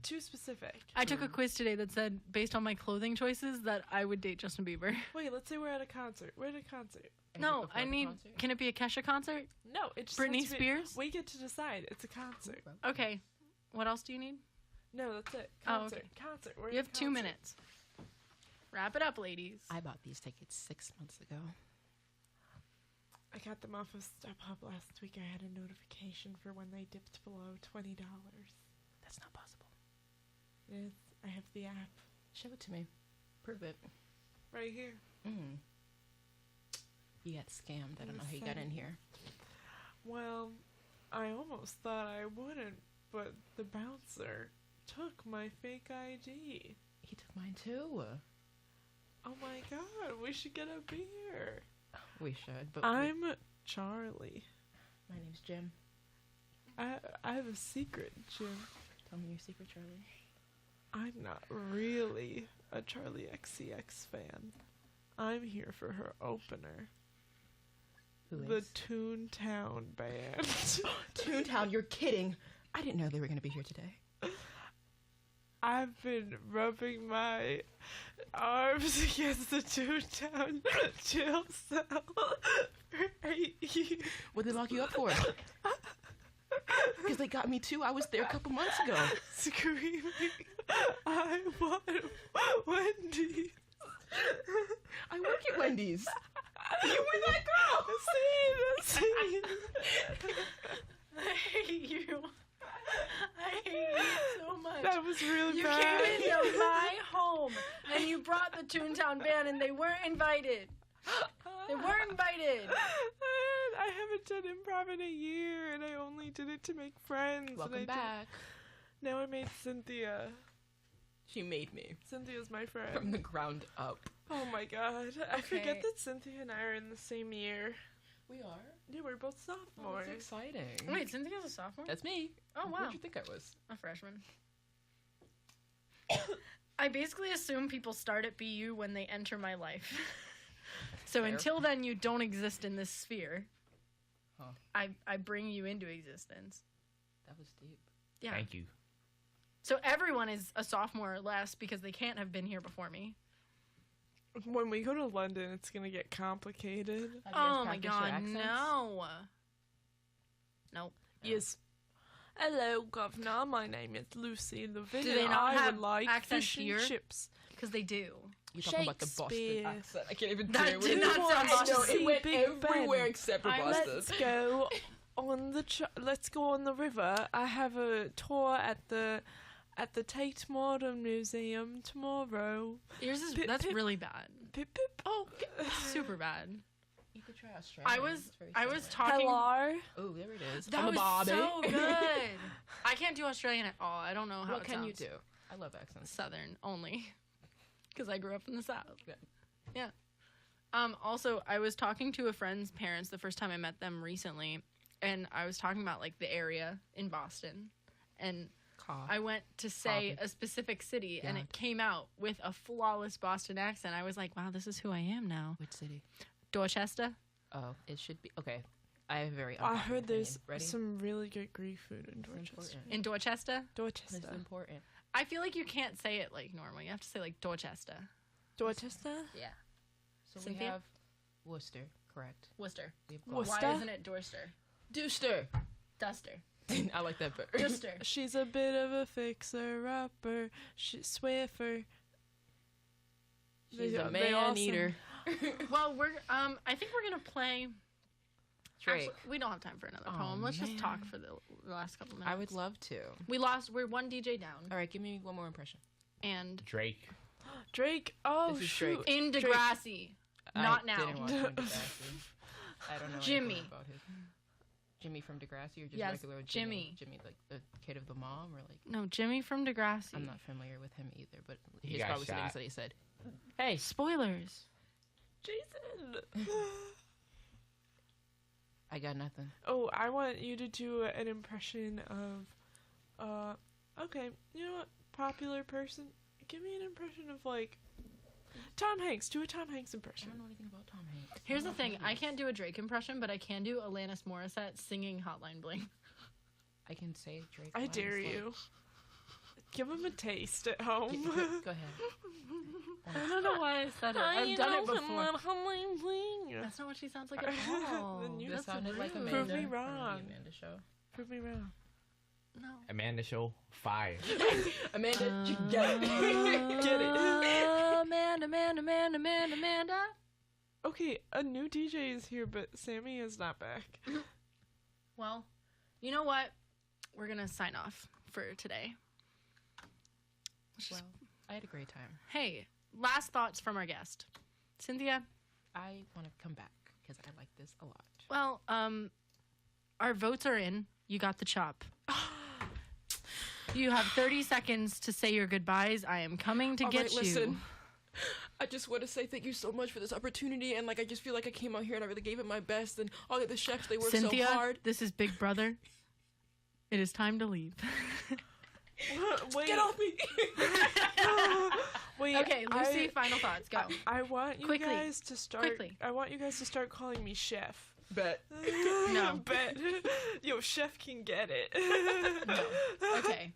Speaker 11: Too specific.
Speaker 9: I took a quiz today that said, based on my clothing choices, that I would date Justin Bieber.
Speaker 11: Wait, let's say we're at a concert. We're at a concert.
Speaker 9: No, I need. Can it be a Kesha concert?
Speaker 11: No, it's
Speaker 9: Britney Spears.
Speaker 11: We get to decide. It's a concert.
Speaker 9: Okay. What else do you need?
Speaker 11: No, that's it.
Speaker 9: Oh,
Speaker 11: Concert.
Speaker 9: okay.
Speaker 11: Concert. We're
Speaker 9: You
Speaker 11: at
Speaker 9: have
Speaker 11: a
Speaker 9: 2
Speaker 11: concert.
Speaker 9: minutes. Wrap it up, ladies.
Speaker 12: I bought these tickets 6 months ago.
Speaker 11: I got them off of StubHub last week. I had a notification for when they dipped below $20.
Speaker 12: That's not possible.
Speaker 11: Yes, I have the app.
Speaker 12: Show it to me. Prove it.
Speaker 11: Right here.
Speaker 12: You got scammed. I don't know how you got in here.
Speaker 11: Well, I almost thought I wouldn't, but the bouncer took my fake ID.
Speaker 12: He took mine too.
Speaker 11: Oh my god, we should get a beer.
Speaker 12: We should, but
Speaker 11: I'm Charlie.
Speaker 12: My name's Jim.
Speaker 11: I have a secret, Jim.
Speaker 12: Tell me your secret, Charlie.
Speaker 11: I'm not really a Charlie XCX fan. I'm here for her opener.
Speaker 12: Who
Speaker 11: The
Speaker 12: is?
Speaker 11: Toontown Band.
Speaker 12: Toontown, you're kidding. I didn't know they were going to be here today.
Speaker 11: I've been rubbing my arms against the Toontown jail cell for 8 years.
Speaker 12: What did they lock you up for? Because they got me too. I was there a couple months ago.
Speaker 11: Screaming, I want Wendy's.
Speaker 12: I work at Wendy's. You were that girl.
Speaker 11: Scene.
Speaker 9: I hate you. I hate you so much.
Speaker 11: That was really
Speaker 9: you
Speaker 11: bad.
Speaker 9: You came into my home and you brought the Toontown Band and they weren't invited. They weren't invited.
Speaker 11: I haven't done improv in a year, and I only did it to make friends.
Speaker 12: Welcome back.
Speaker 11: Now I made Cynthia.
Speaker 12: She made me.
Speaker 11: Cynthia's my friend.
Speaker 12: From the ground up.
Speaker 11: Oh my god. I
Speaker 9: Okay.
Speaker 11: forget that Cynthia and I are in the same year.
Speaker 12: We are?
Speaker 11: Yeah, we're both sophomores.
Speaker 12: That's exciting.
Speaker 9: Wait, Cynthia's a sophomore?
Speaker 12: That's me.
Speaker 9: Oh, wow.
Speaker 12: Who'd you think I was?
Speaker 9: A freshman. I basically assume people start at BU when they enter my life. So
Speaker 12: Fair.
Speaker 9: until then, you don't exist in this sphere.
Speaker 12: Huh.
Speaker 9: I bring you into existence.
Speaker 12: That was deep.
Speaker 9: Yeah.
Speaker 13: Thank you.
Speaker 9: So everyone is a sophomore or less because they can't have been here before me.
Speaker 11: When we go to London, it's gonna get complicated.
Speaker 9: Oh my god, no. Nope.
Speaker 11: Yes. Hello, Governor. My name is Lucy Levin.
Speaker 9: Do they
Speaker 11: and
Speaker 9: not
Speaker 11: I
Speaker 9: have
Speaker 11: would like
Speaker 9: accents
Speaker 11: fish and
Speaker 9: here?
Speaker 11: chips.
Speaker 9: Because they do.
Speaker 12: You're talking about the Boston
Speaker 11: Shakespeare.
Speaker 12: accent. I can't even
Speaker 9: That
Speaker 12: do it.
Speaker 9: did not sound
Speaker 12: I know,
Speaker 9: Boston.
Speaker 12: it went
Speaker 11: Big
Speaker 12: everywhere
Speaker 11: Ben.
Speaker 12: except for Boston.
Speaker 11: Let's go on the let's go on the river. I have a tour at the Tate Modern Museum tomorrow.
Speaker 9: Yours is
Speaker 11: Pip,
Speaker 9: that's
Speaker 11: pip.
Speaker 9: really bad.
Speaker 11: Pip pip.
Speaker 9: Oh, it's super bad.
Speaker 12: You could try Australia.
Speaker 9: I was talking.
Speaker 11: Hello.
Speaker 12: Oh, there it is.
Speaker 9: That
Speaker 12: I'm a
Speaker 9: was
Speaker 12: Bobby.
Speaker 9: so good. I can't do Australian at all. I don't know how.
Speaker 12: What
Speaker 9: it
Speaker 12: can you
Speaker 9: sounds.
Speaker 12: do? I love accents.
Speaker 9: Southern only, because I grew up in the South.
Speaker 12: Yeah.
Speaker 9: Yeah. Also, I was talking to a friend's parents the first time I met them recently, and I was talking about like the area in Boston, and I went to say
Speaker 12: Coffee.
Speaker 9: a specific city, and
Speaker 12: God.
Speaker 9: it came out with a flawless Boston accent. I was like, wow, this is who I am now.
Speaker 12: Which city?
Speaker 9: Dorchester.
Speaker 12: Oh, it should be. Okay. I have a very
Speaker 11: I
Speaker 12: unpopular
Speaker 11: heard there's
Speaker 12: opinion. Ready?
Speaker 11: some really good Greek food in
Speaker 12: It's
Speaker 11: Dorchester.
Speaker 12: important.
Speaker 9: In Dorchester?
Speaker 11: Dorchester.
Speaker 12: It's important.
Speaker 9: I feel like you can't say it like normal. You have to say like Dorchester.
Speaker 11: Dorchester?
Speaker 9: Yeah.
Speaker 12: So
Speaker 9: Cynthia?
Speaker 12: we have Worcester, correct?
Speaker 9: Worcester.
Speaker 12: We have
Speaker 11: Worcester?
Speaker 9: Why isn't it Dorster?
Speaker 12: Dooster.
Speaker 9: Duster.
Speaker 12: I like that better.
Speaker 9: Duster.
Speaker 11: She's a bit of a fixer-upper. She's Swiffer.
Speaker 12: She's
Speaker 11: They-
Speaker 12: a
Speaker 11: they all
Speaker 12: man-eater.
Speaker 9: Well, we're I think we're gonna play.
Speaker 12: Drake.
Speaker 9: Actually, we don't have time for another
Speaker 12: Oh,
Speaker 9: poem. Let's just
Speaker 12: man.
Speaker 9: talk for the last couple minutes.
Speaker 12: I would love to.
Speaker 9: We're one DJ down.
Speaker 12: All right, give me one more impression.
Speaker 9: And
Speaker 13: Drake.
Speaker 11: Drake. Oh,
Speaker 12: This is
Speaker 11: shoot.
Speaker 12: Drake.
Speaker 9: in Degrassi. Not
Speaker 12: I
Speaker 9: now.
Speaker 12: didn't watch him in Degrassi. I don't know
Speaker 9: Jimmy.
Speaker 12: anything about his. Jimmy from Degrassi, or just
Speaker 9: Yes,
Speaker 12: regular
Speaker 9: Jimmy.
Speaker 12: Jimmy, like the kid of the mom, or like.
Speaker 9: No, Jimmy from Degrassi.
Speaker 12: I'm not familiar with him either, but
Speaker 13: He
Speaker 12: his
Speaker 13: got
Speaker 12: probably
Speaker 13: shot.
Speaker 12: things that he said.
Speaker 9: Hey, spoilers.
Speaker 11: Jason.
Speaker 12: I got nothing.
Speaker 11: Oh, I want you to do an impression of Okay, you know what? Popular person. Give me an impression of, like, Tom Hanks. Do a Tom Hanks impression.
Speaker 12: I don't know anything about Tom Hanks.
Speaker 9: Here's the thing. I can't do a Drake impression, but I can do Alanis Morissette singing Hotline Bling.
Speaker 12: I can say Drake.
Speaker 11: I dare you. Give him a taste at home.
Speaker 12: Go ahead.
Speaker 9: I don't know why I said it. I've done it before.
Speaker 11: Hotline Bling.
Speaker 9: That's not what she sounds like at all.
Speaker 11: Then you
Speaker 12: That sounded like
Speaker 11: Prove
Speaker 12: Amanda.
Speaker 11: me
Speaker 12: from
Speaker 11: wrong.
Speaker 12: the Amanda show.
Speaker 11: Prove me wrong.
Speaker 9: No.
Speaker 13: Amanda show, fire.
Speaker 12: Amanda, you get it.
Speaker 11: Get it.
Speaker 9: Amanda.
Speaker 11: Okay, a new DJ is here, but Sammy is not back.
Speaker 9: Well, you know what? We're going to sign off for today.
Speaker 12: Well, I had a great time.
Speaker 9: Hey, last thoughts from our guest. Cynthia?
Speaker 12: I want to come back because I like this a lot.
Speaker 9: Well, our votes are in. You got the chop. You have 30 seconds to say your goodbyes. I am coming to
Speaker 11: All
Speaker 9: get
Speaker 11: right,
Speaker 9: you.
Speaker 11: listen.
Speaker 5: I just want to say thank you so much for this opportunity, and like I just feel like I came out here and I really gave it my best, and all of the chefs, they worked
Speaker 9: Cynthia,
Speaker 5: so hard.
Speaker 9: this is Big Brother. It is time to leave.
Speaker 11: Wait.
Speaker 5: Get off me!
Speaker 11: Wait.
Speaker 9: Okay, Lucy, final thoughts. Go.
Speaker 11: I want you
Speaker 9: Quickly.
Speaker 11: guys to start.
Speaker 9: Quickly.
Speaker 11: I want you guys to start calling me Chef.
Speaker 5: Bet.
Speaker 9: No.
Speaker 11: Bet. Yo, Chef can get it.
Speaker 9: No. Okay.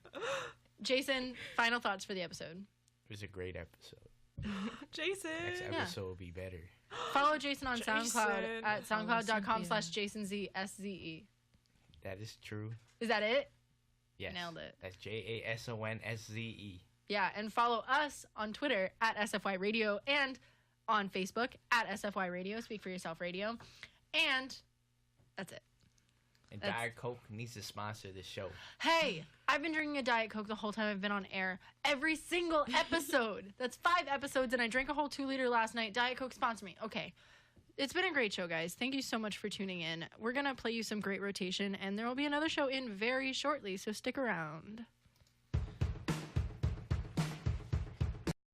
Speaker 9: Jason, final thoughts for the episode.
Speaker 13: It was a great episode.
Speaker 11: Jason.
Speaker 13: Next episode will be better.
Speaker 9: Follow Jason on
Speaker 11: Jason.
Speaker 9: SoundCloud at
Speaker 12: Follow
Speaker 9: soundcloud.com/JasonZSZE.
Speaker 13: That is true.
Speaker 9: Is that it?
Speaker 13: Yes.
Speaker 9: Nailed it.
Speaker 13: That's JASONSZE.
Speaker 9: Yeah, and follow us on Twitter at SFY Radio and on Facebook at SFY Radio, Speak For Yourself Radio. And that's it.
Speaker 13: And Diet Coke needs to sponsor this show.
Speaker 9: Hey, I've been drinking a Diet Coke the whole time I've been on air. Every single episode. That's 5 episodes, and I drank a whole 2-liter last night. Diet Coke sponsor me. Okay. It's been a great show, guys. Thank you so much for tuning in. We're going to play you some great rotation, and there will be another show in very shortly, so stick around.